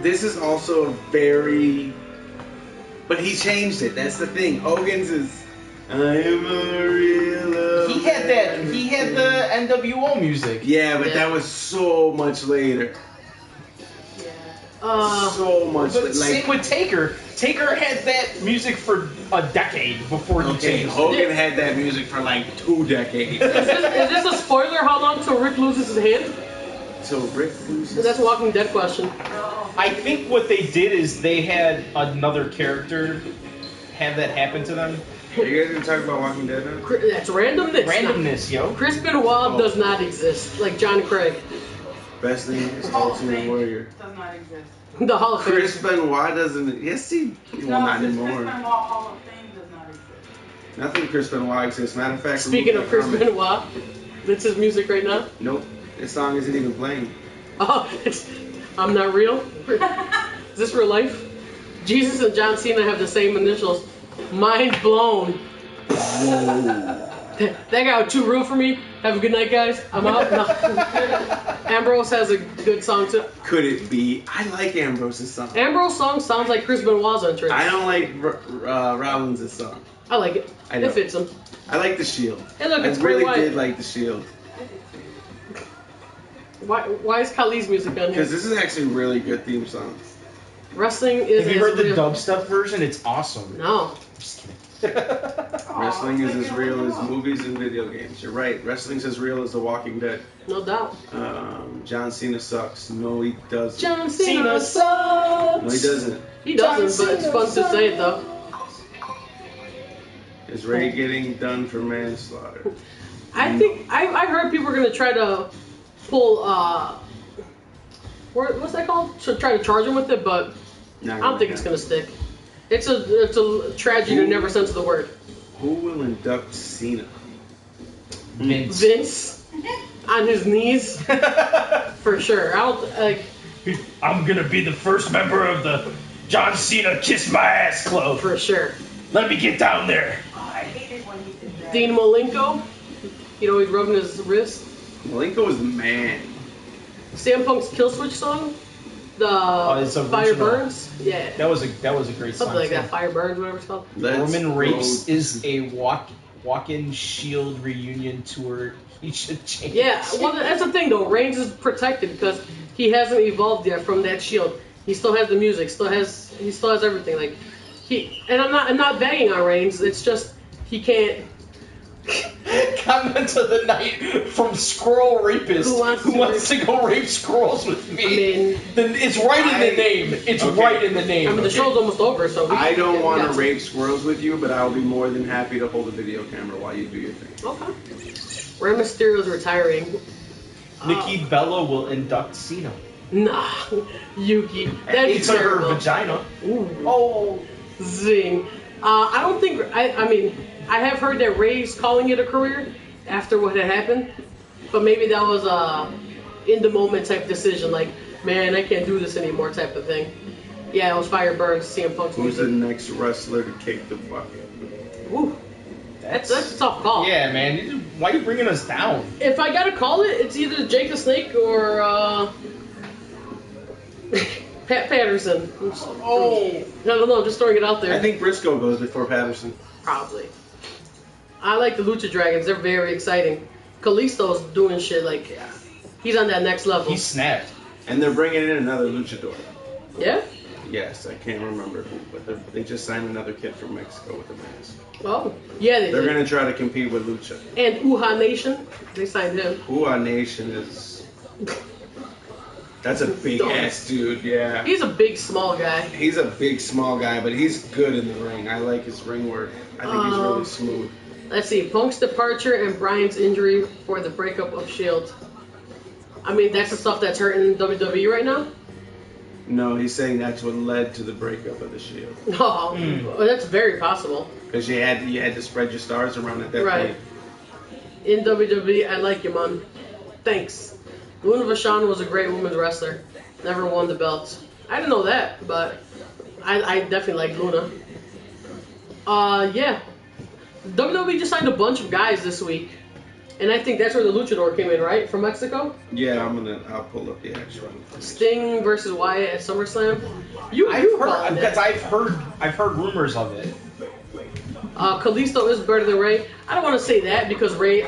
this is also very. But he changed it. That's the thing. Hogan's is. I am a real. He had that. He had the NWO music. Yeah, but Yeah. that was so much later. So much. But same with Taker. Taker had that music for a decade before he Okay, changed. Hogan had that music for like 2 decades. Is this a spoiler? How long till Rick loses his hand? So Rick loses. That's a Walking Dead question. I think what they did is they had another character have that happen to them. Are you guys gonna talk about Walking Dead now? That's randomness. Randomness, yo. Chris Benoit does not exist, like John Craig. Best thing is Hall of Ultimate Fame Warrior. does not exist. The Hall of Fame. Chris Benoit doesn't. Yes, he. Well, not Chris anymore. Benoit Hall of Fame does not exist. Nothing Chris Benoit exists. Matter of fact, Speaking remove of that Chris comment. Benoit, that's his music right now. Nope. This song isn't even playing. Oh, I'm not real. Is this real life? Jesus and John Cena have the same initials. Mind blown. Whoa. That got too real for me. Have a good night, guys. I'm out. No. Ambrose has a good song too. Could it be? I like Ambrose's song. Ambrose's song sounds like Chris Benoit's entrance. I don't like Rollins' song. I like it. I know. It fits him. I like the Shield. Hey, look, I it's Bray really Wyatt. did like the Shield. Why is Khali's music on here? Because this is actually a really good theme song. Wrestling is. Have you heard the real. dubstep version? It's awesome. No. Just kidding. Wrestling is as real as movies and video games. You're right. Wrestling's as real as The Walking Dead. No doubt. John Cena sucks. No, he doesn't. John Cena No, sucks. he doesn't. He doesn't, but it's fun to say it though. Is Ray getting done for manslaughter? I think I heard people are gonna try to pull what's that called? So try to charge him with it, but I don't think it's gonna stick. It's a tragedy in every sense of the word. Who will induct Cena? Vince. Vince on his knees for sure. I don't like. I'm gonna be the first member of the John Cena Kiss My Ass Club. For sure. Let me get down there. I hated when he did that. Dean Malenko, you know, he's rubbing his wrist. Malenko is the man. CM Punk's Kill Switch song, it's the Fire original. Burns. Yeah. That was a great Something song. like that. too. Fire Burns, whatever it's called. Roman Reigns go. is a walk-in Shield reunion tour. He should change. Yeah, well, that's the thing though. Reigns is protected because he hasn't evolved yet from that Shield. He still has the music. He still has everything. Like and I'm not bagging on Reigns. It's just he can't. Comment of the night from Squirrel Rapist. Who wants to go rape squirrels with me? I mean, Then it's right in the name. It's Okay. right in the name. I mean the show's almost over, so we I don't we want got to rape squirrels with you, but I'll be more than happy to hold a video camera while you do your thing. Okay. Rey Mysterio's retiring. Nikki Bella will induct Cena. Nah, Yuki. That'd be Into her terrible. vagina. Ooh. Oh. Zing. I don't think. I mean, I have heard that Ray's calling it a career after what had happened, but maybe that was a in the moment type decision, like, man, I can't do this anymore type of thing. Yeah, it was Fire Burns, CM Punk's Who's the music. next wrestler to kick the bucket? Ooh, that's a tough call. Yeah, man. Why are you bringing us down? If I gotta call it, it's either Jake the Snake or Pat Patterson. Oh. I don't know, just throwing it out there. I think Briscoe goes before Patterson. Probably. I like the Lucha Dragons. They're very exciting. Kalisto's doing shit like he's on that next level. He snapped. And they're bringing in another luchador. Yeah? Yes, I can't remember who, but they just signed another kid from Mexico with a mask. Oh, yeah, they They're did. going to try to compete with Lucha. And Uha Nation, they signed him. Ua Nation is... That's a big ass dude, yeah. He's a big, small guy. He's a big, small guy, but he's good in the ring. I like his ring work. I think he's really smooth. Let's see, Punk's departure and Bryan's injury for the breakup of S.H.I.E.L.D. I mean, that's the stuff that's hurting WWE right now? No, he's saying that's what led to the breakup of the Shield. Oh, well, that's very possible. Because you had to spread your stars around at that Right. point. In WWE, I like you, man. Thanks. Luna Vachon was a great women's wrestler. Never won the belt. I didn't know that, but I definitely like Luna. Yeah. WWE just signed a bunch of guys this week. And I think that's where the Luchador came in, right? From Mexico? Yeah, I'll pull up the actual. Sting versus Wyatt at SummerSlam. I've heard rumors of it. Kalisto is better than Ray. I don't want to say that because Ray's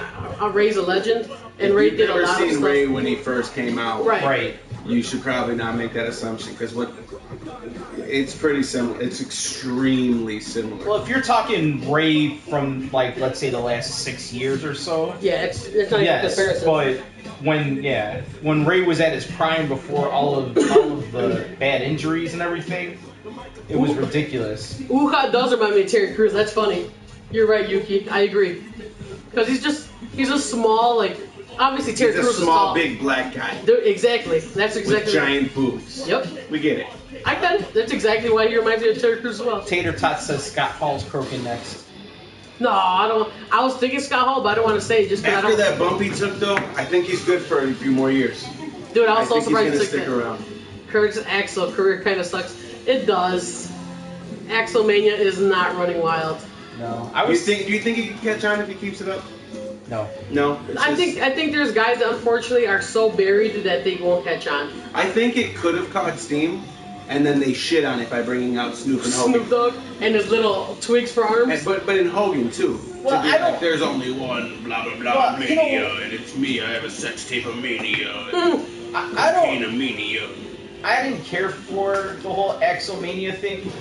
a legend, and Ray did a lot of stuff. You've never seen Ray when he first came out. Right. You should probably not make that assumption because it's pretty similar. It's extremely similar. Well, if you're talking Ray from like let's say the last 6 years or so. Yeah, it's not even a comparison. But when Ray was at his prime before all of the bad injuries and everything, it was ridiculous. Uha does remind me of Terry Crews. That's funny. You're right, Yuki. I agree. Because he's a small, like, obviously Terry Crews is small, tall. big black guy. Exactly. That's exactly with giant boobs. Yep. We get it. I can. That's exactly why he reminds me of Terry Crews as well. Tater Tot says Scott Hall's croaking next. No, I don't. I was thinking Scott Hall, but I don't want to say it just because I don't. After that bump he took, though, I think he's good for a few more years. Dude, I was so surprised he's he took stick that. around. Curtis Axel career kind of sucks. It does. Axelmania is not running wild. No, do you think he can catch on if he keeps it up? No. No. I think there's guys that unfortunately are so buried that they won't catch on. I think it could have caught steam, and then they shit on it by bringing out Snoop and Hogan. Snoop Dogg and his little twigs for arms. But in Hogan too. Well, to be like, there's only one blah blah blah mania, and it's me. I have a sex tape of mania. I don't. Mania. I didn't care for the whole Axelmania thing.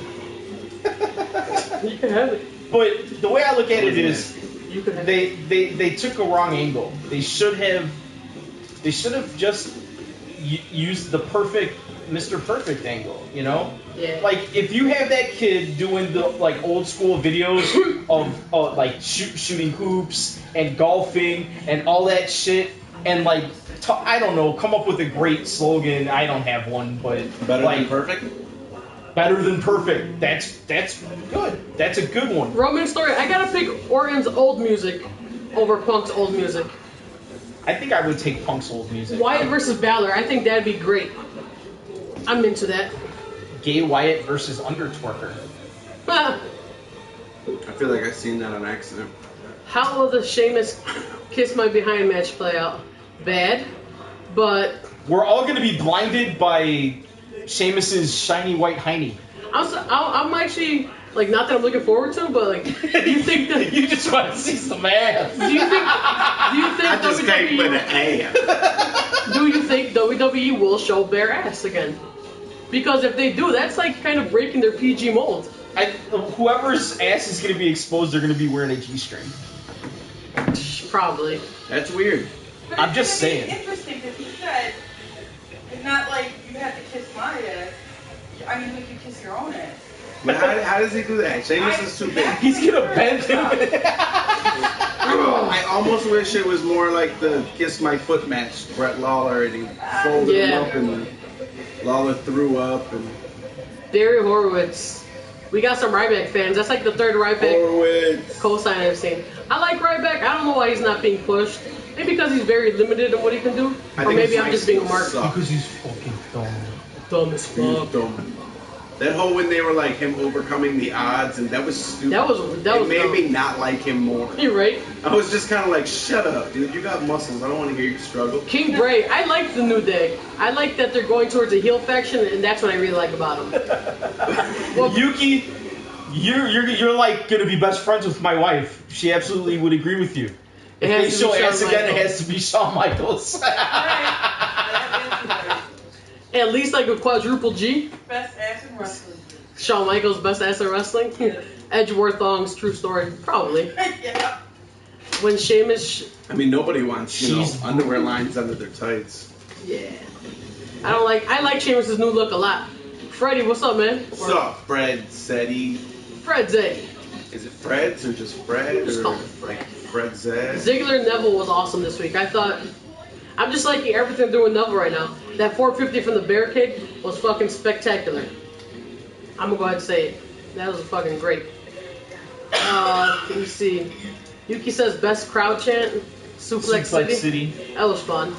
You can have it. But the way I look at it is, You can have it. they took a wrong angle. They should have just used the perfect Mr. Perfect angle. You know, Yeah. like if you have that kid doing the like old school videos of like shooting hoops and golfing and all that shit, and like I don't know, come up with a great slogan. I don't have one, but Better like, than perfect. Better than perfect. That's good. That's a good one. Roman story. I gotta pick Orton's old music over Punk's old music. I think I would take Punk's old music. Wyatt versus Balor. I think that'd be great. I'm into that. Gay Wyatt versus Undertwerker. I feel like I've seen that on accident. How will the Sheamus Kiss My Behind match play out? Bad, but We're all gonna be blinded by Sheamus's shiny white hiney. I'm actually like not that I'm looking forward to, but like, do you think that You just want to see some ass. do you think I just came with an ass. do you think WWE will show bare ass again? Because if they do, that's like kind of breaking their PG mold. Whoever's ass is gonna be exposed, they're gonna be wearing a G-string. Probably. That's weird. But I'm it's just gonna be saying. interesting because he said it's not like you have to kiss my ass. I mean, you can kiss your own ass. But how does he do that? Sheamus is too big. He's gonna bend him. I almost wish it was more like the Kiss My Foot match. Brett Lawler and he folded him up and Lawler threw up and Barry Horowitz. We got some Ryback fans. That's like the third Ryback Horowitz. co-sign I've seen. I like Ryback. I don't know why he's not being pushed. Maybe because he's very limited in what he can do. Or maybe I'm just being a mark. Because he's fucking dumb. Dumb as fuck. Dumb. That whole when they were like him overcoming the odds and that was stupid. That was it made dumb. me not like him more. You're right. I was just kind of like, shut up, dude. You got muscles. I don't want to hear you struggle. King Bray. I like the New Day. I like that they're going towards a heel faction, and that's what I really like about them. Well, Yuki, you're like gonna be best friends with my wife. She absolutely would agree with you. If they show ass again, it has to be Shawn Michaels. At least like a quadruple G. Best ass in wrestling. Shawn Michaels best ass in wrestling. Edgeworth thongs, true story. Probably. Yeah. When Sheamus. I mean, nobody wants, She's- underwear lines under their tights. Yeah. I like Sheamus' new look a lot. Freddie, what's up, man? What's up, Fred Zeddy? Fred Zeddy. Is it Fred's or just Fred? Just Or call him Fred. like Fred Zed? Ziggler and Neville was awesome this week. I thought. I'm just liking everything they're doing with Neville right now. That 450 from the barricade was fucking spectacular. I'm gonna go ahead and say it. That was fucking great. Let me see. Yuki says best crowd chant. Suplex City. That was fun.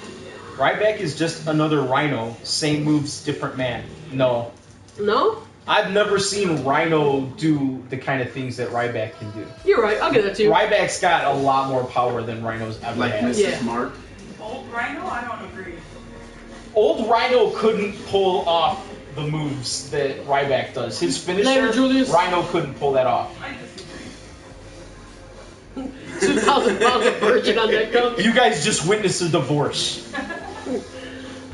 Ryback is just another rhino. Same moves, different man. No. No? I've never seen Rhino do the kind of things that Ryback can do. You're right. I'll give that to you. Ryback's got a lot more power than Rhino's ever Like had. Mrs. Yeah. Mark. Old Rhino? I don't agree. Old Rhino couldn't pull off the moves that Ryback does. His finisher, Later, Julius. Rhino couldn't pull that off. I disagree. 2,000 pounds of virgin on that cup. You guys just witnessed a divorce.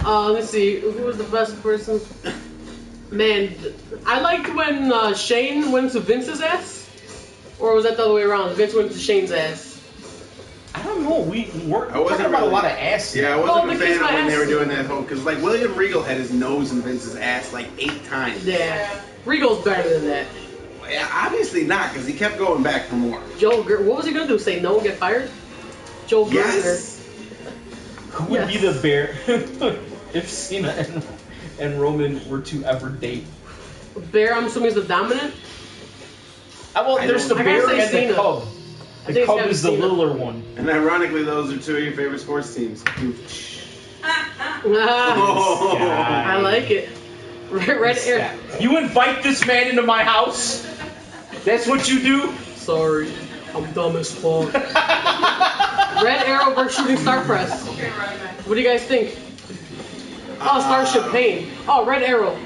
Let's see. Who was the best person? Man, I liked when Shane went to Vince's ass. Or was that the other way around? Vince went to Shane's ass. I don't know. We're I wasn't talking about a really- lot of ass. Yeah, I Oh, wasn't the a fan kiss of my when they were ass. doing that whole, because like William Regal had his nose in Vince's ass like 8 times. Yeah. Regal's better than that. Yeah, obviously not, because he kept going back for more. Joe, what was he gonna do? Say no and get fired? Joe Gertner. Yes. Who would be the bear if Cena and Roman were to ever date? Bear, I'm assuming is the dominant. Well, I there's the don't- I gotta bear say and Cena. the cub. I The think it's cub gotta is be the Cena. littler one. And ironically, those are 2 of your favorite sports teams. Ah, Oh. I like it. Red Arrow. You invite this man into my house? That's what you do? Sorry, I'm dumb as fuck. Red Arrow versus Shooting Star Press. Okay, Ryback. What do you guys think? Oh, Starship Pain. Oh, Red Arrow.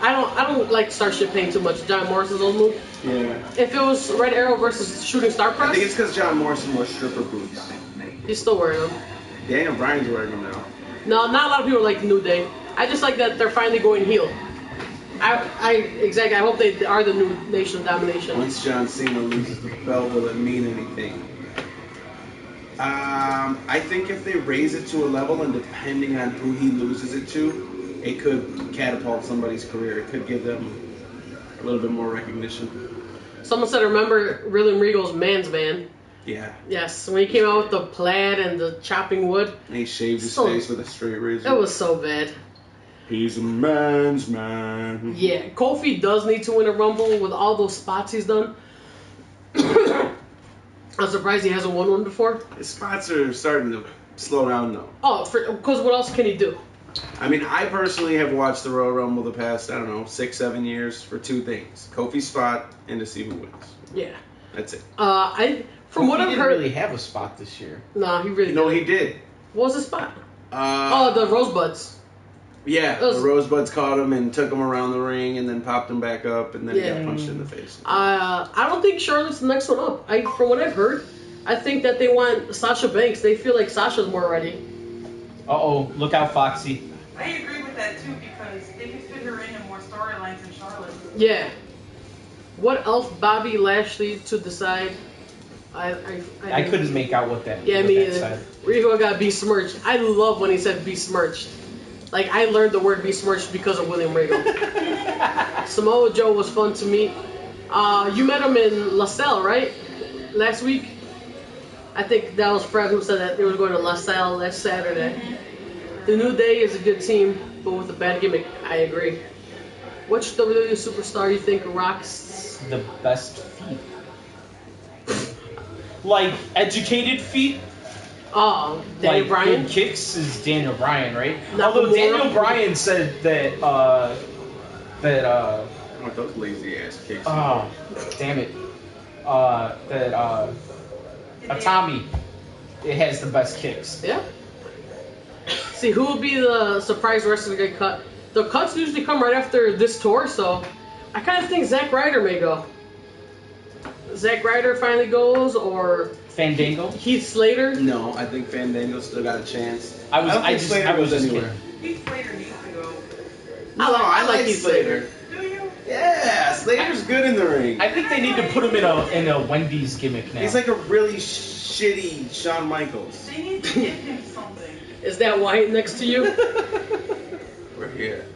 I don't like Starship Pain too much. John Morrison's old move. Yeah. If it was Red Arrow versus Shooting Star I think Press, it's because John Morrison wore stripper boots. he's still wearing them. Daniel Bryan's wearing them now. No, not a lot of people like the New Day. I just like that they're finally going heel. Exactly. I hope they are the new Nation of Domination. Once John Cena loses the belt, will it mean anything? I think if they raise it to a level, and depending on who he loses it to, it could catapult somebody's career. It could give them a little bit more recognition. Someone said, remember William Regal's Man's Man? Yeah. Yes, when he came out with the plaid and the chopping wood, And he shaved his So- face with a straight razor. it was so bad. He's a man's man. Yeah, Kofi does need to win a Rumble with all those spots he's done. I'm surprised he hasn't won one before. His spots are starting to slow down though. Oh, because what else can he do? I mean, I personally have watched the Royal Rumble the past, 6-7 years for 2 things: Kofi's spot and to see who wins. Yeah. That's it. From what he I've didn't heard, really have a spot this year. nah, he really. No, didn't. he did. What was his spot? Oh, The Rosebuds. Yeah, It was- the Rosebuds caught him and took him around the ring and then popped him back up and then he Yeah. got punched in the face. I don't think Charlotte's the next one up. From what I've heard, I think that they want Sasha Banks. They feel like Sasha's more ready. Uh-oh, look out, Foxy. I agree with that too because they could fit her in more storylines than Charlotte. Yeah. What else Bobby Lashley to decide? I couldn't make out what that. Yeah, what me that either. said. Rico got besmirched. I love when he said besmirched. Like, I learned the word besmirched because of William Regal. Samoa Joe was fun to meet. You met him in LaSalle, right? Last week? I think that was Fred who said that they were going to LaSalle last Saturday. The New Day is a good team, but with a bad gimmick. I agree. Which WWE superstar you think rocks? The best feet. Like, educated feet? Oh, Daniel Like, Bryan? good kicks is Daniel Bryan, right? Nakamura. Although Daniel Bryan said that, I want those lazy ass kicks. oh, damn it. Atami, it has the best kicks. Yeah. See, who will be the surprise wrestler to get cut? The cuts usually come right after this tour, so I kind of think Zack Ryder may go. Zack Ryder finally goes, or Fandango? Heath Slater. No, I think Fandango still got a chance. I was just anywhere. Heath Slater needs to go. No, I like Heath Slater. Do you? Yeah, Slater's good in the ring. I think they need to put him in a Wendy's gimmick now. He's like a really shitty Shawn Michaels. They need to give him something. Is that Wyatt next to you? We're here.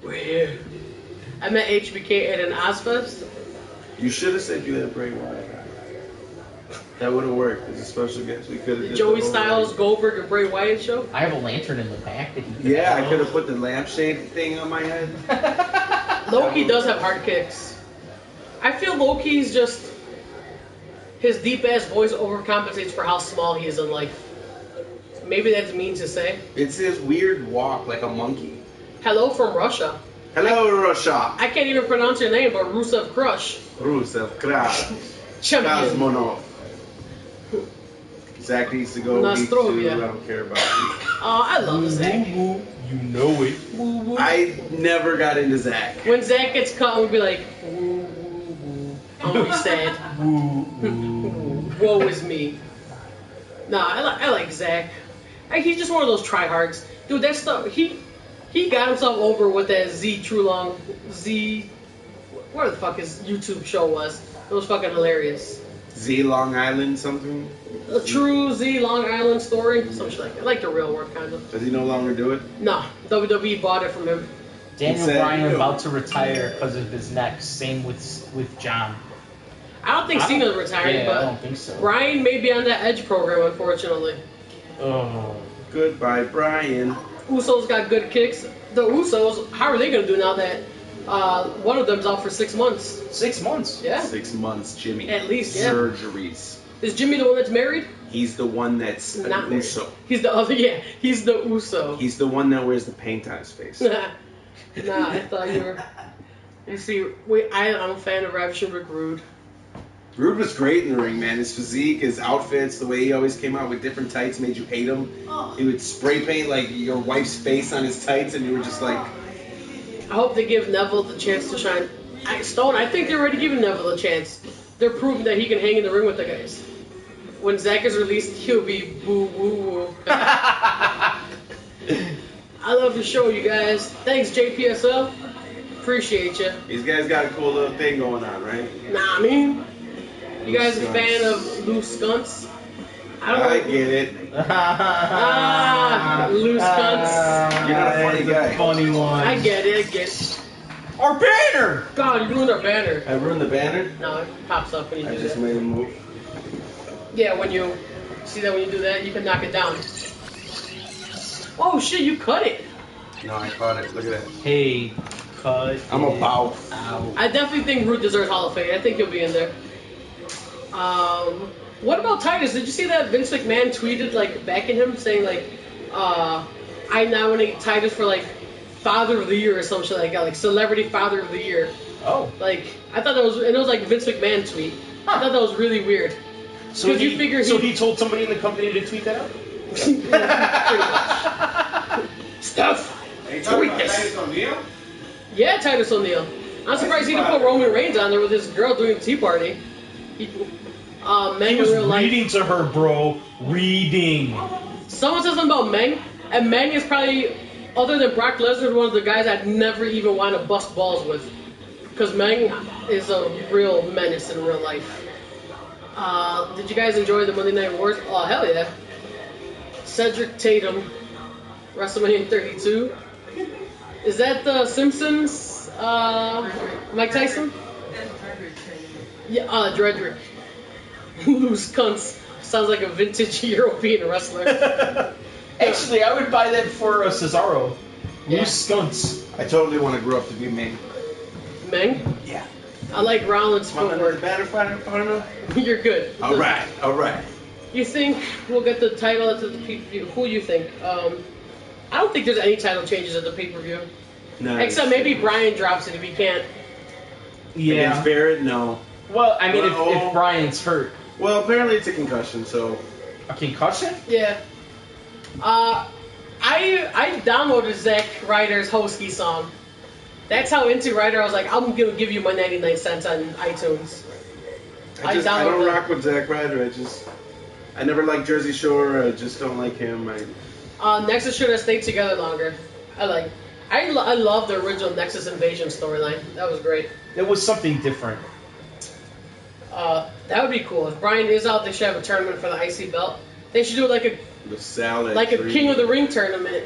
We're here. I met HBK at an Ozfest. You should have said you had Bray Wyatt. That would have worked as a special guest. We could have. Joey Styles, Goldberg, and Bray Wyatt show. I have a lantern in the back that he can Yeah, I could have put the lampshade thing on my head. Loki does have hard kicks. I feel Loki's just his deep ass voice overcompensates for how small he is in life. Maybe that's mean to say. It's his weird walk like a monkey. Hello from Russia. Hello, Russia. I can't even pronounce your name, but Rusev Crush. Rusev, Kras, Champion. Kosmonov. Zach needs to go. Me too. Nostrovia. I don't care about you. Oh, I love Zach. You know it. Woo, woo. I never got into Zach. When Zach gets cut, we'll be like, woo, woo, woo. I'm gonna be sad. Woe is me. Nah, I like Zach. He's just one of those tryhards. Dude, that stuff, he got himself over with that where the fuck his YouTube show was. It was fucking hilarious. Z Long Island something? A true Z Long Island story. Some shit like that. Like the real world, kind of. Does he no longer do it? No, WWE bought it from him. Daniel Exactly. Bryan about to retire because of his neck. Same with John. I don't think Cena's retiring, I but don't think so. Bryan may be on that Edge program, unfortunately. Oh. Goodbye, Brian. Usos got good kicks. The Usos, how are they going to do now that one of them's out for 6 months? 6 months. Yeah. 6 months, Jimmy. At least, yeah. Surgeries. Is Jimmy the one that's married? He's the one that's an Not married. Uso. He's the other, yeah. He's the Uso. He's the one that wears the paint on his face. Nah, I thought you were. You see, I'm a fan of Ravishing Rick Rude. Rude was great in the ring, man. His physique, his outfits, the way he always came out with different tights made you hate him. He would spray paint like your wife's face on his tights, and you were just like, I hope they give Neville the chance to shine. I think they're already giving Neville a chance. They're proving that he can hang in the ring with the guys. When Zack is released, he'll be boo woo woo. I love the show, you guys. Thanks, JPSL. Appreciate you. these guys got a cool little thing going on, right? Nah, I mean, you guys a Loose fan of loose skunts? I get it. Loose cunts. You're not a funny guy. Funny one. I get it. Our banner. God, you ruined our banner. I ruined the banner. No, it pops up when you I do just that. made a move. Yeah, when you see that when you do that, you can knock it down. Oh shit, you cut it. No, I caught it. Look at that. Hey, cut. I'm it about. out. I definitely think Root deserves Hall of Fame. I think he'll be in there. What about Titus? Did you see that Vince McMahon tweeted like backing him, saying like, I nominate Titus for like Father of the Year or some shit like that, like Celebrity Father of the Year. Oh. Like I thought that was, and it was like Vince McMahon tweet. I thought that was really weird. So Because you figure he told somebody in the company to tweet that out? Stuff. Tweet this. Yeah, Titus O'Neil. I'm surprised he didn't put Roman Reigns on there with his girl doing the tea party. He Meng in was real life. reading to her, bro. Reading. Someone said something about Meng, and Meng is probably, other than Brock Lesnar, one of the guys I'd never even want to bust balls with. Because Meng is a real menace in real life. Did you guys enjoy the Monday Night Wars? Oh, hell yeah. Cedric Tatum, WrestleMania 32. Is that the Simpsons, Mike Tyson? Yeah, Dredrick. Loose cunts. Sounds like a vintage European wrestler. Actually, I would buy that for Cesaro. Yeah. Loose stunts. I totally want to grow up to be me. Meng? Yeah. I like Rollins' Want another footwork. banner partner? You're good. All right. You think we'll get the title at the pay-per-view? Who you think? I don't think there's any title changes at the pay-per-view. No. Except maybe Brian drops it if he can't. Against Barrett, no. Well, I mean, Well, if Brian's hurt. Well, apparently it's a concussion, so. A concussion? Yeah. I downloaded Zack Ryder's Hosky song. That's how into Ryder I was like, I'm gonna give you my 99 cents on iTunes. I don't downloaded rock with Zack Ryder. I never liked Jersey Shore. I just don't like him. Nexus should have stayed together longer. I love the original Nexus Invasion storyline. That was great. It was something different. That would be cool. If Brian is out, they should have a tournament for the IC belt. They should do The salad. like a King of the Ring tournament.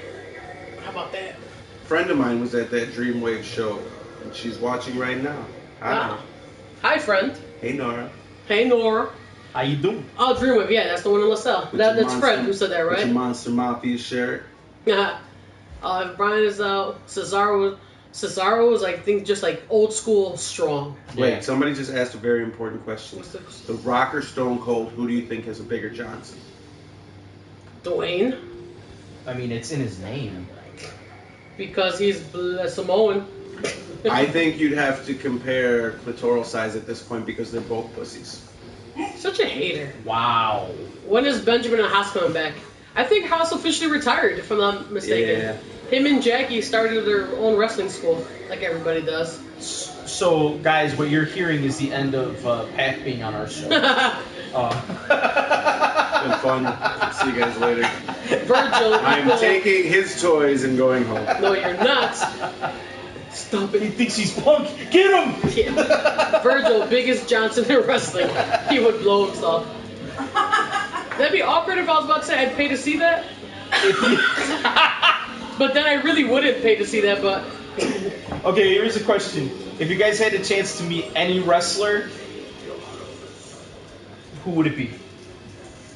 How about that? A friend of mine was at that Dreamwave show, and she's watching right now. Hi. Wow. Hi, friend. Hey, Nora. Hey, Nora. How you doing? Oh, Dreamwave. Yeah, that's the one in LaSalle. With your That's Monster- Fred who said that, With your right? Monster Mafia shirt. Yeah. If Brian is out, Cesaro is, I think, just like old school strong. Wait, Yeah. somebody just asked a very important question. What's the The Rock or Stone Cold, who do you think has a bigger Johnson? Dwayne? I mean, it's in his name. Because he's Samoan. I think you'd have to compare clitoral size at this point because they're both pussies. Such a hater. Wow. When is Benjamin and Haas coming back? I think Haas officially retired, if I'm not mistaken. Yeah. Him and Jackie started their own wrestling school, like everybody does. So, guys, what you're hearing is the end of Pat being on our show. Been fun. See you guys later. Virgil. I'm taking his toys and going home. No, you're not. Stop it. He thinks he's Punk. Get him! Yeah. Virgil, biggest Johnson in wrestling. He would blow himself. That'd be awkward if I was about to say I'd pay to see that. But then I really wouldn't pay to see that, but... Okay, here's a question. If you guys had a chance to meet any wrestler, who would it be?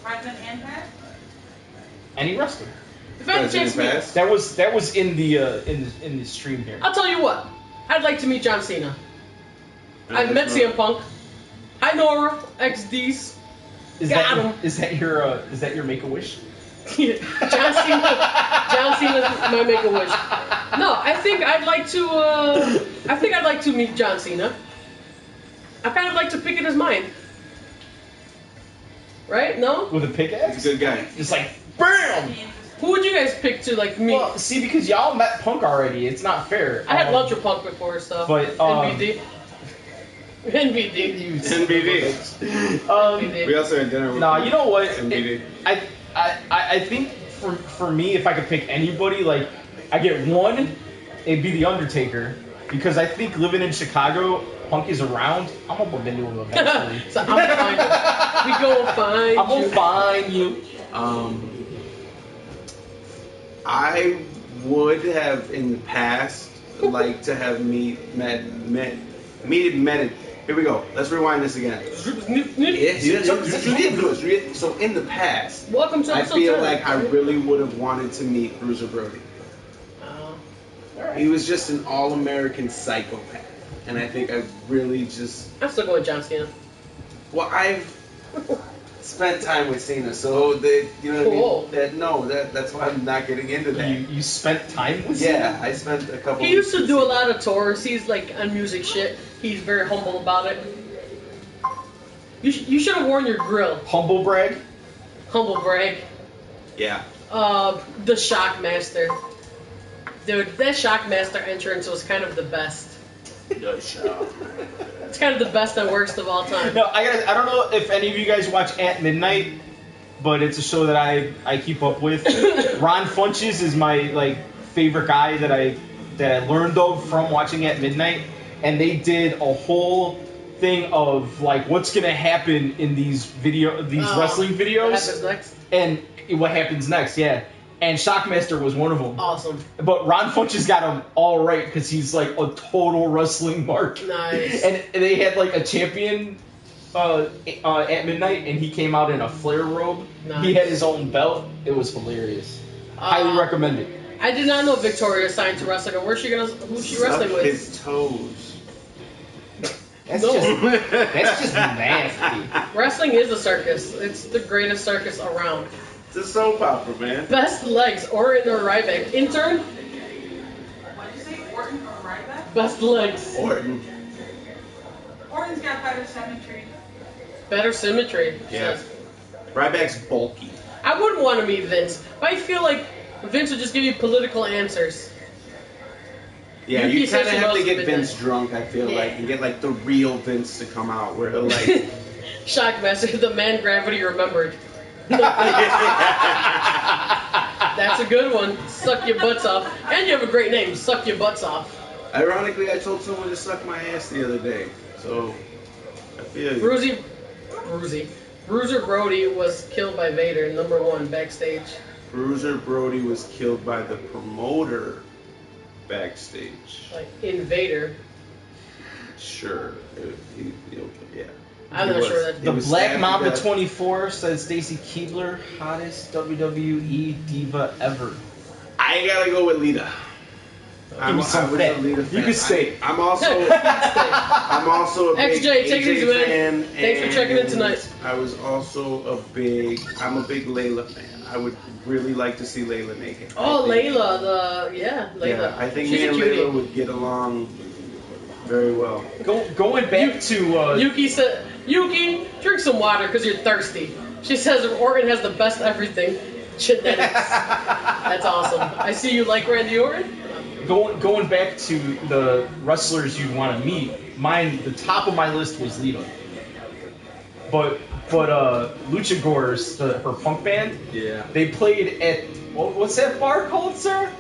Present and past? Any wrestler. If I had a chance to meet... Fast? That was in the stream here. I'll tell you what. I'd like to meet John Cena. I've met That's CM Punk. Hi Nora, XDs. Is Got that him. is that your Make-A-Wish? John Cena's my Make-A-Wish. No, I think I'd like to meet John Cena. I kind of like to pick at his mind. Right? No? With a pickaxe? He's a good guy. Just like BAM! Who would you guys pick to like meet? Well, see, because y'all met Punk already, it's not fair. I had lunch with Punk before, so. But, NBD. NBD. NBD. NBD. We also had dinner with Nah, you know what? NBD. I think for me, if I could pick anybody, like I get one, it'd be the Undertaker, because I think living in Chicago, Punk is around. I'm gonna bump into him eventually. So I'm gonna find you. We go find I'm gonna you. find you. I would have in the past liked to have met. Here we go. Let's rewind this again. So in the past, Welcome to I episode feel 10. like I really would have wanted to meet Bruiser Brody. He was just an all-American psychopath, and I think I really just. I'm still going John Cena. Well, I've spent time with Cena, so that you know Cool. what I mean. That's why I'm not getting into that. You spent time with him? Yeah, I spent a couple. He used to weeks do a with lot of tours. He's like on music shit. He's very humble about it. You should have worn your grill. Humble brag? Humble brag. Yeah. The Shockmaster. Dude, that Shockmaster entrance was kind of the best. It's kind of the best and worst of all time. No, I don't know if any of you guys watch At Midnight, but it's a show that I keep up with. Ron Funches is my favorite guy that I learned of from watching At Midnight, and they did a whole thing of what's gonna happen in these wrestling videos. What happens next? And what happens next, yeah. And Shockmaster was one of them. Awesome. But Ron Funches got him all right because he's a total wrestling mark. Nice. And they had a champion at midnight, and he came out in a flare robe. Nice. He had his own belt. It was hilarious. Highly recommend it. I did not know Victoria signed to wrestling. Who's she wrestling with? His toes. That's No. just nasty. Wrestling is a circus. It's the greatest circus around. It's a soap opera, man. Best legs, Orton or Ryback. Intern, What'd you say? Orton or Ryback? best legs. Orton. Orton's got better symmetry. Better symmetry. Yeah. Says. Ryback's bulky. I wouldn't want to meet Vince, but I feel like Vince would just give you political answers. Yeah, Yuki you kind of says she have to loves get midnight. Vince drunk, I feel Yeah. like, and get the real Vince to come out where he'll Shockmaster, the man gravity remembered. That's a good one. Suck your butts off. And you have a great name, Suck Your Butts Off. Ironically, I told someone to suck my ass the other day, so I feel you. Bruiser Brody was killed by Vader, #1 backstage. Bruiser Brody was killed by the promoter backstage. Like Invader. Sure. Yeah. I'm He not was- sure that. he The was Black stabbed to Mamba death. 24 says Stacy Keibler, hottest WWE diva ever. I gotta go with Lita. Give me some fat. You can stay. I'm also a big XJ, take it easy, man. fan. Thanks for checking in and tonight. I was also I'm a big Layla fan. I would really like to see Layla naked. Oh, I think- Layla, Layla. Yeah, I think She's me a and cutie. Layla would get along very well. Going back to Yuki said, Yuki, drink some water because you're thirsty. She says Orton has the best everything. Genetics. That's awesome. I see you like Randy Orton. going back to the wrestlers you'd want to meet. Mine, the top of my list was Lita. But Lucha Gores, her punk band, Yeah. they played at what's that bar called, sir?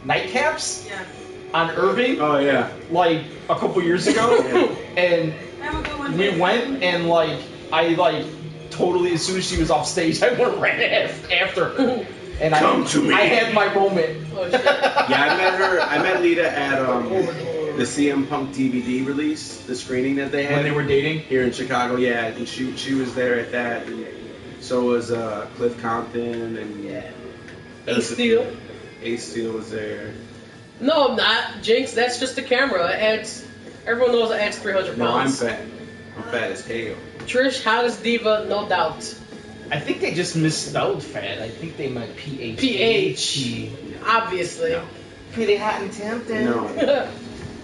Nightcaps Yes. on Irving, Oh yeah. like a couple years ago, and Have a good one. we went and I totally, as soon as she was off stage, I went right after her, and Come to me. I had my moment. Oh shit. Yeah, I met Lita at the CM Punk DVD release, the screening that they had When they were dating. here in Chicago. Yeah, and she was there at that, and so was Cliff Compton and Ace Steel. Ace Steel was there. No, I'm not. Jinx, that's just the camera. It adds. Everyone knows it adds 300 No, I'm pounds. fat. I'm fat as hell. Trish, hottest diva, no doubt. I think they just misspelled fat. I think they meant PH. PH. Obviously. No. Pretty hot and tempting. No.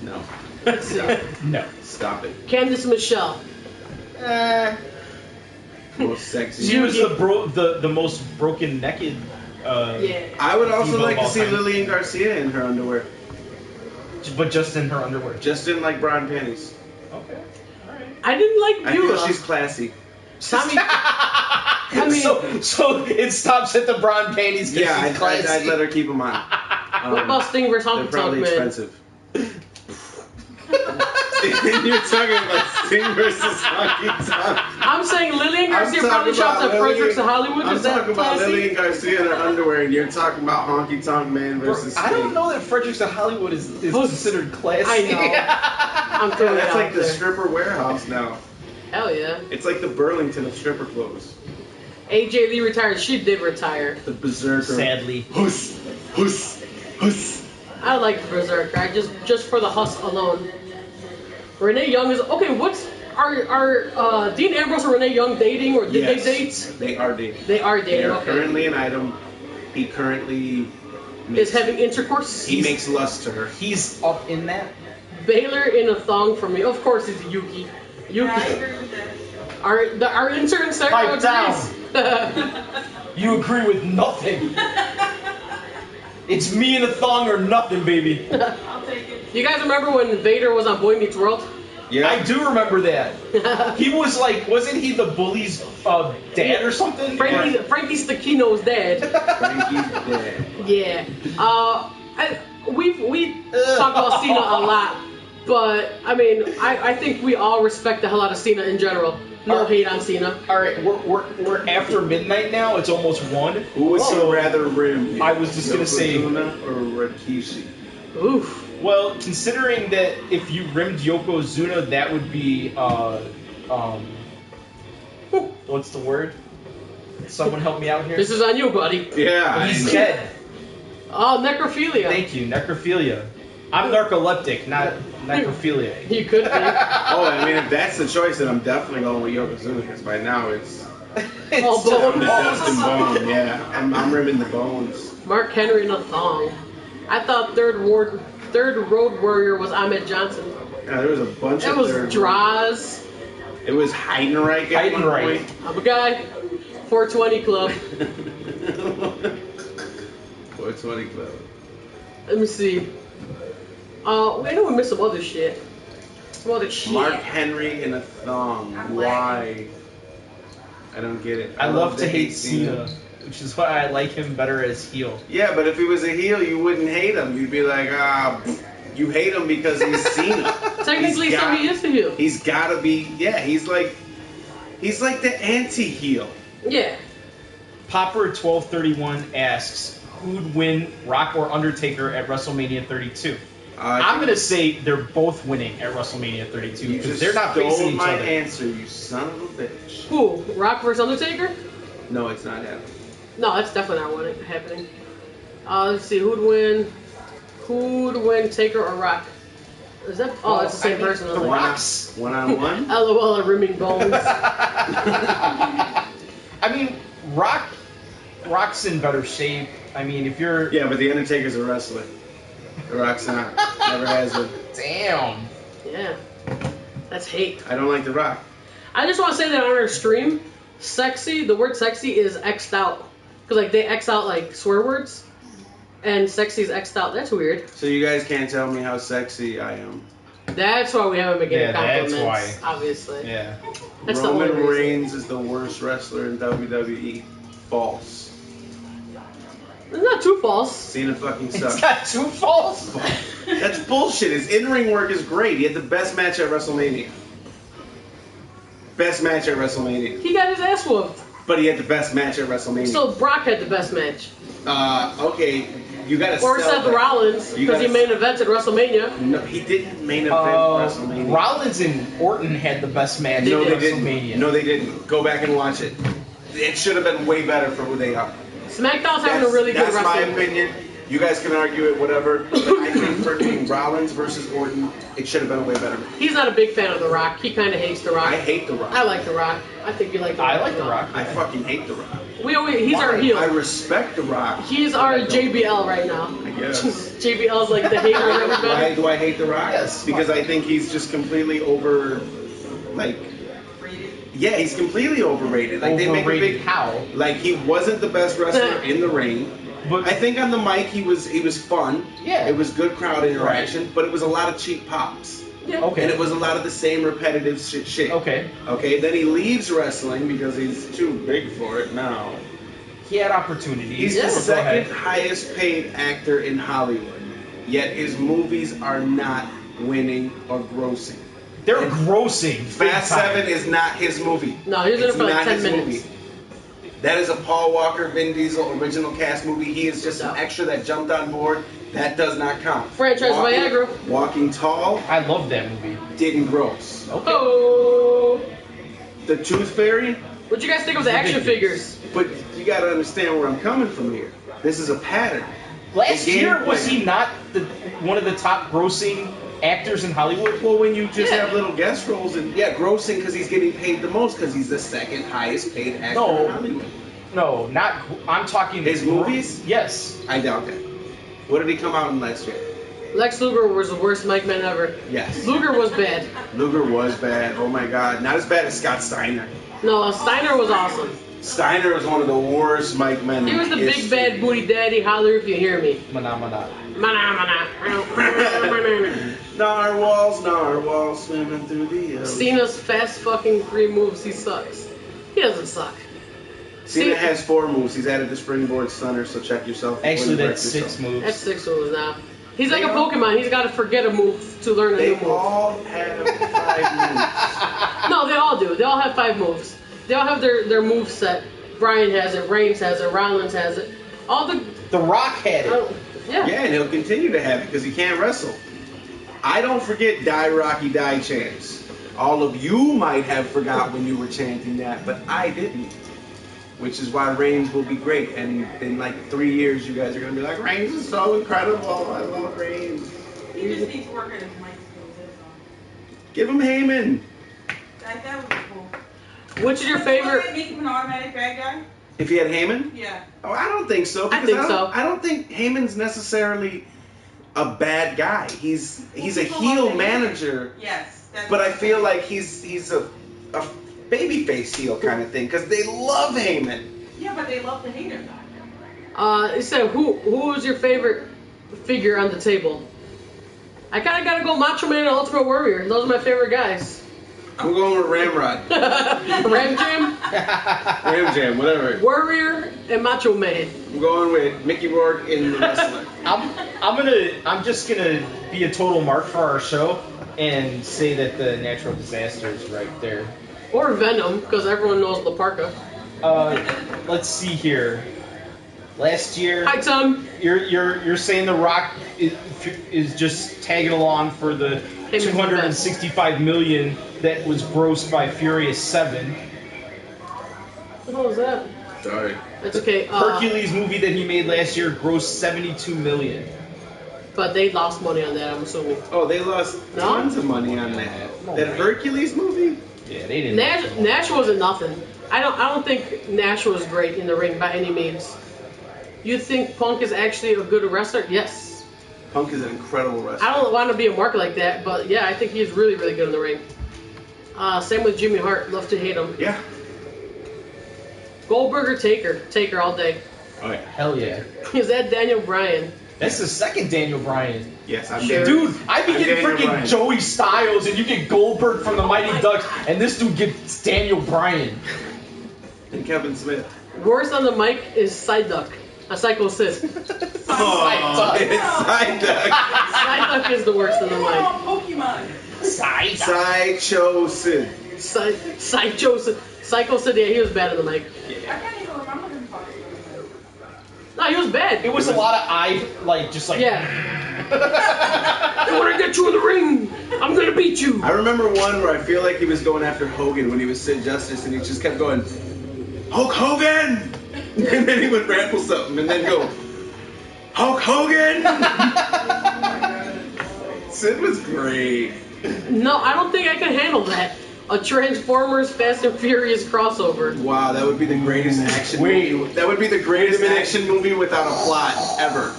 No. Let's see. No. Stop it. Candice Michelle. Most sexy. She was the most broken naked. Yeah. I would also Diva like of to all see time. Lillian Garcia in her underwear. But just in her underwear. Just in like bra and panties. Okay. Alright. I didn't like I Beulah. feel she's classy. I mean, so it stops at the bra and panties. 'Cause Yeah, she's I'd classy. let her keep them on. what about Sting vs. They're Honky Tonk probably Man? expensive. You're talking about Sting versus Honky Tonk. I'm saying Lillian I'm Garcia talking probably shops about at Frederick's Lillian- of Hollywood. I'm Is that talking about classy? Lillian Garcia in her underwear, and you're talking about Honky Tonk Man versus I don't Sting. know that Frederick's of Hollywood is considered classy. I know. I'm Yeah, throwing it that's out like the there. stripper warehouse now. Hell yeah. It's like the Burlington of stripper clothes. AJ Lee retired. She did retire. The Berserker. Sadly. Huss, huss, huss. I like Berserker. I just for the huss alone. Renee Young is okay. What's are Dean Ambrose and Renee Young dating or did Yes, they date? They are dating. They are They dating. are Okay. currently an item. He currently Is makes, having intercourse. he makes lust to her. He's up in that. Baylor in a thong for me. Of course, it's Yuki. Yeah, I Yuki. agree with that. Our intern Sarah Pipe agrees. down. You agree with nothing. It's me in a thong or nothing, baby. I'll take it. You guys remember when Vader was on Boy Meets World? Yeah. I do remember that. He was like, wasn't he the bully's dad or something? Frankie Stachino's dad. Frankie's dead. Yeah. We talk about Cena a lot, but I mean, I think we all respect the hell out of Cena in general. No hate on Cena. All right, we're after midnight now. It's almost 1. Who would So- you rather rim? I was just gonna say- Yokozuna or Rikishi? Oof. Well, considering that if you rimmed Yokozuna, that would be what's the word? Someone help me out here. This is on you, buddy. Yeah. He's dead. Oh, necrophilia. Thank you, necrophilia. I'm narcoleptic, not necrophilia. You could be. Oh, I mean, if that's the choice, then I'm definitely going with Yokozuna because by now it's It's bone. the dust and bone. Yeah, I'm rimming the bones. Mark Henry in a thong. I thought Third Road Warrior was Ahmed Johnson. Yeah, there was a bunch It of was third- Draws. It was Heidenreich at one Heidenreich. point. I'm a guy. 420 Club. 420 Club. Let me see. I know we missed some other shit. Some other shit. Mark Henry in a thong. I'm Why? I don't get it. I love to hate Cena, which is why I like him better as heel. Yeah, but if he was a heel, you wouldn't hate him. You'd be like, you hate him because he's Cena. Technically, He's so got- he is the heel. He's gotta be. Yeah, he's like the anti-heel. Yeah. Popper1231 asks, who'd win, Rock or Undertaker at WrestleMania 32? I'm gonna say they're both winning at WrestleMania 32 You because just they're not stole facing each my other. answer, you son of a bitch. Who? Rock versus Undertaker? No, it's not happening. No, that's definitely not what happening. Let's see. Who'd win? Who'd win, Taker or Rock? Is that? Oh, it's the same person. I The was like, Rock's. One-on-one? LOL, are rimming bones. I mean, Rock's in better shape. I mean, if you're Yeah, but the Undertaker's a wrestler. The Rock's not. Never has been. damn. Yeah. That's hate. I don't like The Rock. I just want to say that on our stream, sexy, the word sexy is X'd out. Because, like, they X out, like, swear words. And sexy is X'd out. That's weird. So you guys can't tell me how sexy I am. That's why we haven't been getting compliments. That's why. Obviously. Yeah. That's the only Roman reason. Reigns is the worst wrestler in WWE. False. It's not too false. Cena fucking It's sucks. not too false. That's bullshit. His in-ring work is great. He had the best match at WrestleMania. Best match at WrestleMania. He got his ass whooped. But he had the best match at WrestleMania. So Brock had the best match. Okay, you gotta Or sell Seth that. Rollins, You because he gotta- main evented WrestleMania. No, he didn't main event WrestleMania. Rollins and Orton had the best match No, at they didn't. WrestleMania. No, they didn't. Go back and watch it. It should have been way better for who they are. SmackDown's having a really good That's my wrestling. opinion. You guys can argue it, whatever. But I think for being Rollins versus Orton, it should have been a way better match. He's not a big fan of The Rock. He kind of hates The Rock. I hate The Rock. I like The Rock. I think you like The Rock. I like The Rock. I fucking hate The Rock. He's our heel. I respect The Rock. He's our JBL right now. I guess. JBL's like the hater of Why everybody. do I hate The Rock? Yes. Because I think he's just completely yeah, he's completely overrated. Like they make a Overrated big how? Like he wasn't the best wrestler in the ring. But I think on the mic he was fun. Yeah. It was good crowd interaction, but it was a lot of cheap pops. Yeah. Okay. And it was a lot of the same repetitive shit. Okay. Okay, then he leaves wrestling because he's too big for it now. He had opportunities. He's Yeah. the Go second ahead. highest paid actor in Hollywood, yet his movies are not winning or grossing. They're grossing. big Fast time. 7 is not his movie. No, he was in it It's for like not 10 his minutes. movie. That is a Paul Walker, Vin Diesel original cast movie. He is just an extra that jumped on board. That does not count. Franchise Viagra. Walking Tall I love that movie. didn't gross. Okay. Oh. The Tooth Fairy, What'd you guys think of the action Ridiculous. figures? but you got to understand where I'm coming from here. This is a pattern. Last The game year, was plan. he not one of the top grossing actors in Hollywood? Well, when you just Yeah. have little guest roles and grossing because he's getting paid the most because he's the second highest paid actor No. in Hollywood. No, not. I'm talking. His movies? Yes. I doubt that. What did he come out in last year? Lex Luger was the worst Mike Man ever. Yes. Luger was bad. Luger was bad. Oh my God, not as bad as Scott Steiner. No, Steiner was awesome. Steiner was one of the worst Mike Men. He was the in big history. bad booty daddy. Holler if you hear me. Mana. Mana, mana. Narwhals swimming through the ocean. Cena's fast fucking 3 moves. He sucks. He doesn't suck. Cena has 4 moves. He's added the springboard stunner, so check yourself. before Actually, you wreck that's 6 yourself. moves. That's 6 moves now. He's like They a all- Pokemon. He's got to forget a move to learn a They new move. all have 5 moves. No, they all do. They all have 5 moves. They all have their move set. Bryan has it. Reigns has it. Rollins has it. All the The Rock had it. yeah. Yeah, and he'll continue to have it because he can't wrestle. I don't forget Die Rocky Die chants. All of you might have forgot when you were chanting that, but I didn't. Which is why Reigns will be great. And in like 3 years, you guys are going to be like, Reigns is so incredible. I love Reigns. He just needs to work at his mic skills, that's all. Give him Heyman. That would be cool. Which is your Wouldn't favorite? it make him an automatic bad guy? If he had Heyman? Yeah. Oh, I don't think so. I because think so. I don't think Heyman's necessarily a bad guy. He's a People heel love the hater. manager, Yes. That's but what I I'm feel saying. like he's a babyface heel kind of thing because they love Heyman. Yeah, but they love the hater. It said who was your favorite figure on the table? I kind of gotta go Macho Man and Ultimate Warrior. Those are my favorite guys. I'm going with Ramrod, Ram Jam, Ram Jam, whatever. Warrior, and Macho Man. I'm going with Mickey Rourke in the wrestler. I'm just gonna be a total mark for our show and say that the Natural Disaster is right there. Or Venom, because everyone knows La Parka. Let's see here. Last year, Hi, Tom. you're saying The Rock is just tagging along for the Heyman's the best. 265 million that was grossed by Furious 7. What the hell was that? Sorry. It's okay. Hercules movie that he made last year grossed 72 million. But they lost money on that, I'm assuming. Oh, they lost No? tons of money on that. No That way. Hercules movie? Yeah, they didn't. Nash wasn't nothing. I don't think Nash was great in the ring by any means. You think Punk is actually a good wrestler? Yes. Punk is an incredible wrestler. I don't want to be a mark like that, but yeah, I think he's really, really good in the ring. Same with Jimmy Hart. Love to hate him. Yeah. Goldberg or Taker? Taker all day. Oh yeah. Hell yeah. Is that Daniel Bryan? That's the second Daniel Bryan. Yes, I'm Sure. Dude, I be I'm getting Daniel freaking Bryan. Joey Styles, and you get Goldberg from the Mighty Ducks, and this dude gets Daniel Bryan. And Kevin Smith. Worst on the mic is Side Duck. A Psycho Sis. Oh, it's Side Duck. Side Duck is the worst on the Come mic. on, Pokemon. Sideshow Sid. Psycho Sid. Psycho Sid, yeah, he was bad on the mic. I can't even remember him talking. No, he was bad. It was a lot of Yeah. And when I get you in the ring, I'm gonna beat you. I remember one where I feel like he was going after Hogan when he was Sid Justice, and he just kept going, Hulk Hogan! And then he would ramble something, and then go, Hulk Hogan! Sid was great. No, I don't think I can handle that. A Transformers Fast and Furious crossover. Wow, that would be the greatest action movie. That would be the greatest action movie without a plot ever.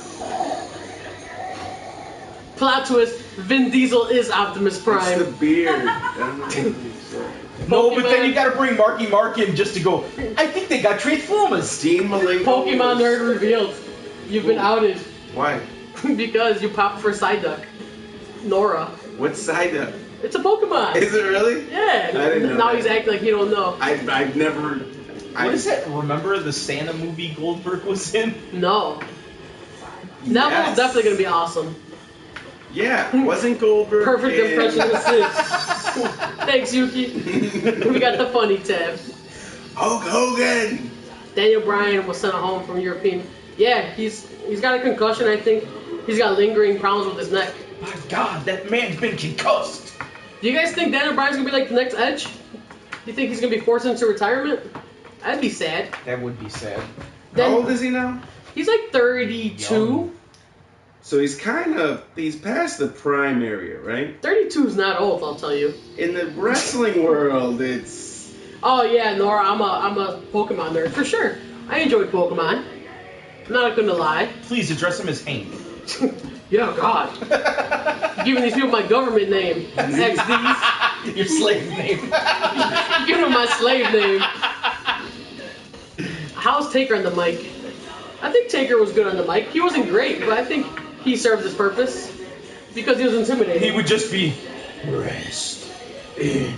Plot twist, Vin Diesel is Optimus It's Prime. the beard. No, but then Pokemon. you gotta bring Marky Mark in just to go, I think they got Transformers. Dean Malenko. Pokemon nerd revealed. You've been outed Why? because you popped for Psyduck. Nora. What's Psyduck? It's a Pokemon. Is it really? Yeah. I didn't know now that. he's acting like he don't know. I've never. What is that? Remember the Santa movie Goldberg was in? No. That Yes. one's definitely gonna be awesome. Yeah, wasn't Goldberg? Perfect in- impression of Sid. Thanks, Yuki. We got the funny tab. Hulk Hogan. Daniel Bryan was sent home from European. Yeah, he's got a concussion. I think he's got lingering problems with his neck. My God, that man's been concussed. Do you guys think Daniel Bryan's gonna be like the next Edge? Do you think he's gonna be forced into retirement? That'd be sad. That would be sad. Then- How old is he now? He's like 32. Young. So he's past the prime area, right? 32 is not old, I'll tell you. In the wrestling world, it's Oh yeah, Nora, I'm a Pokemon nerd for sure. I enjoyed Pokemon. I'm not gonna lie. Please address him as Hank. Yeah, God. Giving these people my government name. XDs. Your slave name. Give them my slave name. How's Taker on the mic? I think Taker was good on the mic. He wasn't great, but I think he served his purpose because he was intimidating. He would just be rest in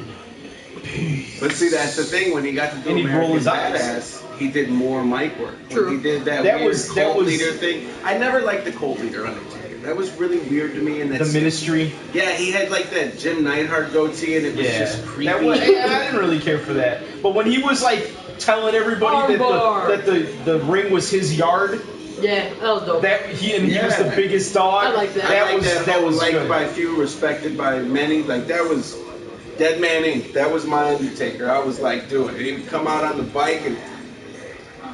peace. But see, that's the thing. When he got to do And he'd roll American his eyes. Badass, he did more mic work. True. When he did that That weird was- cult leader thing. I never liked the cult leader Undertaker. That was really weird to me. And The that's Ministry. yeah, he had like that Jim Neidhart goatee, and it was just creepy. That was, I didn't really care for that. But when he was like telling everybody Armbar. that the ring was his yard, Yeah, that was dope. that he was Yeah. the biggest dog. I like that. I like was that that whole was liked good. by few, respected by many. Like that was Dead Man Inc. That was my Undertaker. I was like, do it. He would come out on the bike and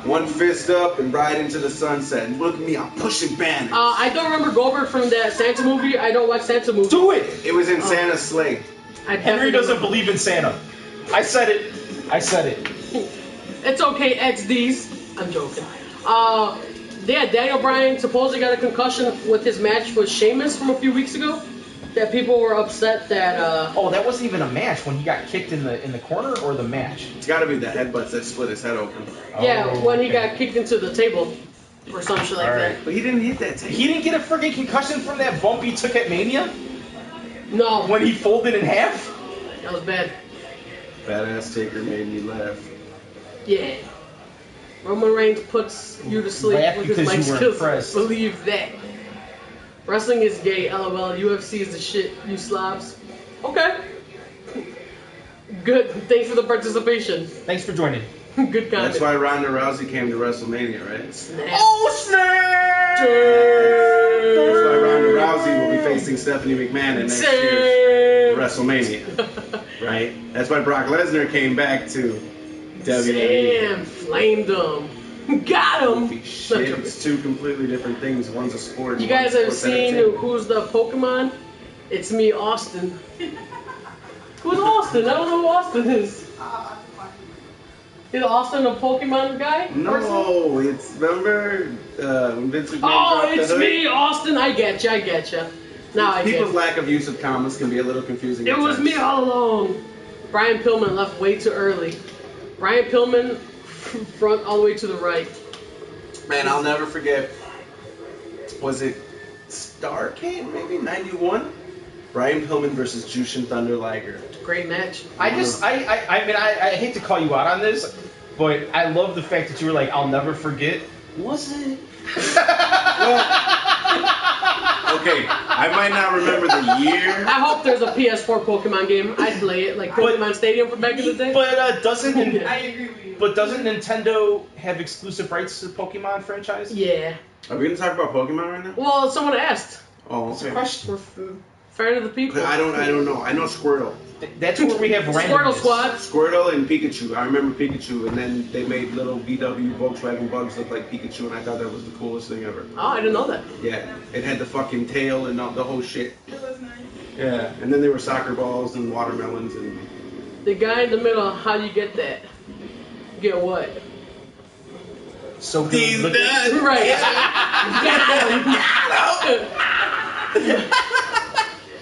one fist up and ride into the sunset. And look at me, I'm pushing banners. I don't remember Goldberg from that Santa movie. I don't watch Santa movies. Do it. It was in Santa's sleigh. I Henry definitely doesn't don't. believe in Santa. I said it. I said it. It's okay, XDs. I'm joking. Yeah, Daniel Bryan supposedly got a concussion with his match with Sheamus from a few weeks ago. That people were upset that. Oh, that wasn't even a match when he got kicked in the corner, or the match. It's got to be the headbutts that split his head open. Yeah, Oh, when he okay. got kicked into the table or some shit like All that. right. But he didn't hit that table. He didn't get a friggin' concussion from that bump he took at Mania No, when he folded in half. that was bad. Badass Taker made me laugh. Yeah. Roman Reigns puts you to sleep Laugh with his because mic you were skills. impressed. Believe that. Wrestling is gay, LOL. UFC is the shit, you slobs. Okay. Good. Thanks for the participation. Thanks for joining. Good comment. That's why Ronda Rousey came to WrestleMania, right? Snap. Oh snap! That's why Ronda Rousey will be facing Stephanie McMahon in next year's WrestleMania, right? That's why Brock Lesnar came back to WWE. Damn, flamed him. Got him. Holy shit, it's two completely different things. One's a sport. You and guys one's have sports seen entertainment. Who's the Pokemon? It's me, Austin. Who's Austin? I don't know who Austin is. Is Austin a Pokemon guy? No, it's remember when Vince McMahon Oh, dropped the it's hood? me, Austin. I get you. Now I get People's you. lack of use of commas can be a little confusing. It at was times. me all along. Brian Pillman left way too early. Brian Pillman, front all the way to the right. Man, I'll never forget. Was it Starrcade? Maybe 91. Brian Pillman versus Jushin Thunder Liger. Great match. I mean, I hate to call you out on this, but I love the fact that you were like, I'll never forget. Was it? Okay, I might not remember the year. I hope there's a PS4 Pokemon game. I'd play it, like Pokemon Stadium from back in the day. But I agree with you. But doesn't Nintendo have exclusive rights to the Pokemon franchise? Yeah. Are we gonna talk about Pokemon right now? Well, someone asked. Oh, It's a okay. question. Fair to the people. I don't know. I know Squirtle. That's where we have Squirtle randomness. Squad. Squirtle and Pikachu. I remember Pikachu, and then they made little VW Volkswagen Bugs look like Pikachu, and I thought that was the coolest thing ever. Oh, I didn't know that. Yeah, it had the fucking tail and the whole shit. It was nice. Yeah, and then there were soccer balls and watermelons and. The guy in the middle, how do you get that? Get what? So He's good. dead. Right.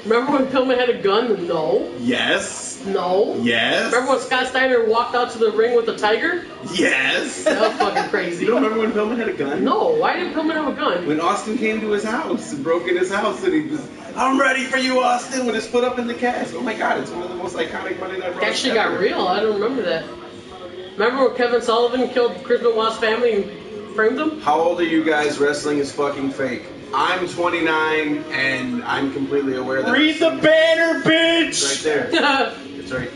Remember when Pillman had a gun? No. Yes. No. Yes. Remember when Scott Steiner walked out to the ring with a tiger? Yes. That was fucking crazy. You don't remember when Pillman had a gun? No, why did Pillman have a gun? When Austin came to his house and broke in his house and he was, I'm ready for you, Austin, with his foot up in the cast. Oh my god, it's one of the most iconic Monday Night Raws That shit got ever. real. I don't remember that. Remember when Kevin Sullivan killed Chris Benoit's family and framed them? How old are you guys? Wrestling is fucking fake. I'm 29 and I'm completely aware that. Read the banner, It's bitch! right there. It's right.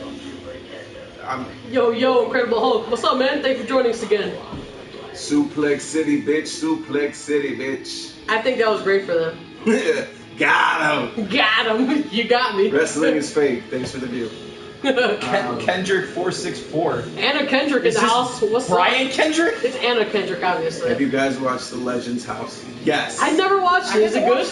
Yo, Incredible Hulk. What's up, man? Thanks for joining us again. Suplex City, bitch. Suplex City, bitch. I think that was great for them. Got him. Got him. You got me. Wrestling is fake. Thanks for the view. Kendrick 464. Anna Kendrick in Is the this house. What's Brian up? Kendrick? It's Anna Kendrick, obviously. Have you guys watched The Legends House? Yes. I never watched it. Is it good?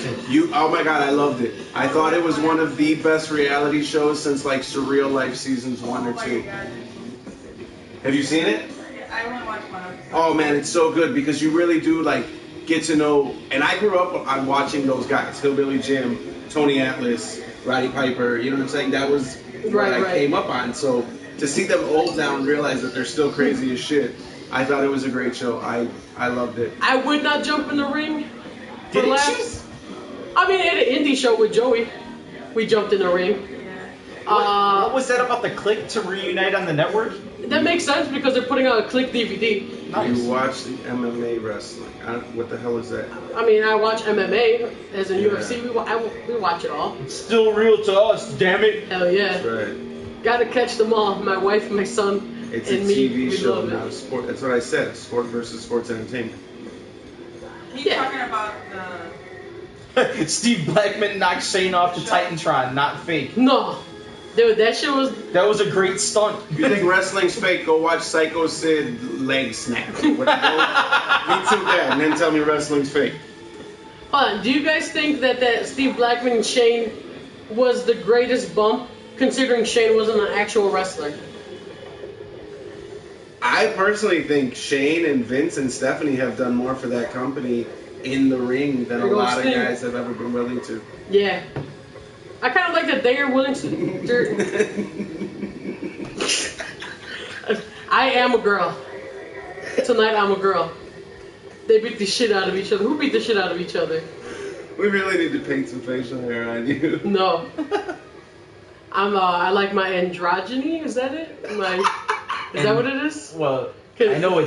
Oh my god, I loved it. I thought it was one of the best reality shows since like Surreal Life seasons 1 or 2. Have you seen it? I only watched one episode. Oh man, it's so good because you really do like get to know. And I grew up on watching those guys: Hillbilly Jim, Tony Atlas, Roddy Piper. You know what I'm saying? That was what Right. I came up on. So to see them old now and realize that they're still crazy as shit, I thought it was a great show. I loved it. I would not jump in the ring for Didn't laughs. I mean, at an indie show with Joey, we jumped in the ring. What was that about the Click to reunite on the network? That makes sense because they're putting out a Click DVD. Nice. You watch the MMA wrestling. What the hell is that? I mean, I watch MMA as in Yeah. UFC. We watch it all. It's still real to us, damn it. Hell yeah. That's right. Gotta catch them all. My wife, my son, It's and a me. TV we show, love not a it. sport. That's what I said. Sport versus sports entertainment. He's Yeah. talking about the. Steve Blackman knocked Shane off to Titantron, not fake. No. Dude, that shit was... That was a great stunt. If you think wrestling's fake, go watch Psycho Sid leg snap. Me too that, and then tell me wrestling's fake. Hold on, do you guys think that Steve Blackman and Shane was the greatest bump, considering Shane wasn't an actual wrestler? I personally think Shane and Vince and Stephanie have done more for that company in the ring than a There goes lot of Steve. guys have ever been willing to. Yeah. I kind of like that they are willing to... I am a girl. Tonight I'm a girl. They beat the shit out of each other. Who beat the shit out of each other? We really need to paint some facial hair on you. No. I like my androgyny. Is that it? Is that what it is? Well, I know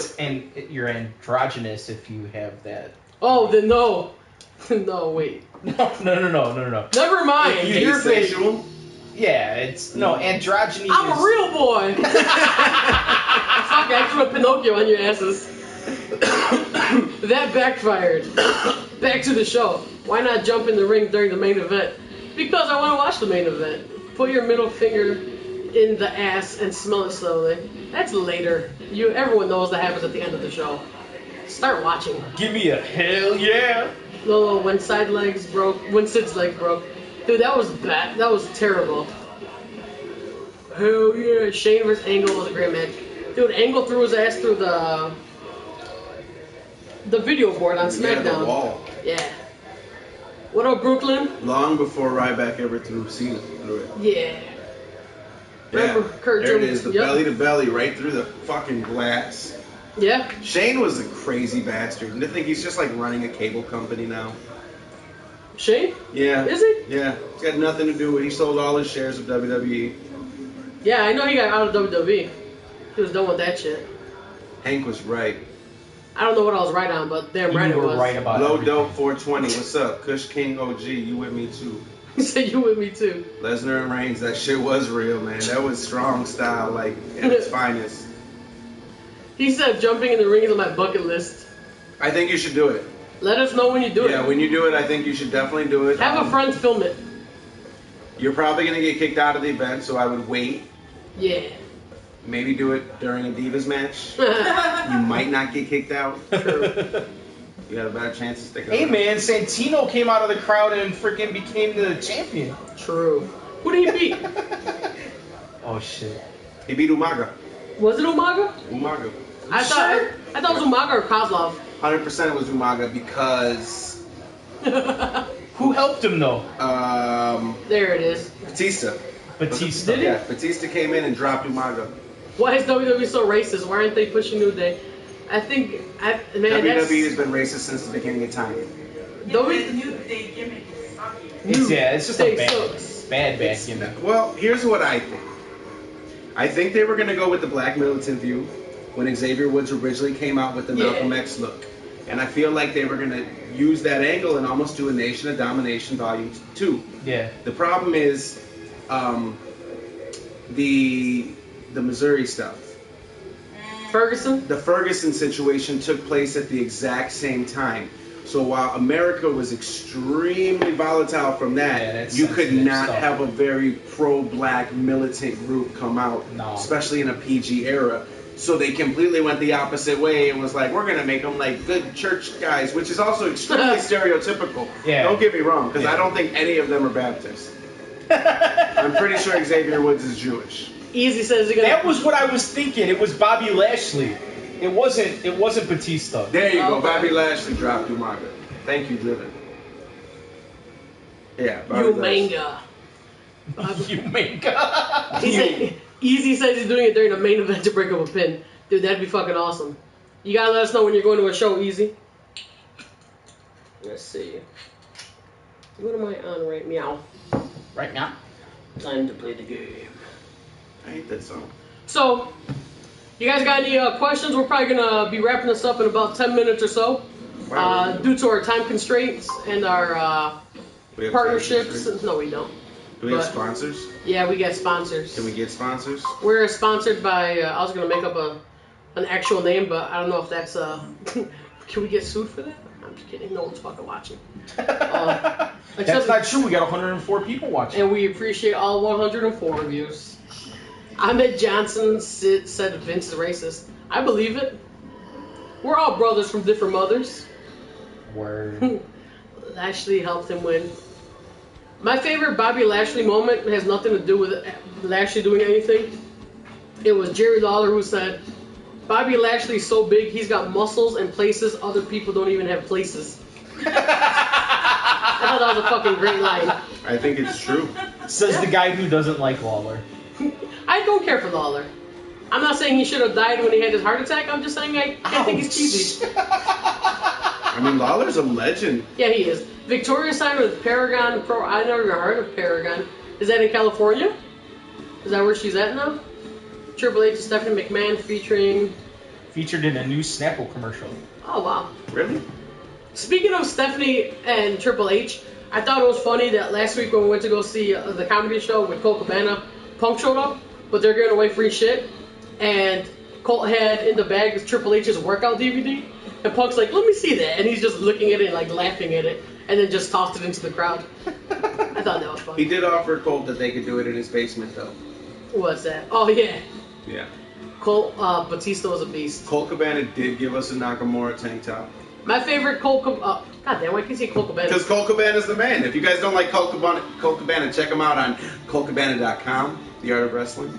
you're androgynous if you have that. Oh, then no. No, wait. No. Never mind. You You're fake. asexual? Yeah, it's no androgyny. I'm is, a real boy. Fuck, I threw a Pinocchio on your asses. That backfired. Back to the show. Why not jump in the ring during the main event? Because I want to watch the main event. Put your middle finger in the ass and smell it slowly. That's later. Everyone knows that happens at the end of the show. Start watching. Give me a hell yeah. No, when Sid's legs broke. Dude, that was bad. That was terrible. Hell yeah. Shane vs. Angle was a great match. Dude, Angle threw his ass through the video board on Yeah, SmackDown. the wall. Yeah. What up, Brooklyn? Long before Ryback ever threw Cena through it. Yeah. Yeah, Remember Kurt there it Jones? is, the Yep. belly to belly, right through the fucking glass. Yeah. Shane was a crazy bastard. And I think he's just like running a cable company now. Shane? Yeah. Is he? Yeah. It's got nothing to do with. He sold all his shares of WWE. Yeah, I know he got out of WWE. He was done with that shit. Hank was right. I don't know what I was right on, but damn right You it were was. right about Low everything. Dope 420. What's up? Kush King OG. You with me too? He said you with me too. Lesnar and Reigns. That shit was real, man. That was strong style, like at its finest. He said jumping in the ring is on my bucket list. I think you should do it. Let us know when you do Yeah, it. when you do it, I think you should definitely do it. Have a friend film it. You're probably gonna get kicked out of the event, so I would wait. Yeah. Maybe do it during a Divas match. You might not get kicked out. You got a better chance of sticking Hey around. man, Santino came out of the crowd and freaking became the champion. True. Who did he beat? Oh shit. He beat Umaga. Was it Umaga? Umaga. I thought it was Umaga or Kozlov. 100% it was Umaga because Who helped him though? There it is. Batista. Batista. Did he? Yeah, Batista came in and dropped Umaga. Why is WWE so racist? Why aren't they pushing New Day? I think, man, that's... WWE has been racist since the beginning of time. Yeah, but the New Day gimmick is sucky. It's just a They bad sucks. bad gimmick. Well, here's what I think. I think they were going to go with the Black Militant view when Xavier Woods originally came out with the Malcolm X look. And I feel like they were going to use that angle and almost do a Nation of Domination Volume 2. Yeah. The problem is the Missouri stuff. Ferguson? The Ferguson situation took place at the exact same time. So while America was extremely volatile from Yeah, that, that's you could sensitive not stuff. have a very pro-black militant group come out, No. especially in a PG era. So they completely went the opposite way and was like, we're going to make them like good church guys, which is also extremely stereotypical. Yeah. Don't get me wrong, because Yeah. I don't think any of them are Baptist. I'm pretty sure Xavier Woods is Jewish. Easy says he's gonna... That was what I was thinking. It was Bobby Lashley. It wasn't Batista. There you go. Okay. Bobby Lashley dropped Umaga. Thank you, Driven. Yeah, Bobby You Lashley. manga. You make He said, Easy says he's doing it during the main event to break up a pin. Dude, that'd be fucking awesome. You gotta let us know when you're going to a show, Easy. Let's see. What am I on right now? right now. Time to play the game. I hate that song. So, you guys got any questions? We're probably gonna be wrapping this up in about 10 minutes or so. Wow. Due to our time constraints and our We have partnerships. sponsors? No, we don't. Do we have but- sponsors? Yeah, we get sponsors. Can we get sponsors? We're sponsored by. I was gonna make up an actual name, but I don't know if that's. Can we get sued for that? I'm just kidding. No one's fucking watching. That's Except- not true. We got 104 people watching. And we appreciate all 104 reviews. Ahmed Johnson said Vince is racist. I believe it. We're all brothers from different mothers. Word. Lashley helped him win. My favorite Bobby Lashley moment has nothing to do with Lashley doing anything. It was Jerry Lawler who said, Bobby Lashley's so big, he's got muscles and places other people don't even have places. I thought that was a fucking great line. I think it's true. Says the guy who doesn't like Lawler. I don't care for Lawler. I'm not saying he should have died when he had his heart attack. I'm just saying I think he's cheesy. I mean, Lawler's a legend. Yeah, he is. Victoria signed with Paragon Pro. I never even heard of Paragon. Is that in California? Is that where she's at now? Triple H and Stephanie McMahon Featured in a new Snapple commercial. Oh, wow. Really? Speaking of Stephanie and Triple H, I thought it was funny that last week when we went to go see the comedy show with Colt Cabana, Punk showed up, but they're giving away free shit. And Colt had in the bag Triple H's workout DVD. And Punk's like, let me see that. And he's just looking at it and like laughing at it. And then just tossed it into the crowd. I thought that was funny. He did offer Colt that they could do it in his basement, though. What's that? Oh, yeah. Yeah. Colt Batista was a beast. Colt Cabana did give us a Nakamura tank top. My favorite Colt God damn, why can't you say Colt Cabana? Because Colt Cabana's the man. If you guys don't like Colt Cabana, check him out on ColtCabana.com, The Art of Wrestling.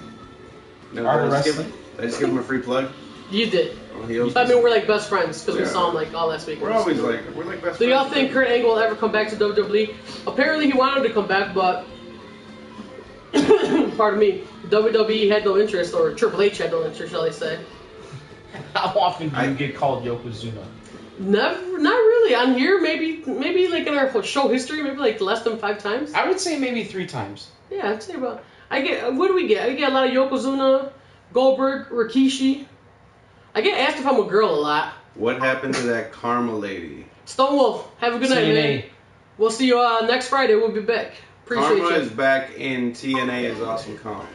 Never Art heard of of Wrestling? I just give him a free plug. You did. Oh, he owes I me mean, we're like best friends because we Yeah. saw him like all last week. We're always like, we're like best Do friends. y'all think Kurt Angle will ever come back to WWE? Apparently, he wanted to come back, but pardon me, WWE had no interest, or Triple H had no interest, shall I say? How often do you get called Yokozuna? Never, not really. On here, maybe like in our show history, maybe like less than 5 times. I would say maybe 3 times. Yeah, I'd say about. What do we get? I get a lot of Yokozuna, Goldberg, Rikishi. I get asked if I'm a girl a lot. What happened to that Karma lady? Stone Wolf, have a good night, man. TNA. We'll see you next Friday. We'll be back. Appreciate Karma you. is back in TNA as Awesome Kong.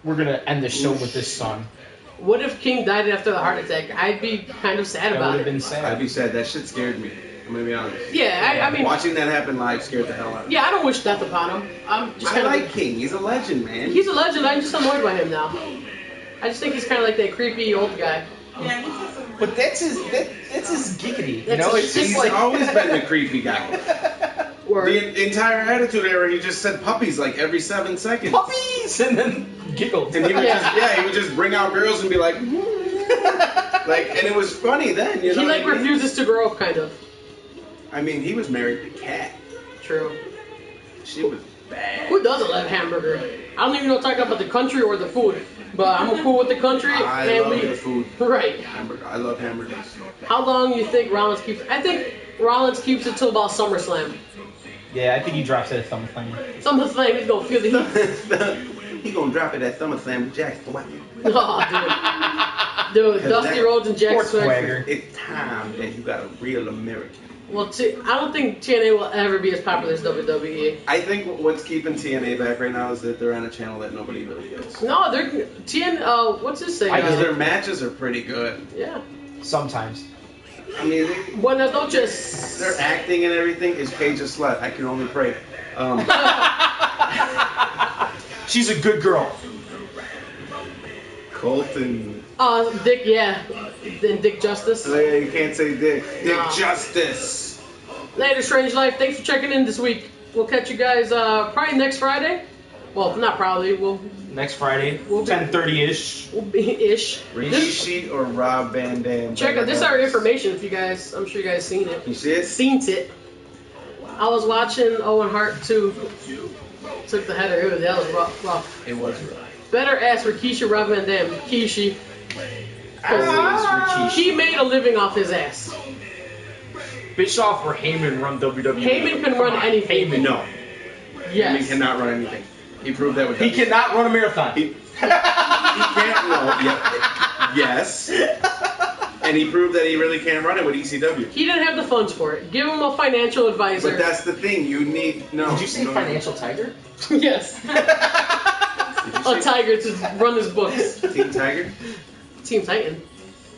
We're gonna end the show with this song. What if King died after the heart attack? I'd be kind of sad That about would have it. been sad. I'd be sad. That shit scared me. I'm gonna be honest. Yeah, I mean, Watching that happen live scared the hell out of me. yeah, I don't wish death upon him. I'm just I kind of like King. He's a legend, man. he's a legend. I'm just annoyed by him now. I just think he's kind of like that creepy old guy. Yeah, he said some. But that's his giggity. That's his- just He's always been the creepy guy. Or The entire Attitude Era, he just said puppies like every 7 seconds. puppies, and then giggled. And he would Yeah. he would just bring out girls and be like, like, and it was funny then, you know. he what like I mean? refuses to grow up, kind of. I mean, he was married to Kat. True. She was bad. Who doesn't love hamburger? I don't even know talking about the country or the food, but I'm cool with the country. I and love the food. Right. Hamburger. I love hamburgers. How long you think Rollins keeps? I think Rollins keeps it till about SummerSlam. Yeah, I think he drops it at SummerSlam. SummerSlam, he's gonna feel the heat. He gonna drop it at SummerSlam with Jack Swagger. Oh, dude, Dusty that- Rhodes and Jack Poor Swagger. Swagger. It's time that you got a real American. Well, I don't think TNA will ever be as popular as WWE. I think what's keeping TNA back right now is that they're on a channel that nobody really gets. No, they're what's this say? Because their matches are pretty good. Yeah. Sometimes. I mean, Well, now don't just. their acting and everything is Paige a slut. I can only pray. She's a good girl. Colton. Dick, yeah. Then Dick Justice. Oh, yeah, you can't say Dick. Dick No. Justice. Later, Strange Life. Thanks for checking in this week. We'll catch you guys probably next Friday. Well, not probably. We'll Next Friday, We'll be- 10:30ish. be ish. Rikishi or Rob Van Dam? Check out this is our information. If you guys, I'm sure you guys seen it. You see it? Seen it. I was watching Owen Hart 2. Took the header. That was rough. It was rough. Better ask Rikishi Rob Van Dam. Rikishi. Rikishi. He made a living off his ass. Bischoff or Heyman run WWE. Heyman can run anything. Heyman. No. Yes. He cannot run anything. He proved that with He cannot run a marathon. He can't. No. Yeah. Yes. And he proved that he really can't run it with ECW. He didn't have the funds for it. Give him a financial advisor. But that's the thing. You need no. Did you say no, financial tiger? Yes. Did A you say tiger to run his books. Team Tiger? Team Titan.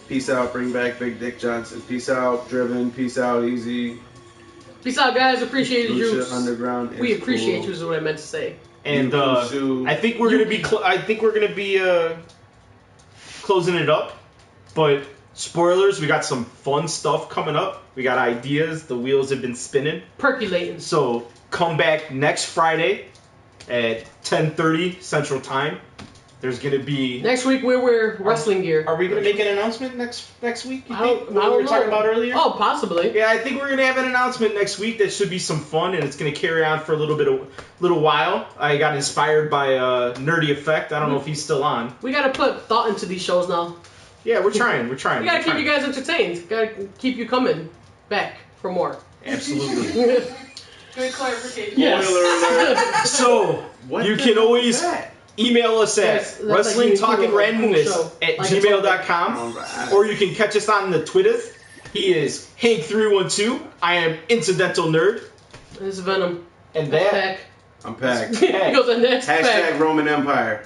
Peace out. Bring back Big Dick Johnson. Peace out. Driven. Peace out. Easy. Peace out, guys. Appreciate you. Lucha Underground. We is appreciate cool. you is what I meant to say. And Yukusu. I think we're gonna be closing it up. But spoilers, we got some fun stuff coming up. We got ideas. The wheels have been spinning. Percolating. So come back next Friday at 10:30 Central Time. There's gonna be. Next week we wear wrestling gear. Are we gonna make an announcement next week? You I think? don't What we know. were talking about earlier. Oh, possibly. Yeah, I think we're gonna have an announcement next week that should be some fun, and it's gonna carry on for a little while. I got inspired by Nerdy Effect. I don't know if he's still on. We gotta put thought into these shows now. Yeah, we're trying. We gotta keep you guys entertained. Gotta keep you coming back for more. Absolutely. Good clarification. Yes. Spoiler alert. So What you the can hell always is that? email us Yes, at that's like wrestlingtalkingrandomness cool at Like I told gmail.com, Alright. or you can catch us on the Twitters. He is Hank312. I am Incidental Nerd, This is Venom. and Next that. pack. I'm packed. He goes the next Hashtag pack. Roman Empire.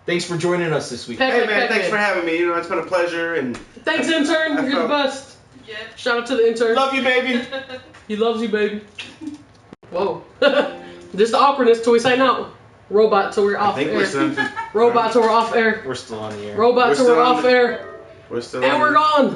Thanks for joining us this week. Pack, Hey pack, man, pack, thanks pack. for having me. You know, it's been a pleasure and Thanks, intern. I You're the felt- best. Yeah. Shout out to the intern. Love you, baby. He loves you, baby. Whoa. Just the awkwardness till we sign out. Robot till we're I off think air. we're still Robot till we're off air. We're still on the air. Robot We're till we're still on off the- air. we're still And on we're the- gone.